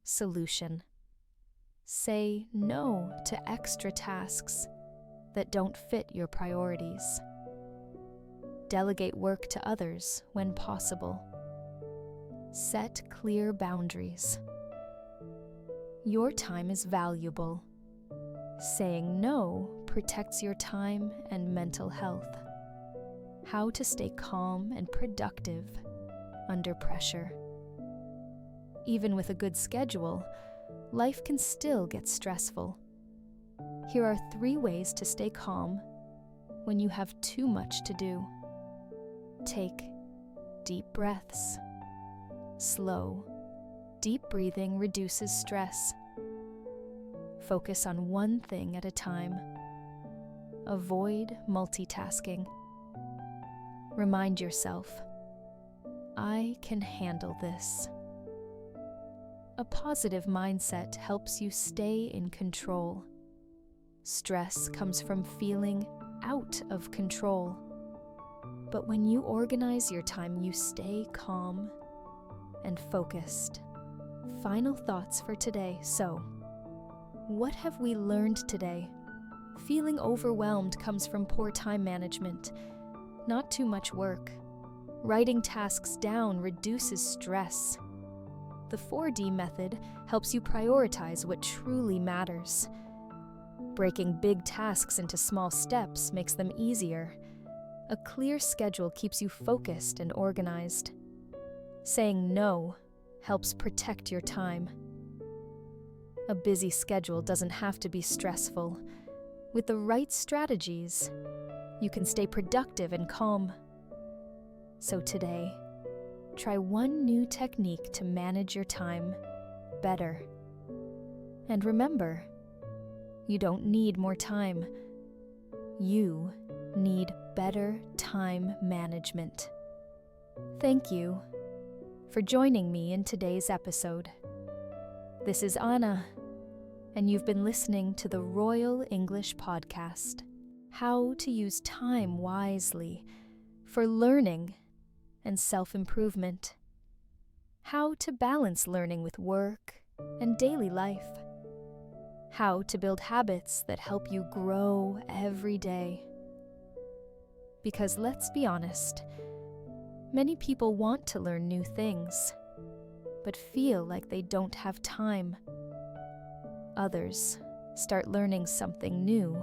Solution: say no to extra tasks that don't fit your priorities. Delegate work to others when possible. Set clear boundaries. Your time is valuable. Saying no protects your time and mental health. How to stay calm and productive under pressure. Even with a good schedule, life can still get stressful. Here are 3 ways to stay calm when you have too much to do. Take deep breaths. Slow, deep breathing reduces stress. Focus on one thing at a time. Avoid multitasking. Remind yourself, I can handle this. A positive mindset helps you stay in control. Stress comes from feeling out of control. But when you organize your time, you stay calm and focused. Final thoughts for today. So, what have we learned today? Feeling overwhelmed comes from poor time management, not too much work. Writing tasks down reduces stress. The 4D method helps you prioritize what truly matters. Breaking big tasks into small steps makes them easier. A clear schedule keeps you focused and organized. Saying no helps protect your time. A busy schedule doesn't have to be stressful. With the right strategies, you can stay productive and calm. So today, try one new technique to manage your time better. And remember, you don't need more time. You need better time management. Thank you for joining me in today's episode. This is Anna, and you've been listening to the Royal English Podcast, How to Use Time Wisely for Learning and Self-Improvement. How to balance learning with work and daily life. How to build habits that help you grow every day. Because let's be honest, many people want to learn new things, but feel like they don't have time. Others start learning something new,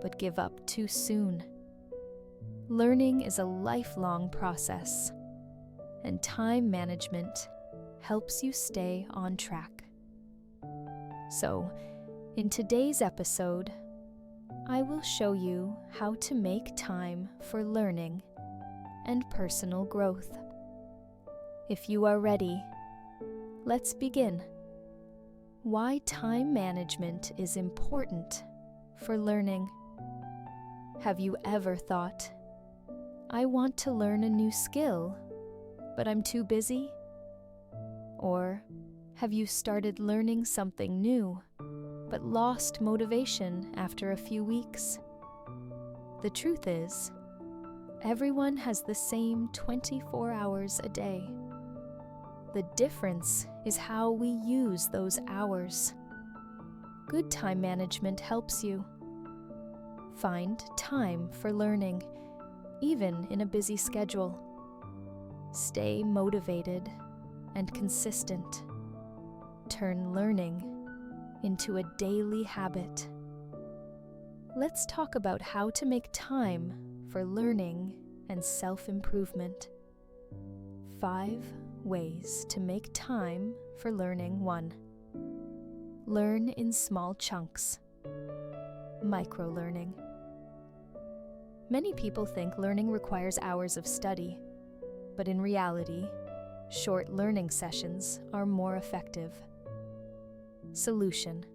but give up too soon. Learning is a lifelong process, and time management helps you stay on track. So, in today's episode, I will show you how to make time for learning and personal growth. If you are ready, let's begin. Why time management is important for learning. Have you ever thought, I want to learn a new skill, but I'm too busy? Or have you started learning something new, but lost motivation after a few weeks? The truth is, everyone has the same 24 hours a day. The difference is how we use those hours. Good time management helps you. Find time for learning, even in a busy schedule. Stay motivated and consistent. Turn learning into a daily habit. Let's talk about how to make time for learning and self-improvement. 5 ways to make time for learning. 1. Learn in small chunks. Micro-learning. Many people think learning requires hours of study, but in reality, short learning sessions are more effective. Solution: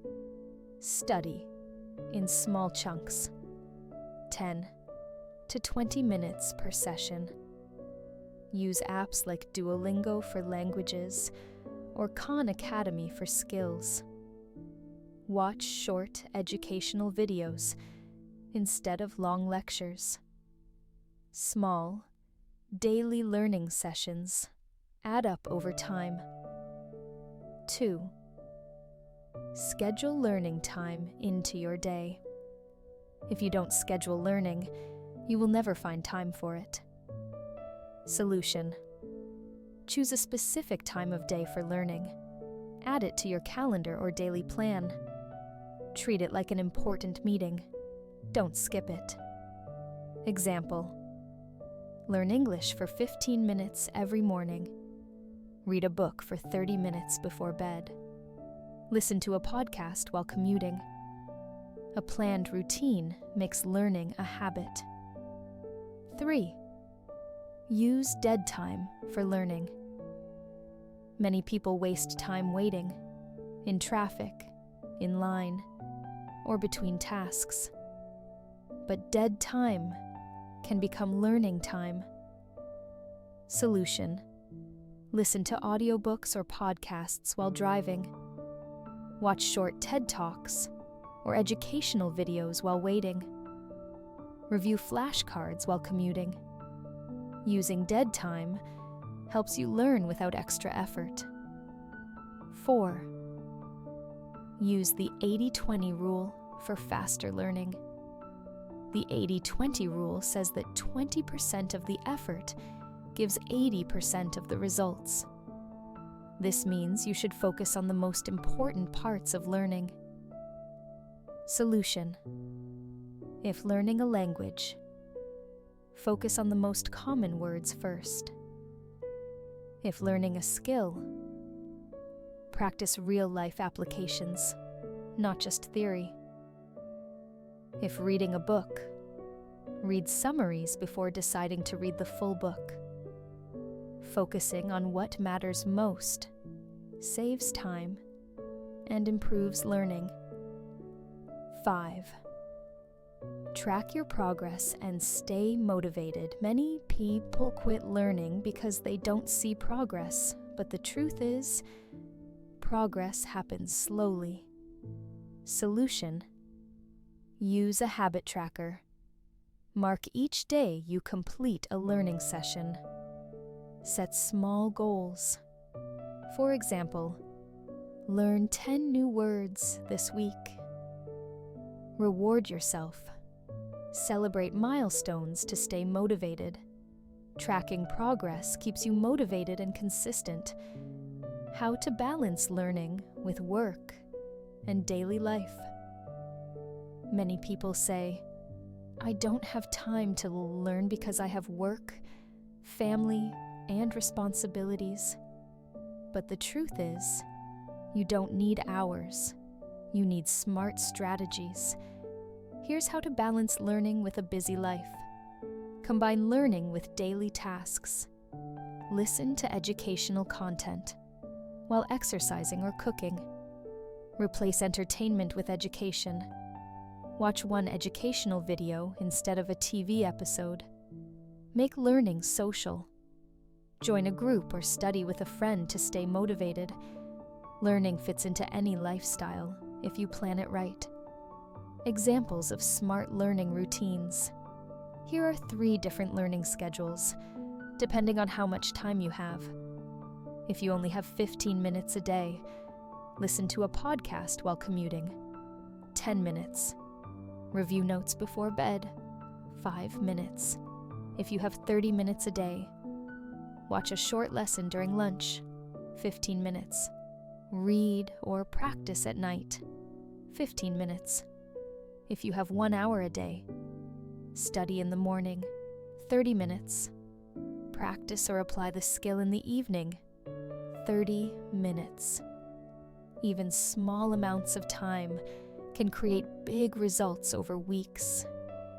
study in small chunks, 10 to 20 minutes per session. Use apps like Duolingo for languages or Khan Academy for skills. Watch short educational videos instead of long lectures. Small, daily learning sessions add up over time. 2. Schedule learning time into your day. If you don't schedule learning, you will never find time for it. Solution: choose a specific time of day for learning. Add it to your calendar or daily plan. Treat it like an important meeting. Don't skip it. Example: learn English for 15 minutes every morning. Read a book for 30 minutes before bed. Listen to a podcast while commuting. A planned routine makes learning a habit. 3. Use dead time for learning. Many people waste time waiting, in traffic, in line, or between tasks. But dead time can become learning time. Solution: listen to audiobooks or podcasts while driving. Watch short TED Talks or educational videos while waiting. Review flashcards while commuting. Using dead time helps you learn without extra effort. 4. Use the 80-20 rule for faster learning. The 80-20 rule says that 20% of the effort gives 80% of the results. This means you should focus on the most important parts of learning. Solution: if learning a language, focus on the most common words first. If learning a skill, practice real-life applications, not just theory. If reading a book, read summaries before deciding to read the full book. Focusing on what matters most saves time and improves learning. 5. Track your progress and stay motivated. Many people quit learning because they don't see progress, but the truth is, progress happens slowly. Solution: use a habit tracker. Mark each day you complete a learning session. Set small goals. For example, learn 10 new words this week. Reward yourself. Celebrate milestones to stay motivated. Tracking progress keeps you motivated and consistent. How to balance learning with work and daily life. Many people say, "I don't have time to learn because I have work, family, and responsibilities." But the truth is, you don't need hours. You need smart strategies. Here's how to balance learning with a busy life. Combine learning with daily tasks. Listen to educational content while exercising or cooking. Replace entertainment with education. Watch one educational video instead of a TV episode. Make learning social. Join a group or study with a friend to stay motivated. Learning fits into any lifestyle if you plan it right. Examples of smart learning routines. Here are 3 different learning schedules, depending on how much time you have. If you only have 15 minutes a day, listen to a podcast while commuting. 10 minutes. Review notes before bed. 5 minutes. If you have 30 minutes a day, watch a short lesson during lunch. 15 minutes. Read or practice at night. 15 minutes. If you have 1 hour a day, study in the morning. 30 minutes. Practice or apply the skill in the evening. 30 minutes. Even small amounts of time can create big results over weeks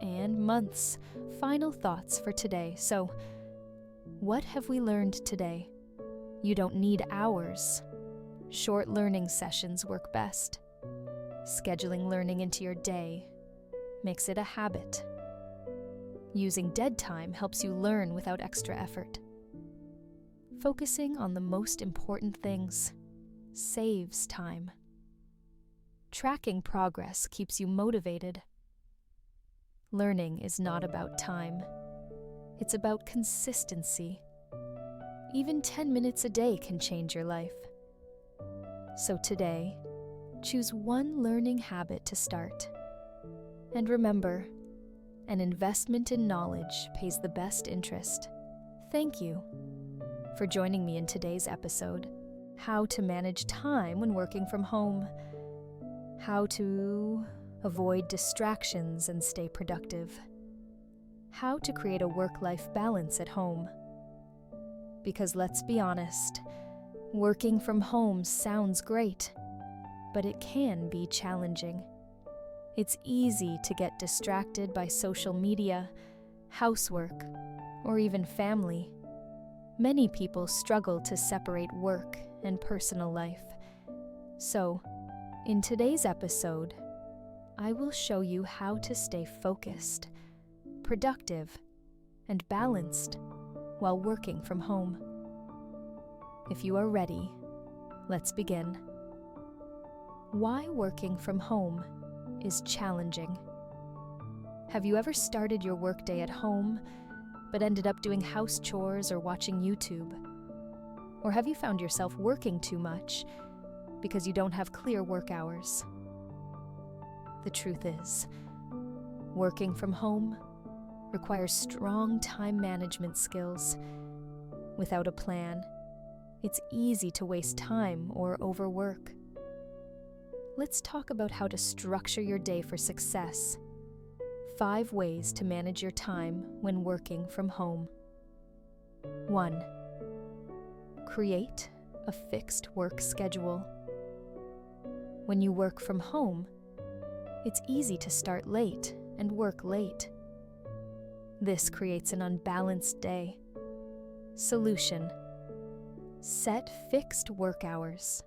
and months. Final thoughts for today. So, what have we learned today? You don't need hours. Short learning sessions work best. Scheduling learning into your day makes it a habit. Using dead time helps you learn without extra effort. Focusing on the most important things saves time. Tracking progress keeps you motivated. Learning is not about time. It's about consistency. Even 10 minutes a day can change your life. So today, choose one learning habit to start. And remember, an investment in knowledge pays the best interest. Thank you for joining me in today's episode, How to Manage Time When Working From Home, How to Avoid Distractions and Stay Productive, How to Create a Work-Life Balance at Home. Because let's be honest, working from home sounds great, but it can be challenging. It's easy to get distracted by social media, housework, or even family. Many people struggle to separate work and personal life. So, in today's episode, I will show you how to stay focused, productive, and balanced while working from home. If you are ready, let's begin. Why working from home is challenging. Have you ever started your workday at home, but ended up doing house chores or watching YouTube? Or have you found yourself working too much because you don't have clear work hours? The truth is, working from home requires strong time management skills. Without a plan, it's easy to waste time or overwork. Let's talk about how to structure your day for success. 5 ways to manage your time when working from home. 1. Create a fixed work schedule. When you work from home, it's easy to start late and work late. This creates an unbalanced day. Solution: set fixed work hours.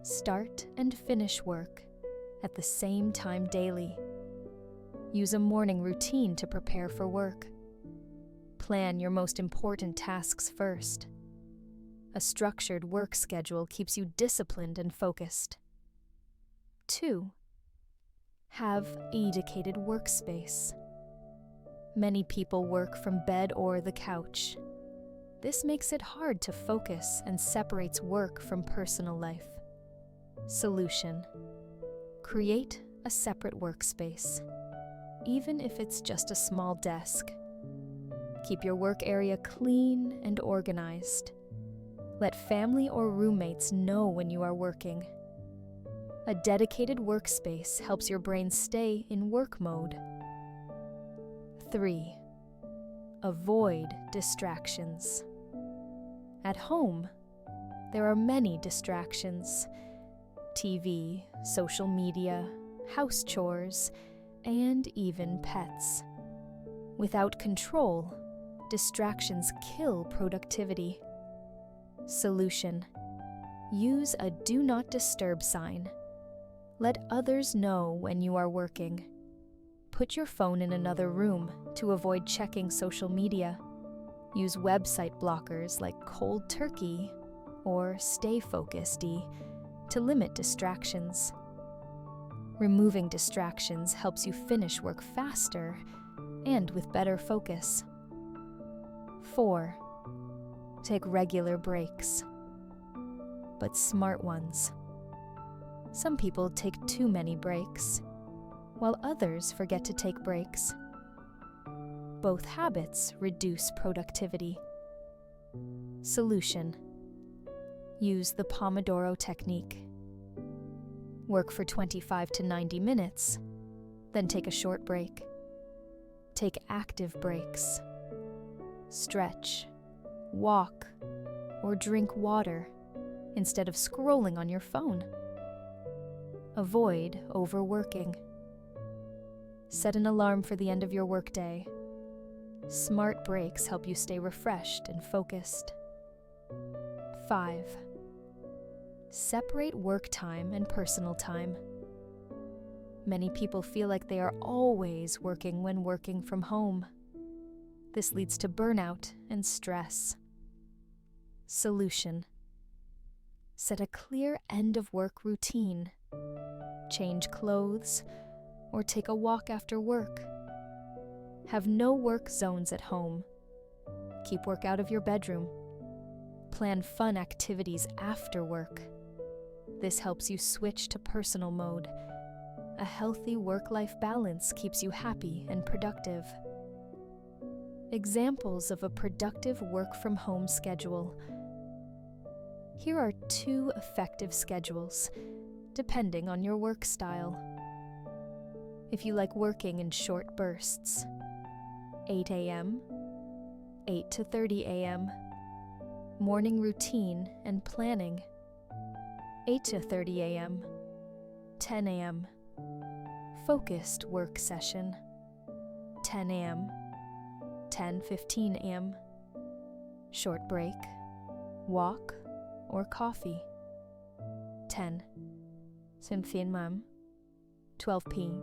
Start and finish work at the same time daily. Use a morning routine to prepare for work. Plan your most important tasks first. A structured work schedule keeps you disciplined and focused. 2. Have a dedicated workspace. Many people work from bed or the couch. This makes it hard to focus and separates work from personal life. Solution: create a separate workspace, even if it's just a small desk. Keep your work area clean and organized. Let family or roommates know when you are working. A dedicated workspace helps your brain stay in work mode. 3. Avoid distractions. At home, there are many distractions: TV, social media, house chores, and even pets. Without control, distractions kill productivity. Solution: use a do not disturb sign. Let others know when you are working. Put your phone in another room to avoid checking social media. Use website blockers like Cold Turkey or Stay Focused to limit distractions. Removing distractions helps you finish work faster and with better focus. 4. Take regular breaks, but smart ones. Some people take too many breaks, while others forget to take breaks. Both habits reduce productivity. Solution: use the Pomodoro technique. Work for 25 to 90 minutes, then take a short break. Take active breaks. Stretch, walk, or drink water instead of scrolling on your phone. Avoid overworking. Set an alarm for the end of your workday. Smart breaks help you stay refreshed and focused. 5. Separate work time and personal time. Many people feel like they are always working when working from home. This leads to burnout and stress. Solution: set a clear end-of-work routine. Change clothes or take a walk after work. Have no work zones at home. Keep work out of your bedroom. Plan fun activities after work. This helps you switch to personal mode. A healthy work-life balance keeps you happy and productive. Examples of a productive work-from-home schedule. Here are 2 effective schedules, depending on your work style. If you like working in short bursts, 8 a.m., 8 to 30 a.m., morning routine and planning, 8 to 30 a.m., 10 a.m., focused work session, 10 a.m., 10:15 a.m., short break, walk, or coffee, 10, 10 a.m., 12 p.m.,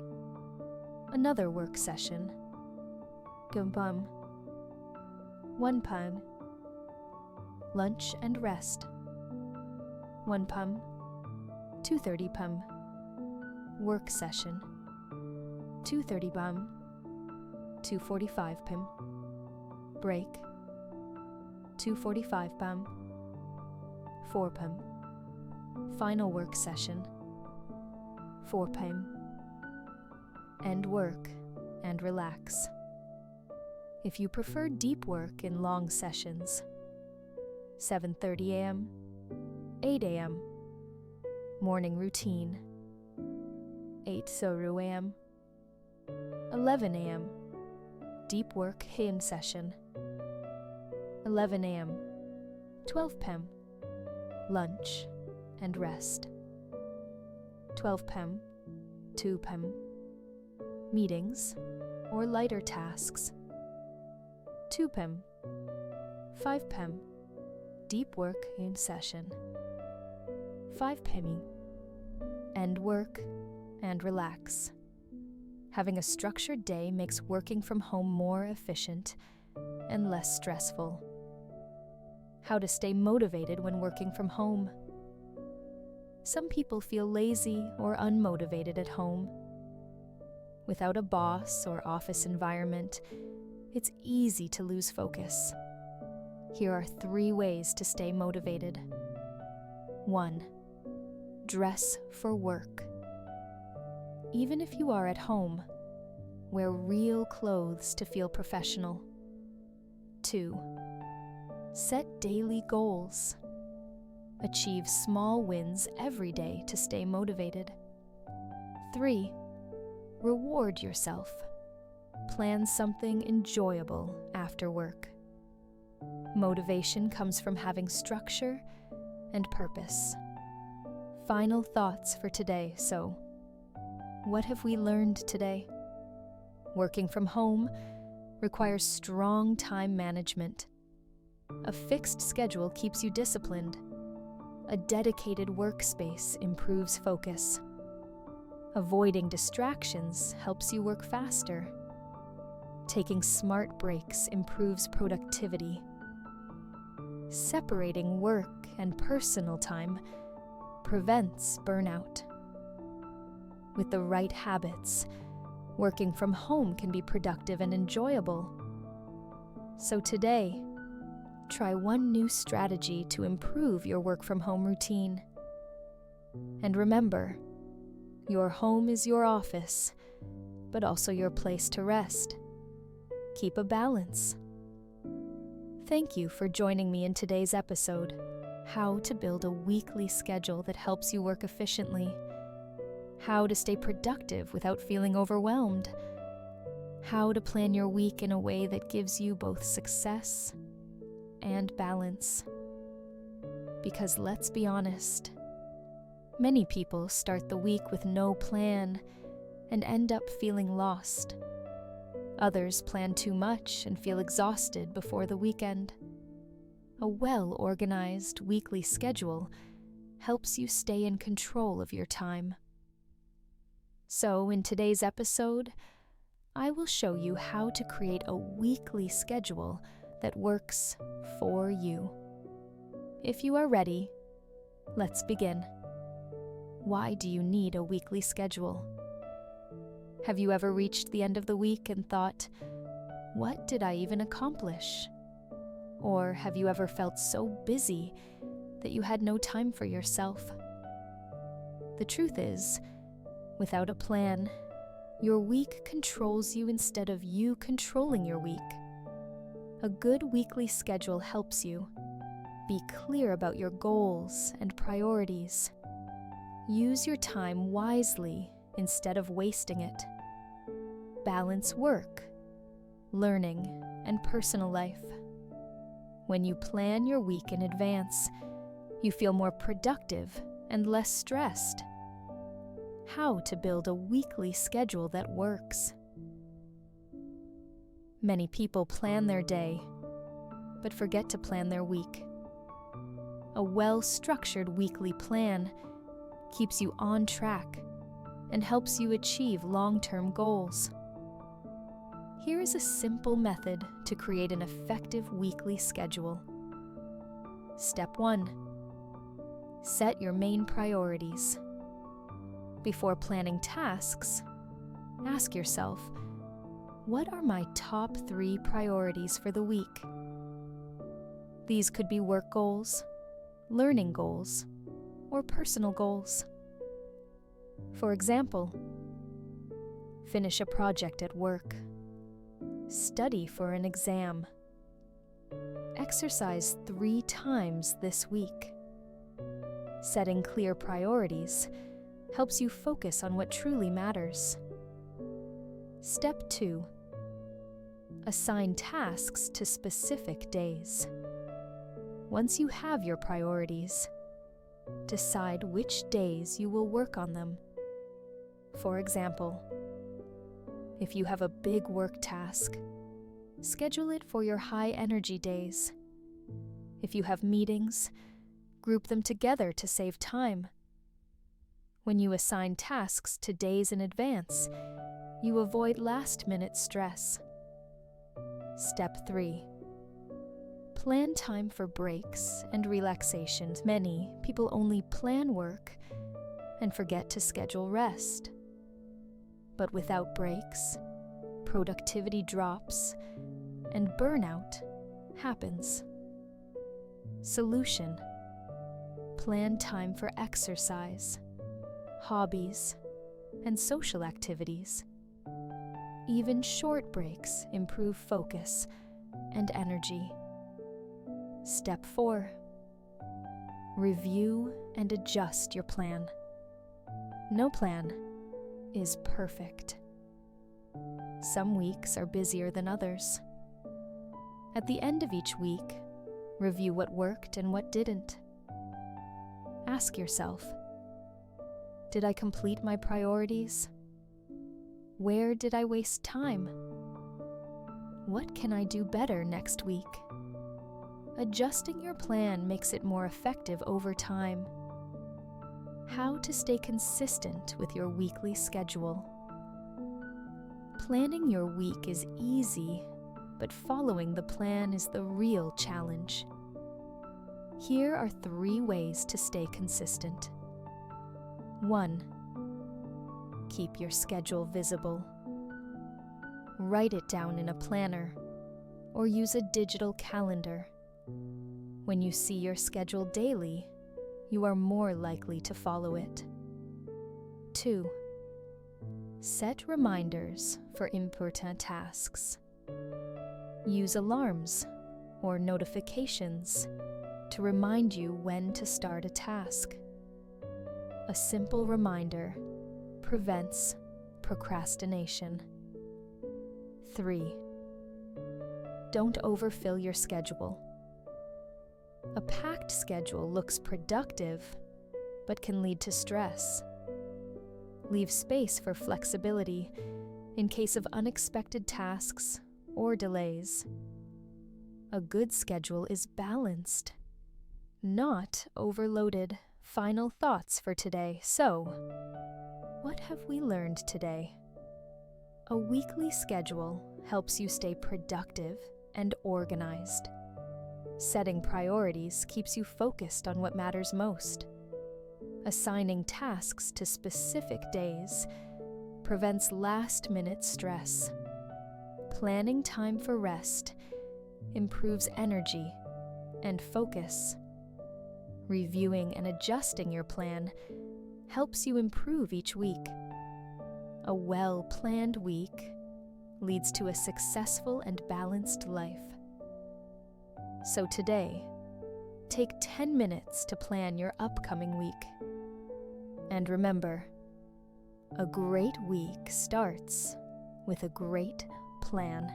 another work session, 1 p.m., 1 p.m., lunch and rest, 1 p.m., 2:30 p.m., work session, 2:30 p.m., 2:45 p.m., break, 2:45 p.m., 4 p.m., final work session, 4 p.m., end work and relax. If you prefer deep work in long sessions, 7:30 a.m., 8 a.m., morning routine, 8:00 a.m., 11 a.m., deep work home session, 11 a.m., 12 p.m., lunch and rest, 12 p.m., 2 p.m., meetings or lighter tasks, 2 p.m., 5 p.m., deep work in session, 5 p.m., end work and relax. Having a structured day makes working from home more efficient and less stressful. How to stay motivated when working from home. Some people feel lazy or unmotivated at home. Without a boss or office environment, it's easy to lose focus. Here are 3 ways to stay motivated. 1. Dress for work. Even if you are at home, wear real clothes to feel professional. 2. Set daily goals. Achieve small wins every day to stay motivated. 3. Reward yourself. Plan something enjoyable after work. Motivation comes from having structure and purpose. Final thoughts for today. So, what have we learned today? Working from home requires strong time management. A fixed schedule keeps you disciplined. A dedicated workspace improves focus. Avoiding distractions helps you work faster. Taking smart breaks improves productivity. Separating work and personal time prevents burnout. With the right habits, working from home can be productive and enjoyable. So today, try one new strategy to improve your work-from-home routine. And remember, your home is your office, but also your place to rest. Keep a balance. Thank you for joining me in today's episode, How to Build a Weekly Schedule That Helps You Work Efficiently. How to stay productive without feeling overwhelmed. How to plan your week in a way that gives you both success and balance. Because let's be honest, many people start the week with no plan and end up feeling lost. Others plan too much and feel exhausted before the weekend. A well-organized weekly schedule helps you stay in control of your time. So, in today's episode, I will show you how to create a weekly schedule that works for you. If you are ready, let's begin. Why do you need a weekly schedule? Have you ever reached the end of the week and thought, what did I even accomplish? Or have you ever felt so busy that you had no time for yourself? The truth is, without a plan, your week controls you instead of you controlling your week. A good weekly schedule helps you. Be clear about your goals and priorities. Use your time wisely instead of wasting it. Balance work, learning, and personal life. When you plan your week in advance, you feel more productive and less stressed. How to build a weekly schedule that works. Many people plan their day, but forget to plan their week. A well-structured weekly plan keeps you on track and helps you achieve long-term goals. Here is a simple method to create an effective weekly schedule. Step 1. Set your main priorities. Before planning tasks, ask yourself, what are my top 3 priorities for the week? These could be work goals, learning goals, or personal goals. For example, finish a project at work, study for an exam, exercise 3 times this week. Setting clear priorities helps you focus on what truly matters. Step 2. Assign tasks to specific days. Once you have your priorities, decide which days you will work on them. For example, if you have a big work task, schedule it for your high-energy days. If you have meetings, group them together to save time. When you assign tasks to days in advance, you avoid last-minute stress. Step 3. Plan time for breaks and relaxations. Many people only plan work and forget to schedule rest. But without breaks, productivity drops and burnout happens. Solution: plan time for exercise, hobbies, and social activities. Even short breaks improve focus and energy. Step 4. Review and adjust your plan. No plan is perfect. Some weeks are busier than others. At the end of each week, review what worked and what didn't. Ask yourself, did I complete my priorities? Where did I waste time? What can I do better next week? Adjusting your plan makes it more effective over time. How to stay consistent with your weekly schedule. Planning your week is easy, but following the plan is the real challenge. Here are 3 ways to stay consistent. 1. Keep your schedule visible. Write it down in a planner or use a digital calendar. When you see your schedule daily, you are more likely to follow it. 2. Set reminders for important tasks. Use alarms or notifications to remind you when to start a task. A simple reminder prevents procrastination. 3. Don't overfill your schedule. A packed schedule looks productive, but can lead to stress. Leave space for flexibility in case of unexpected tasks or delays. A good schedule is balanced, not overloaded. Final thoughts for today. So, what have we learned today? A weekly schedule helps you stay productive and organized. Setting priorities keeps you focused on what matters most. Assigning tasks to specific days prevents last-minute stress. planning time for rest improves energy and focus. Reviewing and adjusting your plan helps you improve each week. A well-planned week leads to a successful and balanced life. So today, take 10 minutes to plan your upcoming week. And remember, a great week starts with a great plan.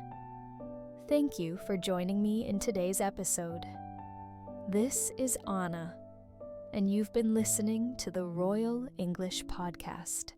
Thank you for joining me in today's episode. This is Anna, and you've been listening to the Royal English Podcast.